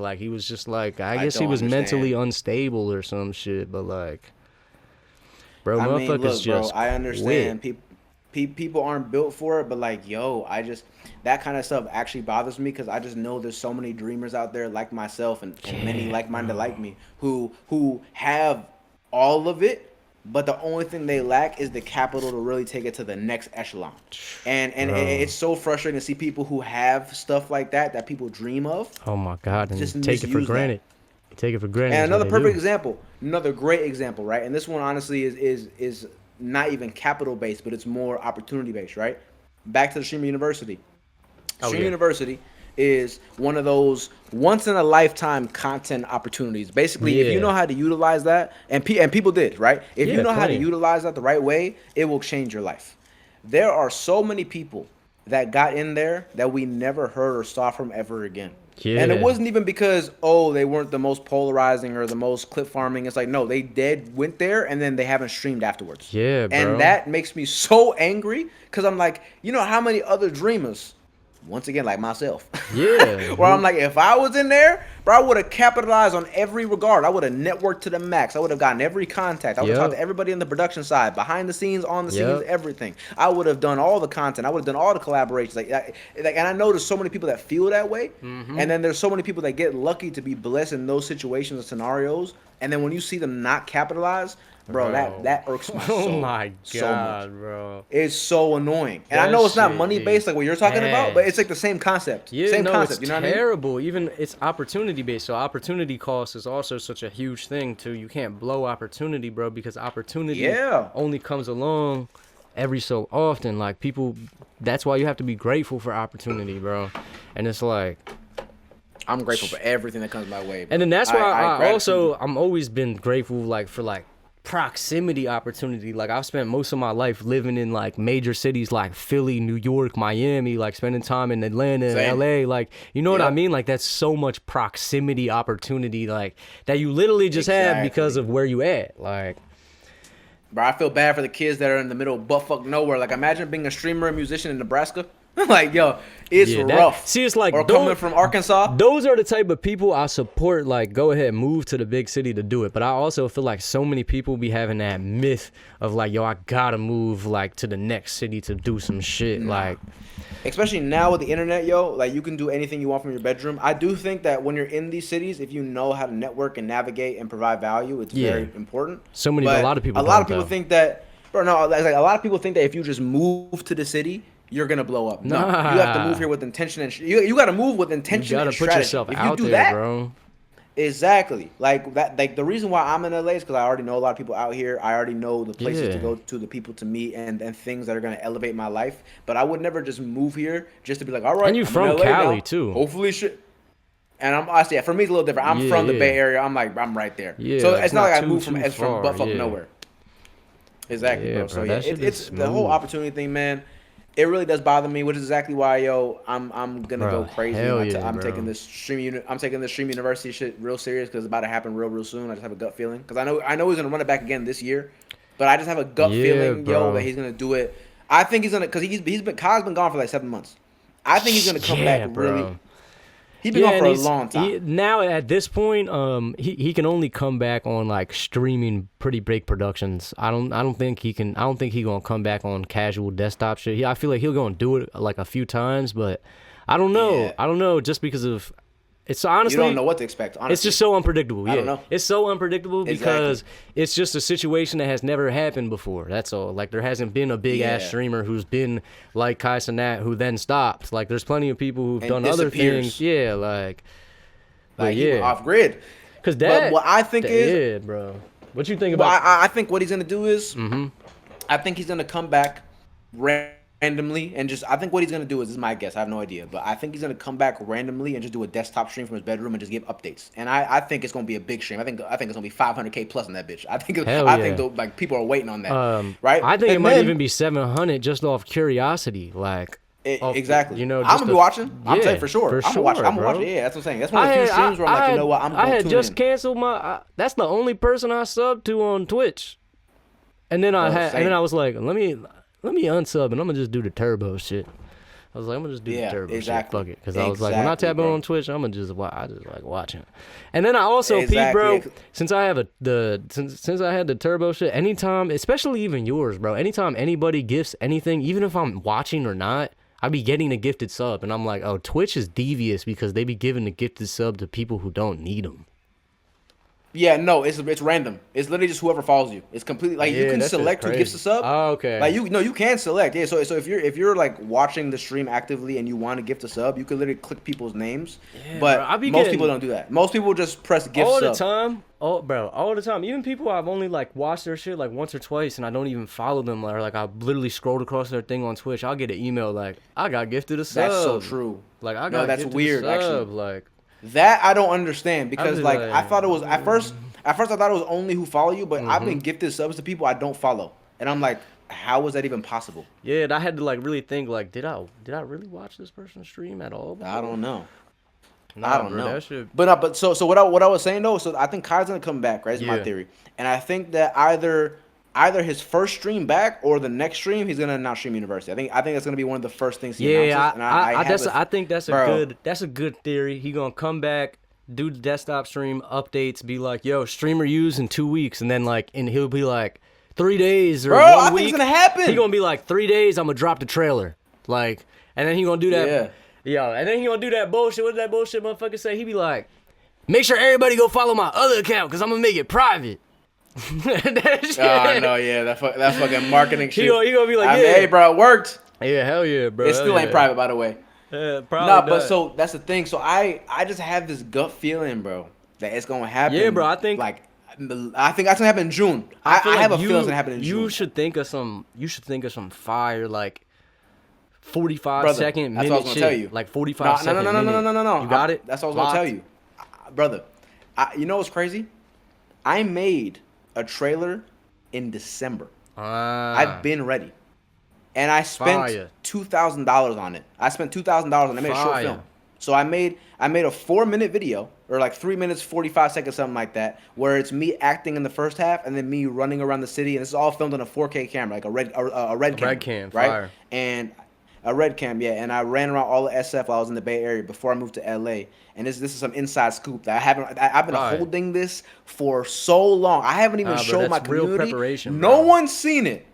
Like, he was just like, I guess he was mentally unstable or some shit, but like, bro, motherfuckers just bro, I understand. People aren't built for it, but like, yo, that kind of stuff actually bothers me because I just know there's so many dreamers out there like myself and many like-minded like me who have all of it, but the only thing they lack is the capital to really take it to the next echelon. And it's so frustrating to see people who have stuff like that people dream of. Oh my God, and just take it for granted. Take it for granted. And another perfect example, another great example, right? And this one honestly is not even capital based, but it's more opportunity based, right? Back to the Streamer University. Streamer University is one of those once in a lifetime content opportunities. Basically, if you know how to utilize that, and people did, right? If you know how to utilize that the right way, it will change your life. There are so many people that got in there that we never heard or saw from ever again. Yeah. And it wasn't even because, they weren't the most polarizing or the most clip farming. It's like, no, they went there and then they haven't streamed afterwards. Yeah, bro. And that makes me so angry because I'm like, you know how many other dreamers once again, like myself. Yeah. Where I'm like, if I was in there, bro, I would have capitalized on every regard. I would have networked to the max. I would have gotten every contact. I would have talked to everybody in the production side, behind the scenes, on the scenes, everything. I would have done all the content. I would have done all the collaborations. And I know there's so many people that feel that way. And then there's so many people that get lucky to be blessed in those situations and scenarios. And then when you see them not capitalize, bro, that irks my soul. Oh my god, so much. bro. It's so annoying. And I know it's not money based like what you're talking about, but it's like the same concept. Yeah, same no, concept. it's You know what I mean? terrible. Even it's opportunity based. So opportunity cost is also such a huge thing too. You can't blow opportunity, bro, because opportunity only comes along every so often. Like people, that's why you have to be grateful for opportunity, bro. And it's like, I'm grateful for everything that comes my way, bro. And then that's why I'm always been grateful like for like proximity opportunity. Like I've spent most of my life living in like major cities like Philly, New York, Miami, like spending time in Atlanta and LA, like you know what I mean? Like that's so much proximity opportunity like that you literally just have because of where you at. Like, bro, I feel bad for the kids that are in the middle of buttfuck nowhere. Like imagine being a streamer and musician in Nebraska. Like, yo, it's rough. See, it's like, or coming from Arkansas. Those are the type of people I support. Like, go ahead, move to the big city to do it. But I also feel like so many people be having that myth of like, yo, I gotta move like to the next city to do some shit. Like, especially now with the internet, yo, like you can do anything you want from your bedroom. I do think that when you're in these cities, if you know how to network and navigate and provide value, it's very important. A lot of people think that, bro, no, like a lot of people think that if you just move to the city, you're gonna blow up. No, you have to move here with intention and you got to move with intention. You got to put yourself out there, bro. Exactly. Like that. Like the reason why I'm in LA is because I already know a lot of people out here. I already know the places to go to, the people to meet, and things that are gonna elevate my life. But I would never just move here just to be like, all right. And you from Cali now. Too? Hopefully, shit. And I say for me it's a little different. I'm from the Bay Area. I'm like I'm right there. Yeah, so it's not like I moved from far, buttfuck nowhere. Exactly, bro. So it's the whole opportunity thing, man. It really does bother me, which is exactly why, yo, I'm gonna go crazy. I'm taking this stream university shit real serious because it's about to happen real soon. I just have a gut feeling because I know he's gonna run it back again this year, but I just have a gut feeling, yo, that he's gonna do it. I think he's gonna because Kyle's been gone for like 7 months. I think he's gonna come back really. He's been gone for a long time. Now at this point, he can only come back on like streaming pretty big productions. I don't think he gonna come back on casual desktop shit. I feel like he'll go and do it like a few times, but I don't know. Yeah. I don't know just because of. It's honestly, you don't know what to expect. Honestly. It's just so unpredictable. I don't know. It's so unpredictable because it's just a situation that has never happened before. That's all. Like there hasn't been a big ass streamer who's been like Kai Cenat who then stopped. Like there's plenty of people who've done other things. Yeah, like he went off grid. Because that. But what I think is, bro. What you think about? I think what he's gonna do is, I think he's gonna come back randomly and just I think what he's gonna do is this is my guess, I have no idea, but I think he's gonna come back randomly and just do a desktop stream from his bedroom and just give updates. And I think it's gonna be a big stream. I think it's gonna be 500K plus in that bitch. I think like people are waiting on that. Right? I think it might even be 700 just off curiosity. Like exactly. You know, I'm gonna be watching. I'm saying for sure. I'm gonna watch. Yeah, that's what I'm saying. That's one of the few streams where I'm like, you know what, I'm gonna tune in. I had just canceled my that's the only person I subbed to on Twitch. And then I was like, let me unsub and I'm gonna just do the turbo shit. I was like, I'm gonna just do the turbo shit. Fuck it, because I was like, when I tap in on Twitch, I'm gonna just I just like watching. And then I also peep, bro. Since I have since I had the turbo shit, anytime, especially even yours, bro. Anytime anybody gifts anything, even if I'm watching or not, I be getting a gifted sub, and I'm like, oh, Twitch is devious because they be giving the gifted sub to people who don't need them. Yeah, no, it's random. It's literally just whoever follows you. It's completely like you can select who gives a sub. Oh, okay. Like you can select. Yeah, so if you're like watching the stream actively and you want to gift a sub, you can literally click people's names. Yeah, but most people don't do that. Most people just press gift all sub. The time. Oh, bro, all the time. Even people I've only like watched their shit like once or twice, and I don't even follow them. Or like I literally scrolled across their thing on Twitch. I'll get an email like I got gifted a sub. That's so true. Like I got that's weird. A sub. Actually, like. That I don't understand because like I thought it was at first I thought it was only who follow you, but I've been gifted subs to people I don't follow, and I'm like, how is that even possible? Yeah, and I had to like really think like, did I really watch this person stream at all? I don't know. I don't know. But so what I was saying though, so I think Kai's gonna come back, right? Is my theory, and I think that either either his first stream back or the next stream he's gonna announce Stream University. I think that's gonna be one of the first things he Yeah, announces. And I have I think that's a bro, good theory. He gonna come back, do the desktop stream updates, be like, yo, streamer use in 2 weeks, and then like, and he'll be like 3 days or bro, 1 I think week. it's gonna happen. He gonna be like 3 days. I'm gonna drop the trailer, like, and then he gonna do that. Yeah. Yeah, and then he gonna do that bullshit. What did that bullshit motherfucker say? He be like, make sure everybody go follow my other account because I'm gonna make it private. That shit. Oh no, yeah, that fucking marketing shit. He gonna be like, I mean, yeah, hey, bro, it worked. yeah, hell yeah, bro. It still ain't private, by the way. Probably No, but not. so that's the thing. So I just have this gut feeling, bro, that it's gonna happen. Yeah, bro, I think that's gonna happen in June. I feel like have a feeling it's gonna happen in June. You should think of some fire like 45 Brother, second that's minute what I was gonna shit. tell you. Like 45 second minute. No. You got it? That's what I was gonna tell you, brother. You know what's crazy? I made a trailer in December. I've been ready, and I spent Fire. $2,000 on it. I spent $2,000 on it. I made a short Fire. film. So I made a 4-minute video, or like 3 minutes 45 seconds, something like that, where it's me acting in the first half and then me running around the city, and this is all filmed on a 4K camera, like a red cam, Red cam, right? fire. And a red cam, yeah. And I ran around all of SF while I was in the Bay Area before I moved to LA. And this is some inside scoop that I've been Fire. holding this for so long. I haven't even Bro, showed my that's real community. preparation, No bro. one's seen it.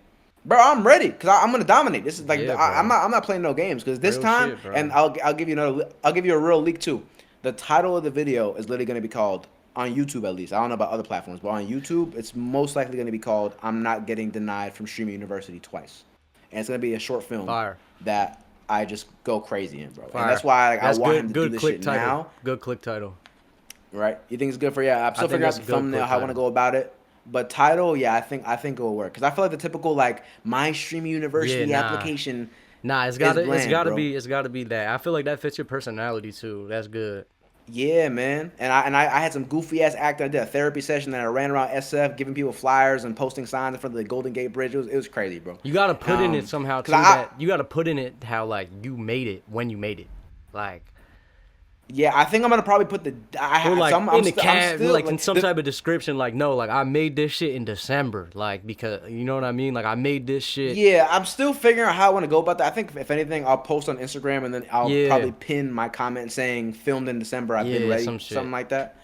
Bro, I'm ready because I'm gonna dominate. This is like Yeah, I'm bro. not playing no games because this Real time, shit, bro. and I'll give you a real leak too. The title of the video is literally gonna be called, on YouTube at least, I don't know about other platforms, but on YouTube it's most likely gonna be called "I'm Not Getting Denied from Streaming University Twice," and it's gonna be a short film Fire. that I just go crazy in, bro. Fire. And that's why That's I want good, him to good do this click shit title. now. Good click title. Right? You think it's good for I'm still think figuring out that's the a good thumbnail, click how I want to title. go about it. But title, yeah, I think it will work because I feel like the typical like my streaming university Yeah, nah. application. Nah, it's bland, gotta bro. be that. I feel like that fits your personality too. That's good. Yeah, man. And I had some goofy ass act. I did a therapy session that I ran around SF, giving people flyers and posting signs in front of the Golden Gate Bridge. It was crazy, bro. You gotta put in it somehow too. 'cause That you gotta put in it how like you made it when you made it, like. Yeah, I think I'm gonna probably put the Or like I'm in the still- cat, I'm still, like in some the- type of description, like no, like I made this shit in December, like because you know what I mean, like I made this shit. Yeah, I'm still figuring out how I want to go about that. I think if anything, I'll post on Instagram and then I'll Yeah. probably pin my comment saying "filmed in December." I've been Yeah, ready, some shit. something like that.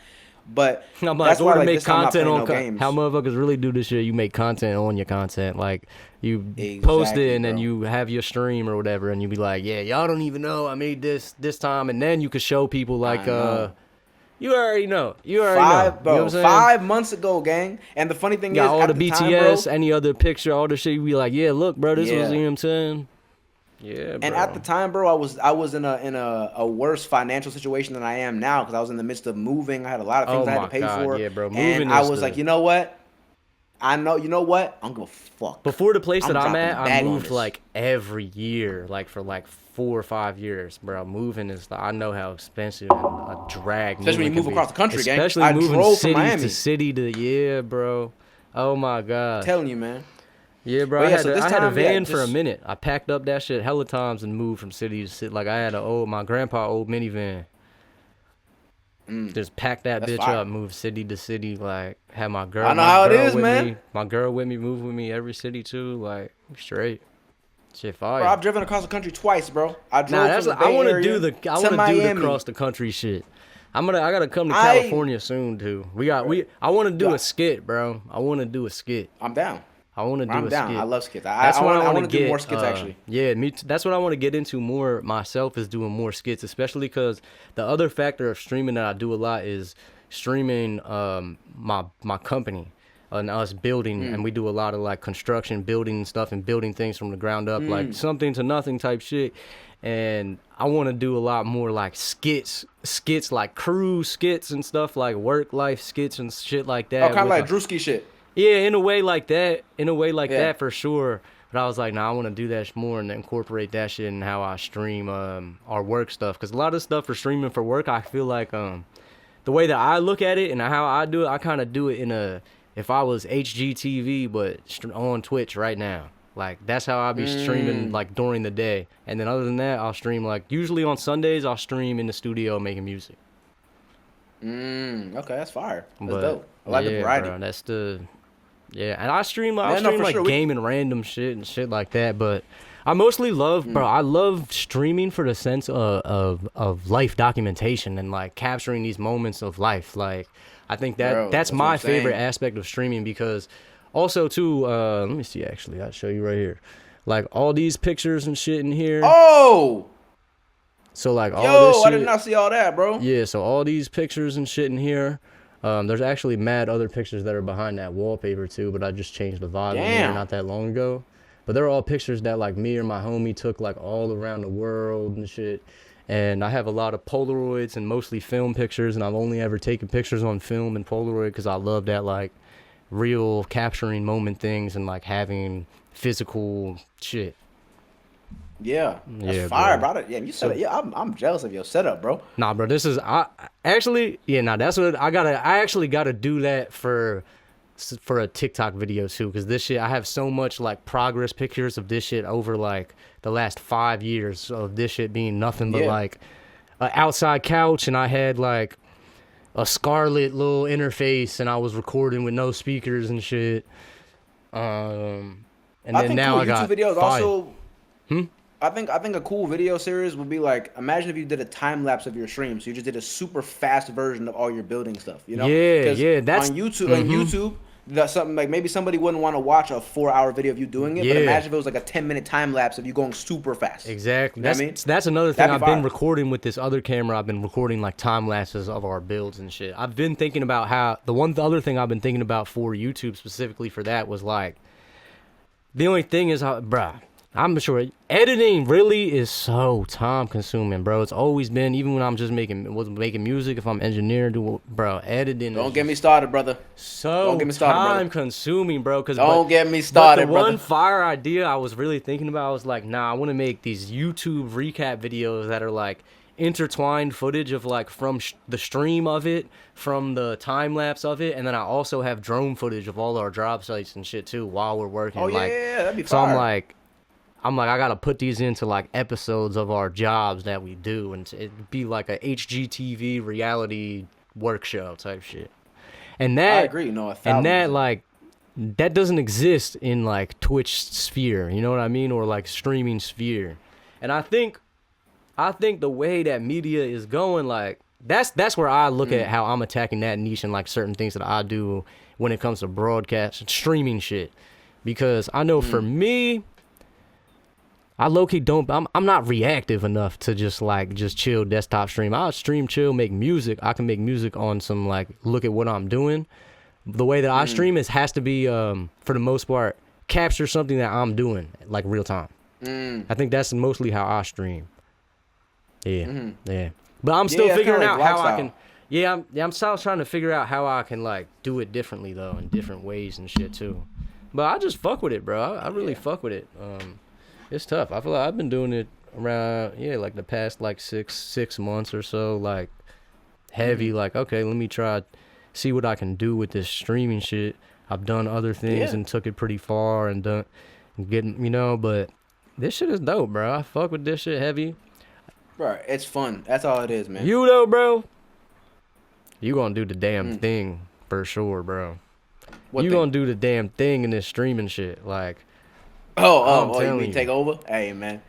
But I'm like, that's or why to like make this time I'm not content playing on no games. how motherfuckers really do this shit. You make content on your content, like you post Exactly, it and then bro. you have your stream or whatever, and you be like, yeah, y'all don't even know I made this time, and then you could show people like, know. you already know, you already know. You know Bro, what I'm saying? 5 months ago, gang. And the funny thing Got is, all at the the BTS, time, bro, any other picture, all the shit. You be like, yeah, look, bro, this was, Yeah. you know what I'm saying? Yeah, bro. and at the time, bro, I was in a worse financial situation than I am now because I was in the midst of moving. I had a lot of things Oh I had my to pay God, for. yeah, bro. And Moving I is was the- like, you know what? I know, you know what? I'm gonna fuck. Before the place that I'm dropping at, a I bag on moved this. like every year, like for like 4 or 5 years, bro. Moving is, I know how expensive and a drag. Especially when you moving move can across be. the country, gang. Especially I moving drove from cities Miami. to city to, yeah, bro. Oh my God. I'm telling you, man. Yeah, bro. But I yeah, had, so this I had a time, yeah, van for a just- minute. I packed up that shit hella times and moved from city to city. Like I had my grandpa old minivan. Just pack that That's bitch fire. up, move city to city. Like had my girl. I know my how it girl is, with man. Me, my girl with me, move with me every city too. Like straight. Shit fire. Bro, I've driven across the country twice, bro. I drove Nah, that's from the I Bay want to Area do the I to want to do the Miami. cross the country shit. I gotta come to I- California soon too. I want to do Yeah. a skit, bro. I want to do a skit. I'm down. I want to do I'm a down. skit. I love skits. That's what I want want to do more skits, uh, actually. Yeah, me too. That's what I want to get into more myself, is doing more skits, especially because the other factor of streaming that I do a lot is streaming my company and us building, and we do a lot of like construction, building stuff, and building things from the ground up, like something to nothing type shit. And I want to do a lot more like skits like crew skits and stuff, like work life skits and shit like that. Oh, kind of with like Drewski shit. yeah, in a way like that. Yeah. That for sure. But I was like, nah, I want to do that more and incorporate that shit in how I stream our work stuff. Because a lot of stuff for streaming for work, I feel like the way that I look at it and how I do it, I kind of do it if I was HGTV, but on Twitch right now. Like, that's how I be streaming, like, during the day. And then other than that, I'll stream, like, usually on Sundays, I'll stream in the studio making music. Okay, that's fire. That's But, dope. I like the yeah, variety. bro, Yeah, and I stream Yeah, no, for like sure. gaming random shit and shit like that, but I mostly love, bro. I love streaming for the sense of life documentation and like capturing these moments of life. Like, I think Bro, that's what my I'm favorite saying. aspect of streaming because also too. Let me see. Actually, I'll show you right here. Like all these pictures and shit in here. Oh, So like all this yo, I did shit. not see all that, bro. Yeah, so all these pictures and shit in here. There's actually mad other pictures that are behind that wallpaper too, but I just changed the vibe in there Damn. not that long ago. But they're all pictures that like me or my homie took like all around the world and shit. And I have a lot of Polaroids and mostly film pictures, and I've only ever taken pictures on film and Polaroid because I love that like real capturing moment things and like having physical shit. Yeah, that's Yeah, fire, bro. bro. Yeah, you said So it. Yeah, I'm jealous of your setup, bro. nah, bro, this is I actually yeah, nah, that's what I actually gotta do that for a TikTok video too, because this shit I have so much like progress pictures of this shit over like the last 5 years of this shit being nothing but Yeah. like an outside couch, and I had like a Scarlett little interface, and I was recording with no speakers and shit. And I then think now cool I got YouTube videos fire. also. I think a cool video series would be like, imagine if you did a time lapse of your stream. So you just did a super fast version of all your building stuff. You know? Yeah, 'Cause yeah, that's on YouTube, that's something like maybe somebody wouldn't want to watch a 4-hour video of you doing it. But Yeah. imagine if it was like a 10-minute time lapse of you going super fast. Exactly. You know That's what I mean? that's another thing That'd I've be been fire. recording with this other camera. I've been recording like time lapses of our builds and shit. I've been thinking about how the other thing I've been thinking about for YouTube specifically for that was like the only thing is how, bruh, I'm sure editing really is so time consuming, bro. It's always been, even when I'm just making music, if I'm engineering, bro, editing Don't is get me started, brother. so Don't get me started, brother. time consuming, bro. Don't get me But started, the brother. one fire idea I was really thinking about, I was like, nah, I want to make these YouTube recap videos that are like intertwined footage of like from the stream of it, from the time lapse of it, and then I also have drone footage of all our job sites and shit too while we're working. Oh like, yeah, that'd be so fire. I'm like, I gotta put these into like episodes of our jobs that we do, and it'd be like a HGTV reality work show type shit. And that, I agree. No, 1,000%. and that like, that doesn't exist in like Twitch sphere, you know what I mean, or like streaming sphere. And I think the way that media is going, like that's where I look at how I'm attacking that niche and like certain things that I do when it comes to broadcast streaming shit, because I know for me, I low-key don't, I'm not reactive enough to just chill desktop stream. I'll stream, chill, make music. I can make music on some like, look at what I'm doing. The way that I stream has to be, for the most part, capture something that I'm doing like real time. I think that's mostly how I stream. Yeah, yeah. But I'm still Yeah, it's figuring kinda out like how I lifestyle. can. I'm still trying to figure out how I can like do it differently though, in different ways and shit too. But I just fuck with it, bro. I really fuck with it. It's tough. I feel like I've been doing it around like the past like six months or so, like heavy. Like, okay, let me try, see what I can do with this streaming shit. I've done other things Yeah. and took it pretty far and done getting, but this shit is dope, bro. I fuck with this shit heavy. Bro, it's fun. That's all it is, man. You though, bro, you gonna do the damn thing for sure, bro. What You thing? gonna do the damn thing in this streaming shit, like. Oh, you telling mean you. take over? Hey, man.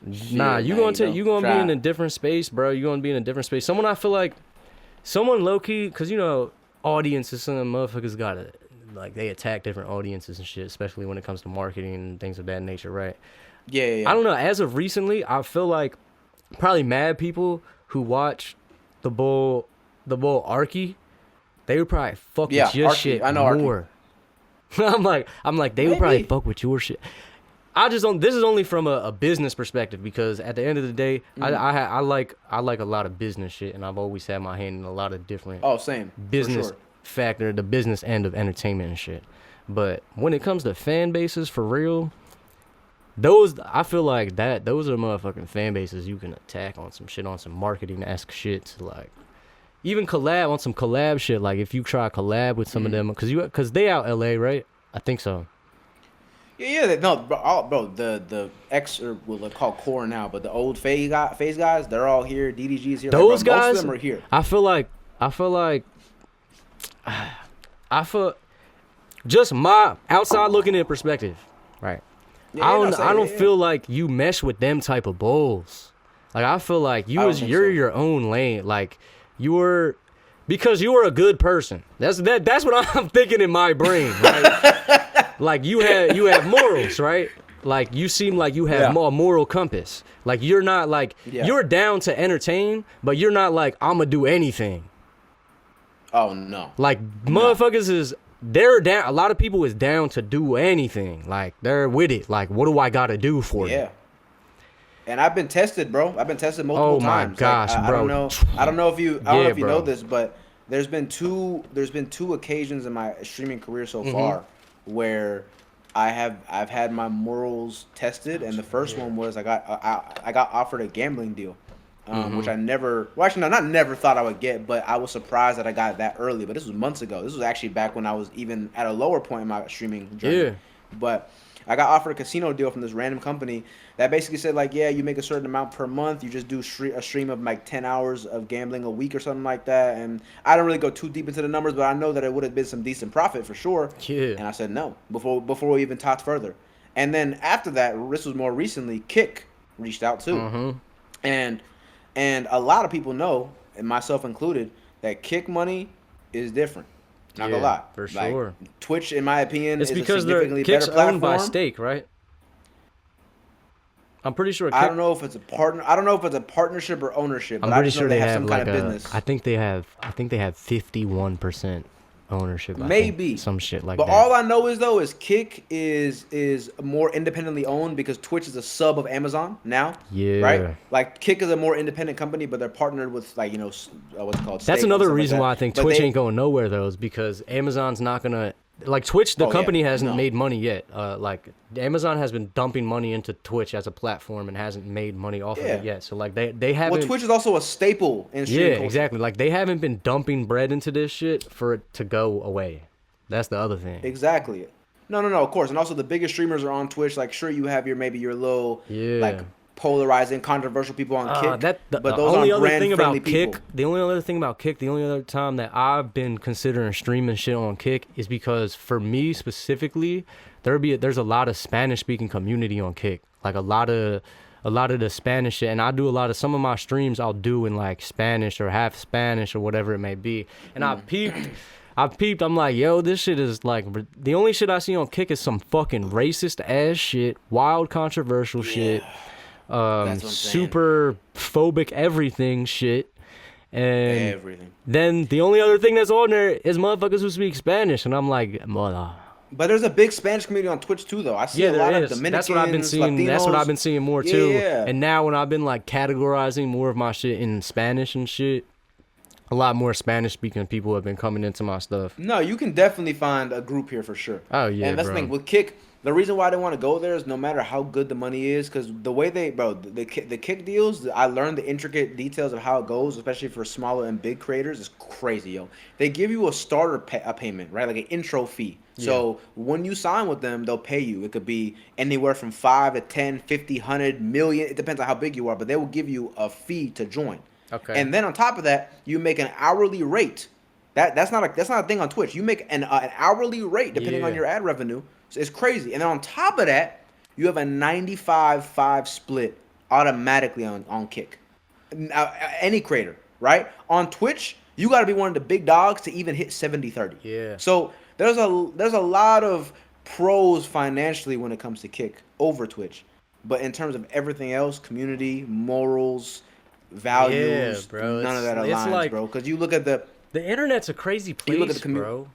Nah, Shit, you man, gonna you gonna try. be in a different space, bro. You gonna be in a different space. Someone I feel like, someone low key, cause audiences, some motherfuckers gotta like they attack different audiences and shit, especially when it comes to marketing and things of that nature, right? Yeah. I don't know. As of recently, I feel like probably mad people who watch the bull Arky, they would probably fuck Yeah, with your Arky. shit I know Arky. more. I'm like they would probably Maybe. fuck with your shit. I just don't. This is only from a business perspective, because at the end of the day, I like a lot of business shit, and I've always had my hand in a lot of different Oh, same. For business sure. factor, the business end of entertainment and shit. But when it comes to fan bases, for real, I feel like those are motherfucking fan bases you can attack on some shit, on some marketing-esque shit, to like even collab on some collab shit. Like if you try to collab with some of them, cause they out LA, right? I think so. Yeah. No, bro. The ex, or what they call core now, but the old phase guys, they're all here. DDG's here. Those like, bro, guys, most of them are here. I feel like just my outside looking in perspective, right? Yeah, I don't feel like you mesh with them type of bulls. Like I feel like you're your own lane. Like because you are a good person. That's what I'm thinking in my brain, right? Like you have morals, right? Like you seem like you have a moral compass. Like you're not like you're down to entertain, but you're not like I'm gonna do anything. Oh no. Like motherfuckers they're down. A lot of people is down to do anything. Like they're with it. Like what do I gotta do for you? Yeah. And I've been tested, bro. I've been tested multiple times. Oh my gosh, like, bro. I don't know if you know this, but there's been two occasions in my streaming career so far where I've had my morals tested, and the first one was I got offered a gambling deal, which I never, well actually no, not never thought I would get, but I was surprised that I got it that early. But this was months ago. This was actually back when I was even at a lower point in my streaming journey. Yeah. But I got offered a casino deal from this random company that basically said like, yeah, you make a certain amount per month. You just do a stream of like 10 hours of gambling a week or something like that. And I don't really go too deep into the numbers, but I know that it would have been some decent profit for sure. Yeah. And I said no before we even talked further. And then after that, this was more recently, Kick reached out too. And a lot of people know, and myself included, that Kick money is different. Not gonna lie, for sure. Twitch, in my opinion, it's is because a significantly Kick's better platform. owned by Stake, right? I'm pretty sure. I don't know if it's a partner. I don't know if it's a partnership or ownership. But I'm pretty sure they have have some like kind of business. I think they have 51% ownership. Maybe some shit like but that. But all I know is Kick is more independently owned because Twitch is a sub of Amazon now. Yeah. Right. Like Kick is a more independent company, but they're partnered with like what's it called. That's another reason why I think Twitch ain't going nowhere though, is because Amazon's not gonna. Like Twitch, the company hasn't made money yet. Like Amazon has been dumping money into Twitch as a platform and hasn't made money off of it yet. So like they haven't. Well, Twitch is also a staple in streaming culture. Exactly. Like they haven't been dumping bread into this shit for it to go away. That's the other thing. Exactly. No, of course. And also the biggest streamers are on Twitch. Like sure, you have your little like polarizing, controversial people on Kick. But those only are other thing about people. Kick, the only other thing about Kick, the only other time that I've been considering streaming shit on Kick is because for me specifically, there's a lot of Spanish speaking community on Kick. Like a lot of the Spanish shit, and I do some of my streams I'll do in like Spanish or half Spanish or whatever it may be. And I've peeped, I'm like, yo, this shit is like, the only shit I see on Kick is some fucking racist ass shit, wild controversial shit. Super phobic everything shit, and then the only other thing that's on there is motherfuckers who speak Spanish, and I'm like, mother. But there's a big Spanish community on Twitch too, though. I see a lot of Dominicans. That's what I've been seeing. Latinos. That's what I've been seeing more too. Yeah. And now when I've been like categorizing more of my shit in Spanish and shit, a lot more Spanish speaking people have been coming into my stuff. No, you can definitely find a group here for sure. Oh yeah, and that's the thing with Kick. The reason why I didn't want to go there is no matter how good the money is, because the way the Kick deals, I learned the intricate details of how it goes, especially for smaller and big creators. It's crazy, yo. They give you a starter payment, right, like an intro fee. Yeah. So when you sign with them, they'll pay you. It could be anywhere from 5 to 10, 50, 100, million. It depends on how big you are, but they will give you a fee to join. Okay. And then on top of that, you make an hourly rate. That's not a thing on Twitch. You make an hourly rate depending on your ad revenue. So it's crazy. And then on top of that, you have a 95-5 split automatically on Kick. Any creator, right? On Twitch, you got to be one of the big dogs to even hit 70-30. Yeah. So there's a lot of pros financially when it comes to Kick over Twitch. But in terms of everything else, community, morals, values, none of that aligns, like, bro. Because you look at the internet's a crazy place, bro.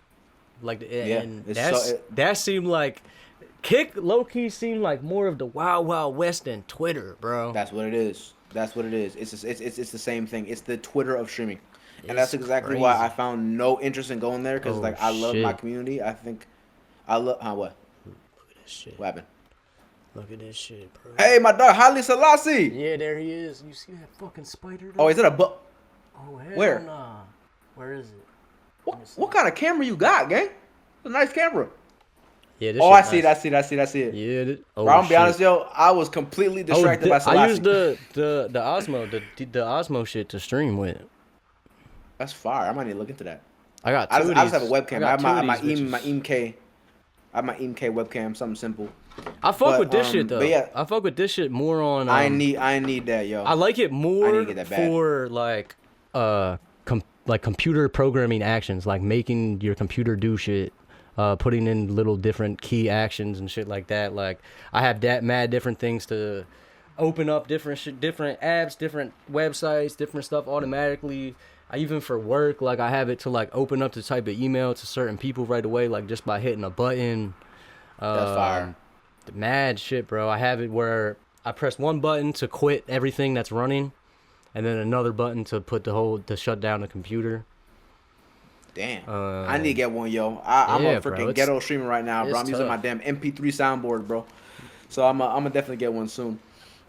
Like, and that seemed like Kick low-key seemed like more of the Wild Wild West than Twitter, bro. That's what it is. It's the same thing. It's the Twitter of streaming, and that's exactly why I found no interest in going there, because I love my community. I think I love what. Look at this shit. What happened? Look at this shit, bro. Hey, my dog, Haile Selassie. Yeah, there he is. You see that fucking spider? Oh, is it a Oh, hell Where? Nah. Where is it? What kind of camera you got, gang? It's a nice camera. Yeah, this I see nice. it. Yeah. Bro, I'm gonna be honest, yo. I was completely distracted by Selassie. I used the Osmo, the Osmo shit to stream with. That's fire. I might need to look into that. I got. I just have a webcam. I have my EMK. I have my EMK webcam, something simple. I fuck with this shit though. But yeah, I fuck with this shit more on. I need that, yo. I like it I need to more get that bad. for like like computer programming actions, like making your computer do shit, putting in little different key actions and shit like that. Like I have that mad different things to open up different shit, different apps, different websites, different stuff automatically. Even for work, like I have it to like open up the type of email to certain people right away, like just by hitting a button. That's fire. The mad shit, bro. I have it where I press one button to quit everything that's running, and then another button to to shut down the computer. Damn. I need to get one, yo. I'm a freaking ghetto streamer right now, bro. I'm using my damn MP3 soundboard, bro. So I'm gonna definitely get one soon.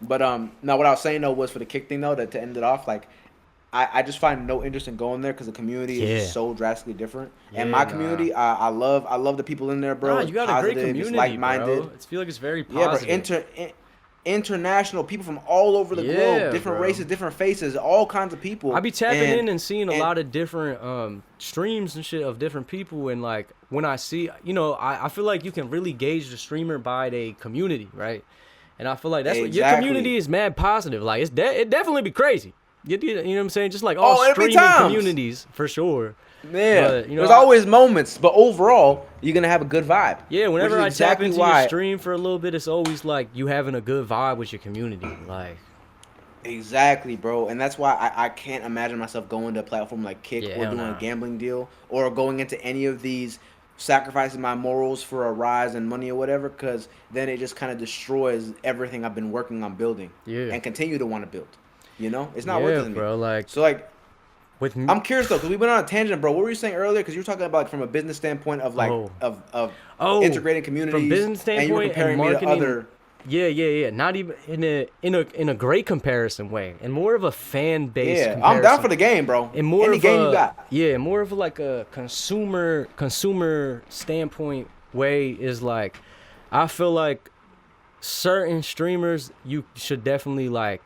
But now what I was saying though was for the kick thing though, to end it off, like I just find no interest in going there because the community is just so drastically different. And my community, I love the people in there, bro. Nah, you got a great community, it's like-minded. bro. I feel like it's very positive. Yeah, bro. International people from all over the globe, different races, different faces, all kinds of people. I be tapping in and seeing a lot of different streams and shit of different people, and like when I see, I feel like you can really gauge the streamer by the community, right? And I feel like that's what your community is, mad positive. Like it definitely be crazy. You know what I'm saying? Just like all streaming communities, for sure. Yeah, but, there's always moments, but overall, you're gonna have a good vibe. Yeah, whenever I tap into your stream for a little bit, it's always like you having a good vibe with your community. Like, exactly, bro. And that's why I can't imagine myself going to a platform like Kick or doing a gambling deal or going into any of these, sacrificing my morals for a rise in money or whatever, because then it just kind of destroys everything I've been working on building and continue to want to build. You know, it's not worth it to me, bro. Like, so like, I'm curious though, because we went on a tangent, bro. What were you saying earlier? Because you were talking about like from a business standpoint of like of integrating communities, from business standpoint, and you were comparing me to other. Yeah. Not even in a great comparison way, and more of a fan base. Yeah, comparison. I'm down for the game, bro. And more Any game you got. Yeah, more of like a consumer standpoint way is like, I feel like certain streamers you should definitely like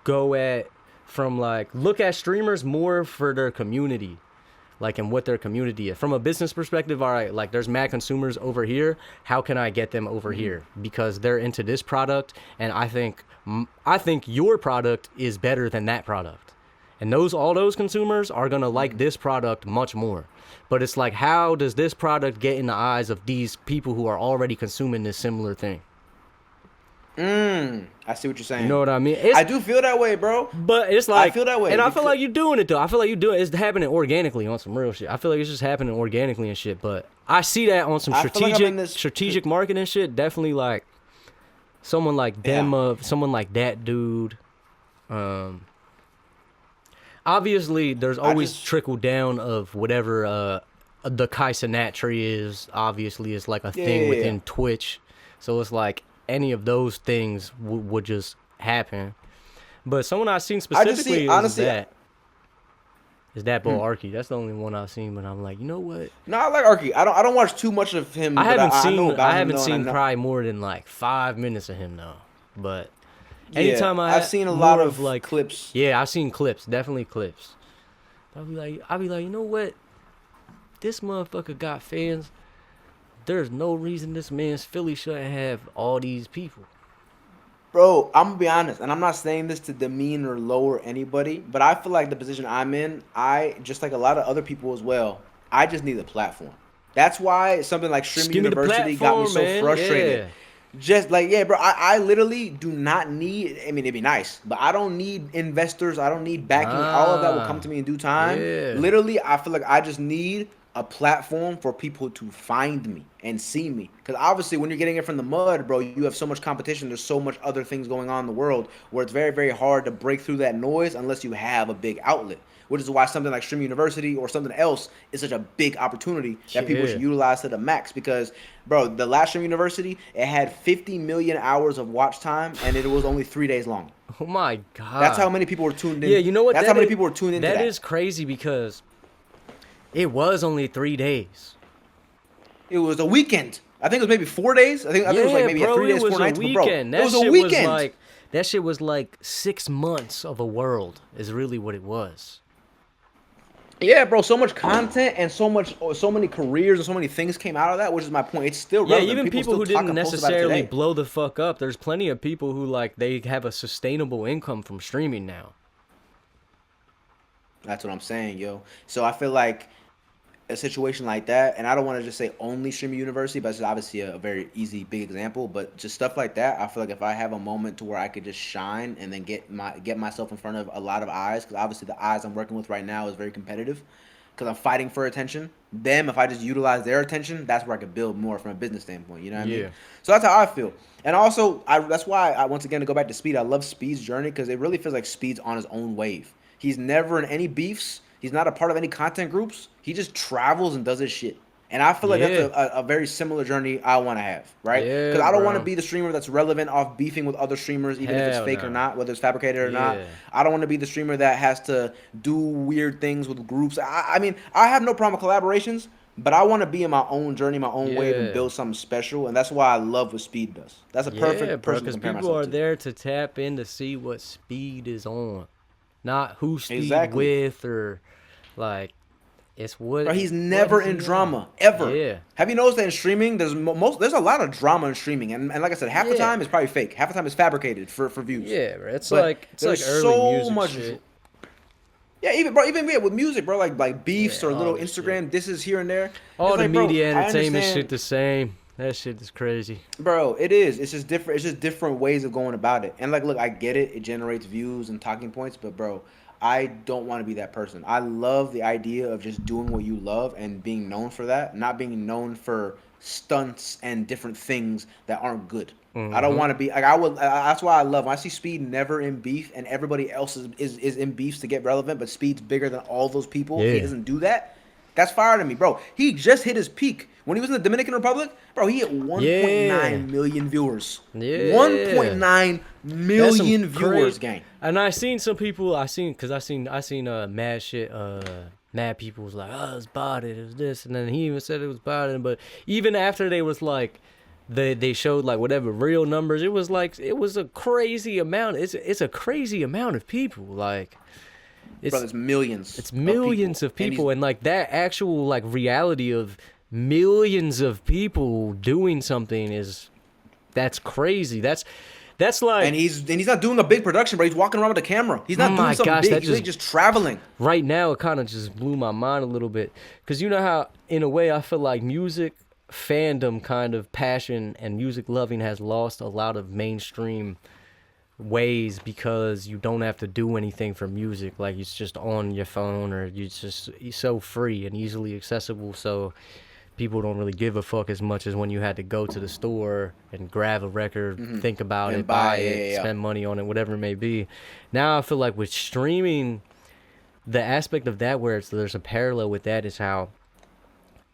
go at from like look at streamers more for their community, like and what their community is from a business perspective. All right, like there's mad consumers over here, how can I get them over here because they're into this product, and I think your product is better than that product, and all those consumers are gonna like this product much more. But it's like, how does this product get in the eyes of these people who are already consuming this similar thing? I see what you're saying. You know what I mean? I do feel that way, bro. But it's like, I feel that way, and I feel like you're doing it though. I feel like you're doing it. It's happening organically on some real shit. I feel like it's just happening organically and shit. But I see that on some strategic marketing shit. Definitely like someone like them, someone like that dude. Obviously, there's always trickle down of whatever the Kaizenat tree is. Obviously, it's like a thing within Twitch. So it's like, any of those things would just happen. But someone I've seen specifically is that Bo Arky. That's the only one I've seen, but I'm like, you know what? No, I like Arky. I don't watch too much of him. I haven't seen probably more than like 5 minutes of him though. But anytime I've seen a lot of like clips. Yeah, I've seen clips, definitely clips. I'll be like, you know what? This motherfucker got fans. There's no reason this man's Philly shouldn't have all these people. Bro, I'm going to be honest, and I'm not saying this to demean or lower anybody, but I feel like the position I'm in, just like a lot of other people as well, I just need a platform. That's why something like Stream University got me so frustrated. Yeah. Just like, bro, I literally do not need, I mean, it'd be nice, but I don't need investors. I don't need backing. All of that will come to me in due time. Yeah. Literally, I feel like I just need a platform for people to find me and see me. Because obviously when you're getting it from the mud, bro, you have so much competition. There's so much other things going on in the world where it's very, very hard to break through that noise unless you have a big outlet, which is why something like Stream University or something else is such a big opportunity that people should utilize to the max. Because, bro, the last Stream University, it had 50 million hours of watch time and it was only 3 days long. Oh my God. That's how many people were tuned in. Yeah, you know what? That's how many people were tuned into that. That is crazy because it was only 3 days. It was a weekend. I think it was maybe 4 days. I think it was like maybe 3 days, 4 nights. But bro, it was a weekend. That shit was like 6 months of a world is really what it was. Yeah, bro, so much content and so many careers and so many things came out of that, which is my point. It's still Yeah, relevant. even People people still who talk didn't and post about it necessarily today. blow the fuck up. There's plenty of people who like they have a sustainable income from streaming now. That's what I'm saying, yo. So I feel like a situation like that, and I don't want to just say only streaming university, but it's obviously a very easy, big example. But just stuff like that, I feel like if I have a moment to where I could just shine and then get myself in front of a lot of eyes, because obviously the eyes I'm working with right now is very competitive, because I'm fighting for attention. Them, if I just utilize their attention, that's where I could build more from a business standpoint. You know what I mean? Yeah. So that's how I feel. And also, that's why I once again to go back to Speed. I love Speed's journey because it really feels like Speed's on his own wave. He's never in any beefs. He's not a part of any content groups. He just travels and does his shit. And I feel like that's Yeah. a very similar journey I want to have, right? Because Yeah, I don't want to bro. be the streamer that's relevant off beefing with other streamers, even if it's Hell fake or no. not, whether it's fabricated or not. Yeah. I don't want to be the streamer that has to do weird things with groups. I mean, I have no problem with collaborations, but I want to be in my own journey, my own wave, and Yeah. build something special. And that's why I love what Speed does. That's a Yeah, perfect bro, person to because compare people myself are to. there to tap in to see what Speed is on, not who Speed Exactly. with or like it's Bro, he's what never is in he on. drama ever. Yeah, Have you noticed that in streaming, there's a lot of drama in streaming, and like I said, half the yeah, time it's probably fake, half the time it's fabricated for views, yeah, bro. but It's like there's early so music much. shit. Yeah, even yeah, with music, bro, like beefs Yeah, or all little this shit. Instagram disses here and there. All It's the like, bro, media I entertainment shit understand, the same. That shit is crazy. bro. It is. It's just different. It's just different ways of going about it. And like, look, I get it. It generates views and talking points, but bro, I don't want to be that person. I love the idea of just doing what you love and being known for that, not being known for stunts and different things that aren't good. I don't Mm-hmm. want to be like I would. That's why I love when I see Speed never in beef and everybody else is in beefs to get relevant, but Speed's bigger than all those people. He Yeah, doesn't do that. That's fire to me, bro. He just hit his peak when he was in the Dominican Republic, bro. He hit yeah, 1.9 million viewers. yeah. 1.9 That's some million crazy. viewers, gang. And I seen some people. I seen mad shit. Mad people was like, oh, it's botted. It was this, and then he even said it was botted. But even after they was like, they showed like whatever real numbers. It was like it was a crazy amount. It's a crazy amount of people. Like Bro, it's there's millions it's of people, millions of and people, and like that actual like reality of millions of people doing something is that's crazy. That's like he's not doing a big production, bro. He's walking around with a camera. He's not doing my something gosh, big. that He's really just traveling. right now it kind of just blew my mind a little bit because you know how in a way I feel like music fandom kind of passion and music loving has lost a lot of mainstream ways because you don't have to do anything for music, like it's just on your phone or you're so free and easily accessible, so people don't really give a fuck as much as when you had to go to the store and grab a record, think about And it, buy buy, yeah, it, yeah, yeah. spend money on it, whatever it may be. Now I feel like with streaming, the aspect of that where there's a parallel with that is how,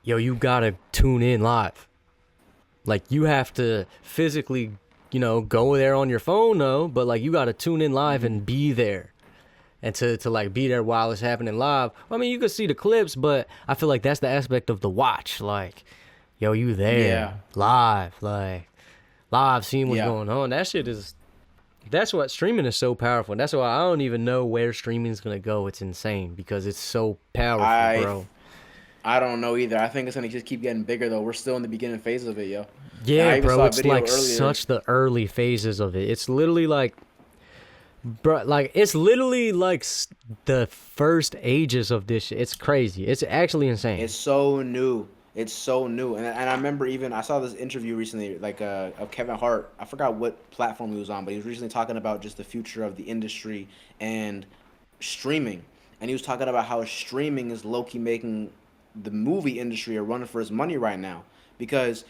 yo, you gotta tune in live. Like you have to physically, go there on your phone though, but like you gotta tune in live and be there. And to like be there while it's happening live. I mean, you can see the clips, but I feel like that's the aspect of the watch. Like, yo, you there Yeah. live, like live, seeing what's Yeah. going on. That's what streaming is so powerful. And that's why I don't even know where streaming is gonna go. It's insane because it's so powerful, I bro. I don't know either. I think it's gonna just keep getting bigger though. We're still in the beginning phase of it, yo. And Yeah, I even bro, saw a it's video like earlier. such the early phases of it. It's literally like, bro, like it's literally like the first ages of this shit. It's crazy. It's actually insane. It's so new. It's so new. And I remember even I saw this interview recently, like of Kevin Hart. I forgot what platform he was on, but he was recently talking about just the future of the industry and streaming. And he was talking about how streaming is low key making the movie industry a run for its money right now. Because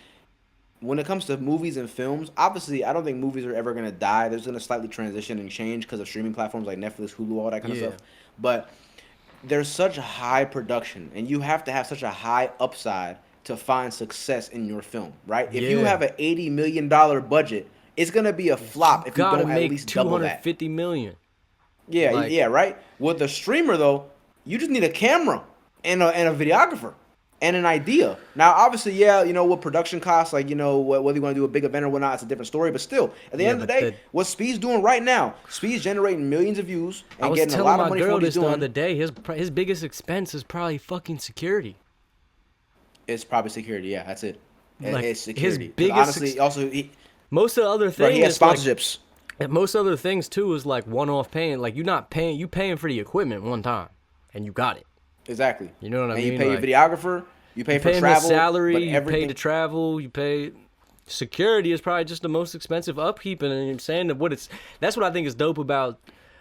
when it comes to movies and films, obviously I don't think movies are ever gonna die. There's gonna slightly transition and change because of streaming platforms like Netflix, Hulu, all that kind of Yeah. stuff. But there's such a high production, and you have to have such a high upside to find success in your film, right? If you Yeah. have an $80 million budget, it's gonna be a flop if you Gotta don't at make least double that. 250 million. Yeah, Like, yeah, right. With the streamer though, you just need a camera and a videographer. and an idea. Now, obviously, yeah, you know what production costs, like whether you want to do a big event or whatnot, it's a different story. But still, at the Yeah, end of the but day, what Speed's doing right now, Speed's generating millions of views I and was getting a telling lot of my money for girl what he's this the doing. other day. His biggest expense is probably fucking security. It's probably security. Yeah, that's it. Like It's his security. Because biggest honestly, also, most of the other bro, he thing has is like sponsorships. most other things too is like one-off paying. Like you paying for the equipment one time, and you got it. Exactly. You know what I And mean? you pay Like, your videographer, you pay you for pay him his travel, salary, but you pay everything. to travel, you pay security is probably just the most expensive upkeep. And I'm saying that that's what I think is dope about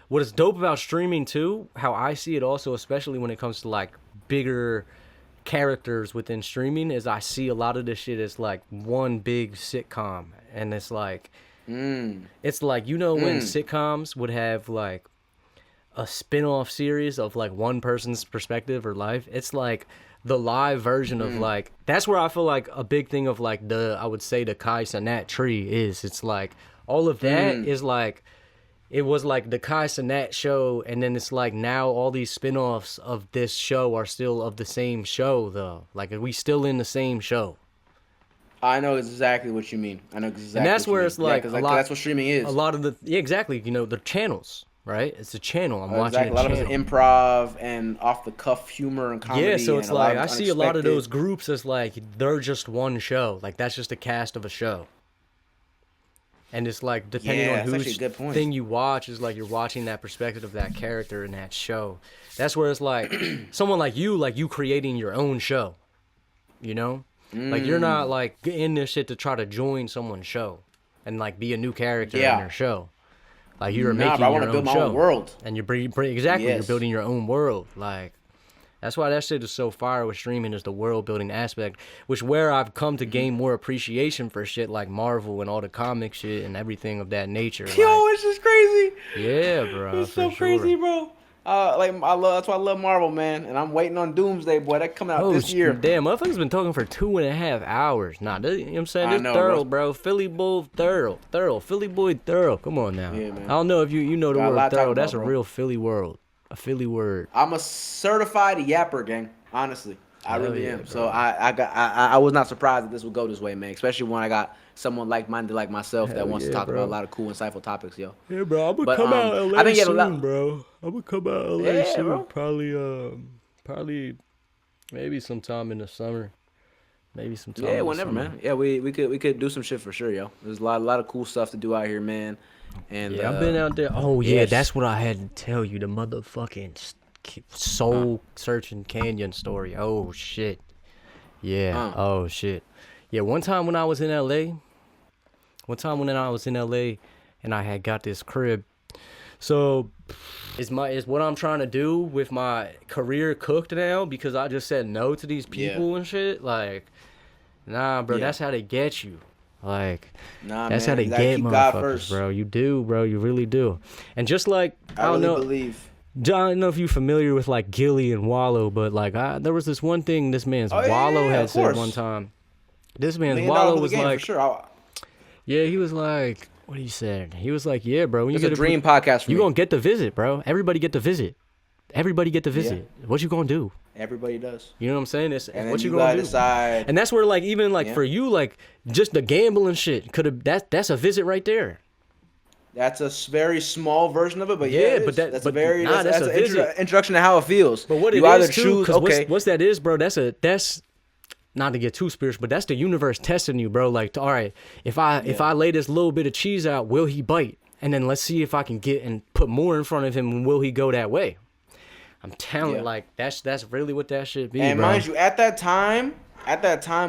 what is dope about streaming too. How I see it also, especially when it comes to like bigger characters within streaming, is I see a lot of this shit as like one big sitcom, and it's like it's like when sitcoms would have like a spin-off series of like one person's perspective or life. It's like the live version of like that's where I feel like a big thing of like I would say the Kai Cenat tree is. It's like all of that is like it was like the Kai Cenat show, and then it's like now all these spin-offs of this show are still of the same show though. Like we still in the same show. I know exactly what you mean. I know exactly. And that's what you where mean. it's like Yeah, a lot. that's what streaming is. A lot of exactly. The channels, right? It's a channel. I'm watching Exactly. A lot of it's improv and off the cuff humor and comedy. Yeah, so it's and like I see a lot of those groups as like they're just one show. Like that's just a cast of a show. And it's like depending on whose thing you watch is like you're watching that perspective of that character in that show. That's where it's like someone like you creating your own show. You know? Like you're not like in this shit to try to join someone's show and like be a new character in their show. Like you're making your own show. Own world. And you're you're building your own world. Like that's why that shit is so fire with streaming is the world building aspect, which where I've come to gain more appreciation for shit like Marvel and all the comic shit and everything of that nature. Yo, it's just crazy. Yeah, bro. It's so crazy, bro. That's why I love Marvel, man. And I'm waiting on Doomsday, boy. That coming out this year. Damn, motherfuckers been talking for 2.5 hours. Nah, you know what I'm saying? This thorough, bro. Philly boy thorough. Philly boy thorough. Come on now. Yeah, man. I don't know if you know the word thorough. That's a bro. real Philly word. A Philly word. I'm a certified yapper, gang. Honestly, I really am. Bro. So I was not surprised that this would go this way, man. Especially when I got someone like-minded like myself that wants to talk about a lot of cool, insightful topics, yo. Yeah, bro. I'm gonna come out LA soon, bro. I'm gonna come out LA soon. Bro. Probably, maybe sometime in the summer. Maybe sometime. Yeah, whenever, man. Yeah, we could do some shit for sure, yo. There's a lot of cool stuff to do out here, man. And yeah, I've been out there. Oh yeah, that's what I had to tell you. The motherfucking soul searching canyon story. Oh shit. Yeah. Oh shit. Yeah. One time when I was in LA. And I had got this crib. So is what I'm trying to do with my career cooked now because I just said no to these people and shit. Like, nah, bro. That's how they get you. Like, that's how they get motherfuckers, bro. You do, bro. You really do. And just like I don't know if you're familiar with like Gilly and Wallow, but like there was this one thing this man's Wallow had said one time. This man's Wallow was like, yeah, he was like, what he said? He was like, yeah, bro. When you get a dream podcast for you gonna get the visit, bro. Everybody get the visit. Yeah. What you gonna do? Everybody does. You know what I'm saying? It's and what you gonna do. Decide. And that's where like even like for you like just the gambling shit could have that's a visit right there. That's a very small version of it, but that's an introduction to how it feels. But what you it either is too, choose, okay. What's that is, bro? That's not to get too spiritual, but that's the universe testing you, bro. Like, all right, if I lay this little bit of cheese out, will he bite? And then let's see if I can get and put more in front of him, and will he go that way? I'm telling you, like that's really what that shit be. And bro. Mind you, at that time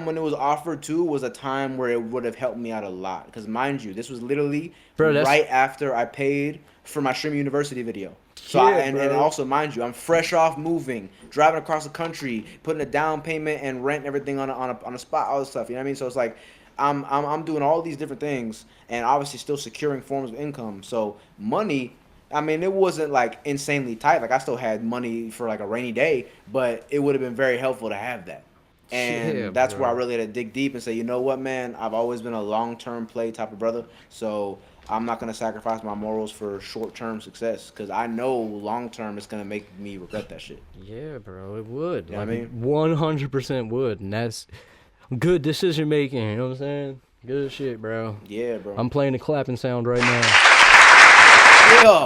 when it was offered to was a time where it would have helped me out a lot. Because mind you, this was literally right after I paid for my Stream University video. So and also mind you, I'm fresh off moving, driving across the country, putting a down payment and rent and everything on a spot, all this stuff. You know what I mean? So it's like I'm doing all these different things and obviously still securing forms of income. So money. I mean, it wasn't like insanely tight. Like I still had money for like a rainy day, but it would have been very helpful to have that. And that's where I really had to dig deep and say, you know what, man, I've always been a long-term play type of brother. So I'm not gonna sacrifice my morals for short term success because I know long term it's gonna make me regret that shit. Yeah, bro, it would. You know Like, what I it mean? 100% would. And that's good decision making. You know what I'm saying? Good shit, bro. Yeah, bro. I'm playing the clapping sound right now. Yeah,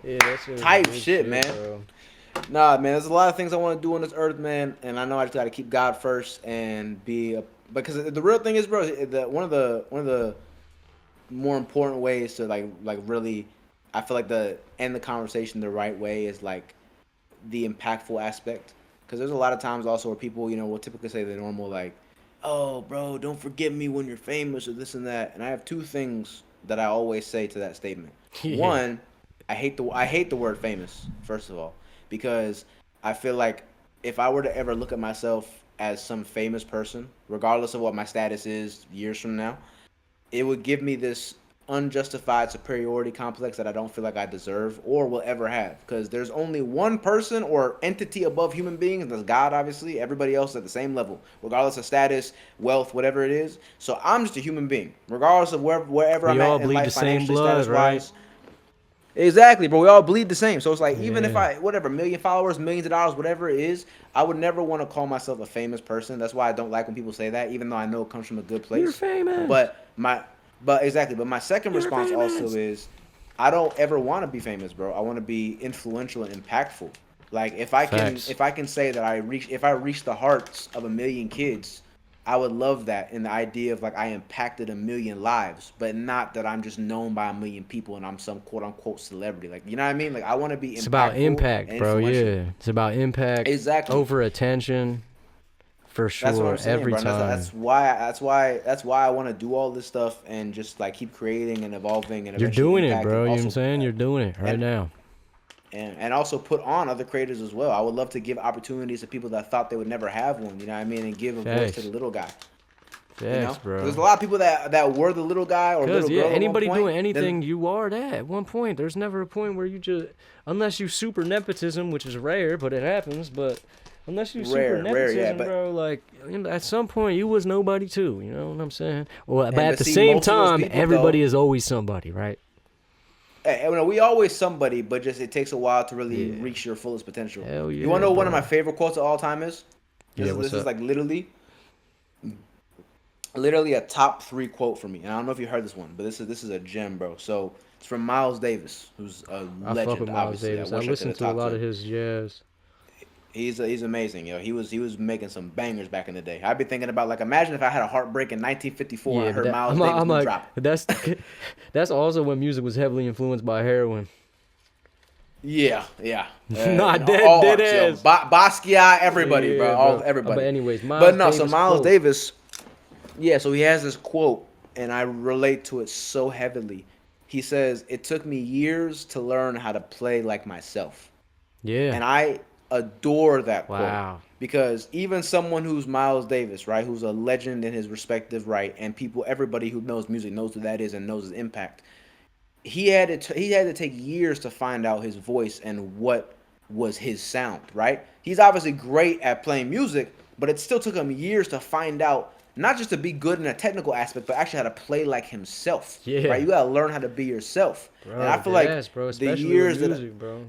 Yeah, that's it. type Good shit, man. bro. Nah, man. There's a lot of things I want to do on this earth, man, and I know I just got to keep God first and be a, because the real thing is, bro, one of the more important ways to like really, I feel like the end the conversation the right way is like the impactful aspect. Because there's a lot of times also where people, will typically say the normal like, "Oh, bro, don't forget me when you're famous" or this and that. And I have two things that I always say to that statement. Yeah. One, I hate the word famous. First of all, because I feel like if I were to ever look at myself as some famous person, regardless of what my status is years from now, it would give me this unjustified superiority complex that I don't feel like I deserve or will ever have. Because there's only one person or entity above human beings, and that's God, obviously. Everybody else is at the same level, regardless of status, wealth, whatever it is. So I'm just a human being, regardless of wherever We I'm all at in bleed the life, same financially, blood, status right? wise. Exactly, bro. We all bleed the same. So it's like even if Yeah. I whatever million followers, millions of dollars, whatever it is, I would never want to call myself a famous person. That's why I don't like when people say that, even though I know it comes from a good You're place. famous. But my but exactly. But my second You're response also famous. is I don't ever want to be famous, bro. I want to be influential and impactful. Like Facts. if I can say that if I reach the hearts of a million kids, I would love that in the idea of like I impacted a million lives, but not that I'm just known by a million people and I'm some quote unquote celebrity. Like you know what I mean? Like I want to be It's about impactful impact, and bro. influential. Yeah. It's about impact Exactly. over attention for That's what I'm sure. saying, Every bro. And time. that's why I want to do all this stuff and just like keep creating and evolving and You're eventually doing it, impacting bro. You know what I'm also saying? You're doing it right and now. and also put on other creators as well. I would love to give opportunities to people that thought they would never have one. You know what I mean? And give a voice to the Facts. little guy. Facts, Because there's bro. a lot of people that were the little guy or Cause little yeah, girl at one anybody point. doing Then anything, you are that at one point. There's never a point where you just, unless you super nepotism, which is rare, but it happens. But unless you super rare, yeah. nepotism, But bro, like at some point you was nobody too. You know what I'm saying? Well, but and at but the see, same most of those time, people everybody though, is always somebody, right? we always somebody, but just it takes a while to really Yeah. reach your fullest potential. Hell You want yeah, to know what one of my bro. favorite quotes of all time is? Yeah, what's This is up? like literally a top three quote for me. And I don't know if you heard this one, but this is a gem, bro. So it's from Miles Davis, who's a I fuck with legend. Miles Obviously, I Davis. I wish I could listened have to a talked lot to of him. his jazz. He's amazing, yo. He was making some bangers back in the day. I'd be thinking about like imagine if I had a heartbreak in 1954 and I Yeah, but heard that Miles I'm Davis new like drop. that's also when music was heavily influenced by heroin. Yeah. Not And dead, all dead arts, yo. ass. Basquiat, everybody, bro. Yeah, All bro. But everybody. anyways, But Miles no, so Davis Miles quote. Davis, yeah, so he has this quote, and I relate to it so heavily. He says, "It took me years to learn how to play like myself." Yeah. And I adore that quote Wow. because even someone who's Miles Davis, right, who's a legend in his respective right, and everybody who knows music knows who that is and knows his impact. He had to take years to find out his voice and what was his sound, right? He's obviously great at playing music, but it still took him years to find out not just to be good in a technical aspect, but actually how to play like himself, right? Yeah. You gotta learn how to be yourself, and I Bro, feel dead like ass, bro. the Especially with years that music, bro.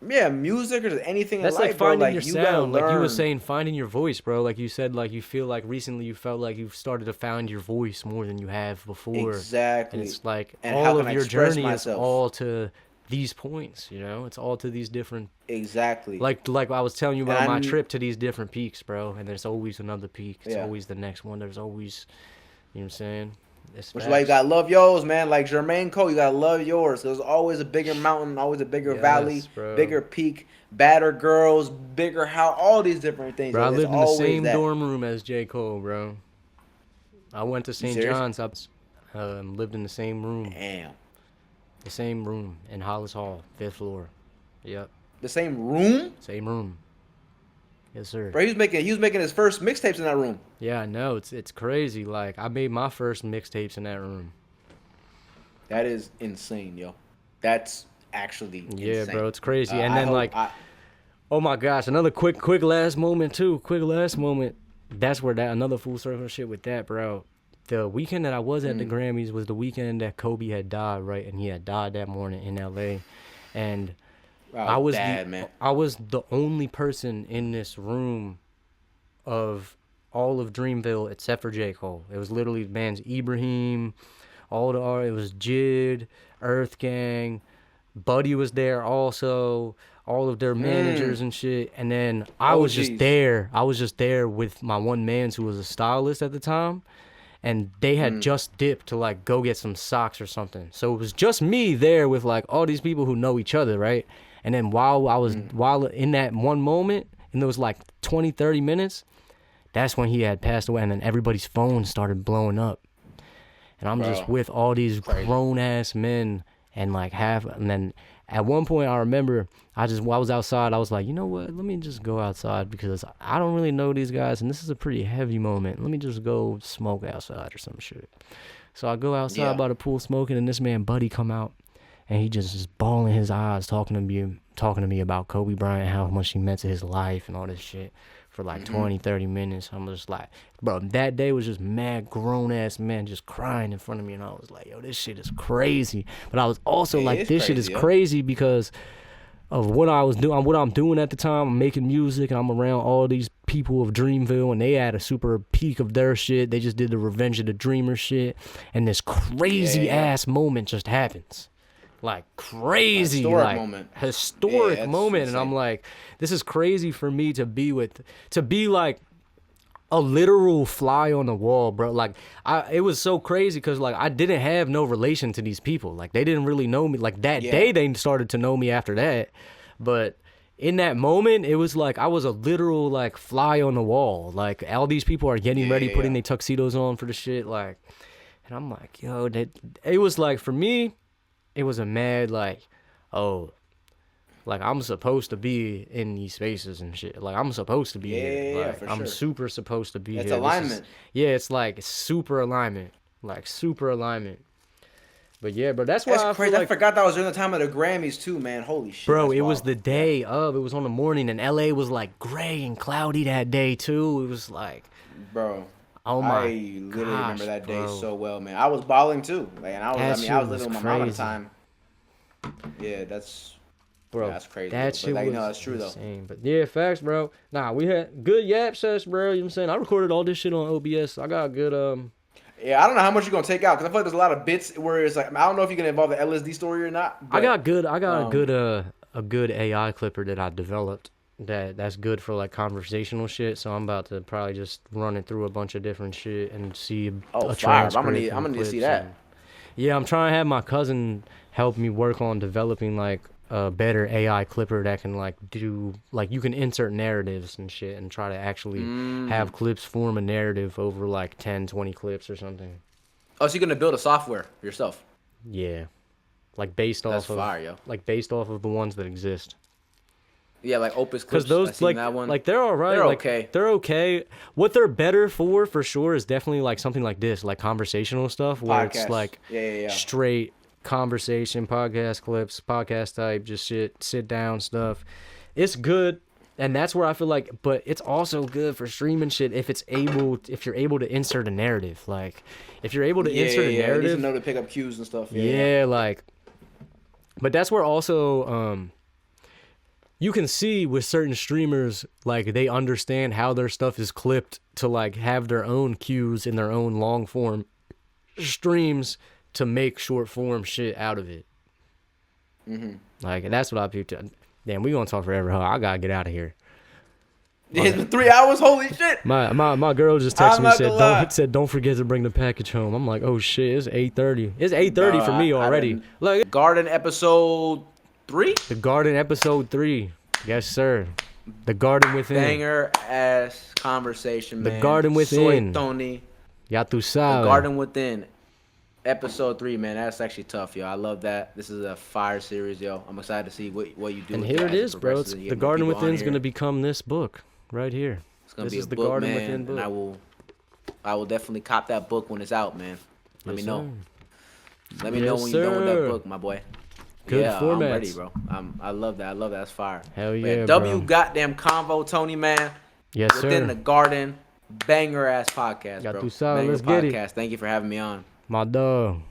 yeah, music or just anything in That's like life, bro, finding your like you gotta sound. Like you were learn saying, finding your voice, bro. Like you said, like you feel like recently you felt like you've started to find your voice more than you have before. And exactly it's like and how all can of I your express journey is myself all to these points, you know? It's all to these different exactly, like I was telling you and about my trip to these different peaks, bro. And there's always another peak. It's yeah. always the next one. There's always, you know what I'm saying? It's Which is why you facts. gotta love yours, man. Like Jermaine Cole, you gotta love yours. There's always a bigger mountain, always a bigger valley, Yes, bro. bigger peak, badder girls, bigger house, all these different things. Bro, I It's lived in the always same that. dorm room as J. Cole, bro. I went to You St. serious? John's. Lived in Damn. the same room in Hollis Hall, 5th floor. Yep, The same room? same room. Yes, sir. Bro, he was making his first mixtapes in that room. Yeah, I know. It's crazy. Like I made my first mixtapes in that room. That is insane, yo. That's actually Yeah, insane. bro, it's crazy. And I then hope like, oh my gosh, another quick last moment too. Quick last moment. That's where that another full circle shit with that, bro. the weekend that I was at the Grammys was the weekend that Kobe had died, right? And he had died that morning in LA. And I was the only person in this room of all of Dreamville except for J. Cole. It was literally bands Ibrahim, all the art. It was Jid, Earth Gang, Buddy was there also, all of their managers and shit. And then I was just there. I was just there with my one man who was a stylist at the time. And they had just dipped to like go get some socks or something. So it was just me there with like all these people who know each other, right? And then while in that one moment, in those like 20, 30 minutes, that's when he had passed away. And then everybody's phone started blowing up. And I'm just with all these grown ass men and like and then at one point I remember I was outside. I was like, you know what? Let me just go outside because I don't really know these guys and this is a pretty heavy moment. Let me just go smoke outside or some shit. So I go outside by the pool smoking and this man Buddy come out and he just is bawling his eyes talking to me about Kobe Bryant, how much he meant to his life and all this shit for like 20, 30 minutes. I'm just like, bro, that day was just mad grown-ass men just crying in front of me, and I was like, yo, this shit is crazy. But I was also like, this shit is crazy because of what I was doing, what I'm doing at the time. I'm making music, and I'm around all these people of Dreamville, and they had a super peak of their shit. They just did the Revenge of the Dreamer shit, and this crazy-ass moment just happens. Like crazy, historic moment, and I'm like, this is crazy for me to be like a literal fly on the wall, bro. Like it was so crazy because like I didn't have no relation to these people. Like they didn't really know me. Like that day they started to know me after that, but in that moment it was like I was a literal like fly on the wall. Like all these people are getting ready, putting their tuxedos on for the shit. Like, and I'm like, yo, it was like for me. It was a mad, like, oh, like, I'm supposed to be in these spaces and shit. Like, I'm supposed to be here. Like, I'm super supposed to be here. It's alignment. It's like super alignment. Like, super alignment. But, yeah, bro, that's why I crazy. I forgot that was during the time of the Grammys, too, man. Holy shit. Bro, it was the day of. It was on the morning, and L.A. was, like, gray and cloudy that day, too. It was, like... Bro. Oh my! I literally remember that day so well, man. I was balling too, like, and I was living with my mom at the time. Yeah, that's crazy. That shit was that's true insane. But yeah, facts, bro. Nah, we had good yap sets, bro. You know what I'm saying? I recorded all this shit on OBS. I got a good Yeah, I don't know how much you're gonna take out because I feel like there's a lot of bits where it's like I don't know if you can involve the LSD story or not. But, I got a good AI clipper that I developed. That's good for like conversational shit. So I'm about to probably just run it through a bunch of different shit and see a transcript. I'm gonna need to see that. Yeah, I'm trying to have my cousin help me work on developing like a better AI clipper that can like do like you can insert narratives and shit and try to actually have clips form a narrative over like 10, 20 clips or something. Oh, so you're gonna build a software yourself? Yeah, like based off of the ones that exist. Yeah, like Opus clips. Because those like that one. Like they're all right. They're like, okay. They're okay. What they're better for sure, is definitely like something like this, like conversational stuff, where it's like straight conversation, podcast clips, podcast type, just shit, sit down stuff. It's good, and that's where I feel like. But it's also good for streaming shit if you're able to insert a narrative. Like if you're able to insert a narrative, you need to know to pick up cues and stuff. Like. But that's where also you can see with certain streamers, like, they understand how their stuff is clipped to, like, have their own cues in their own long-form streams to make short-form shit out of it. Mm-hmm. Like, and that's what I picked up. Damn, we gonna talk forever, huh? I gotta get out of here. It's been 3 hours? Holy shit! My girl just texted me and said, don't forget to bring the package home. I'm like, oh, shit, it's 8:30. It's 8:30 for me already. Like, Garden episode 3? The Garden episode 3. Yes, sir. The Garden Within. Banger ass conversation, man. The Garden Within. Soy Tony. Ya tu sabes. The Garden Within. Episode 3, man. That's actually tough, yo. I love that. This is a fire series, yo. I'm excited to see what you do. And here it is, bro. The Garden Within is going to become this book right here. It's going to be a book, Garden Within book. And I will definitely cop that book when it's out, man. Let me know. Let me know when you're done with that book, my boy. Good formats. I'm ready, bro. I love that. That's fire. Hell yeah, bro. W goddamn convo, Tony, man. Yes, sir. Within the Garden. Banger ass podcast, Ya bro. tú sabes, Banger let's get it. podcast. Thank you for having me on. My dog.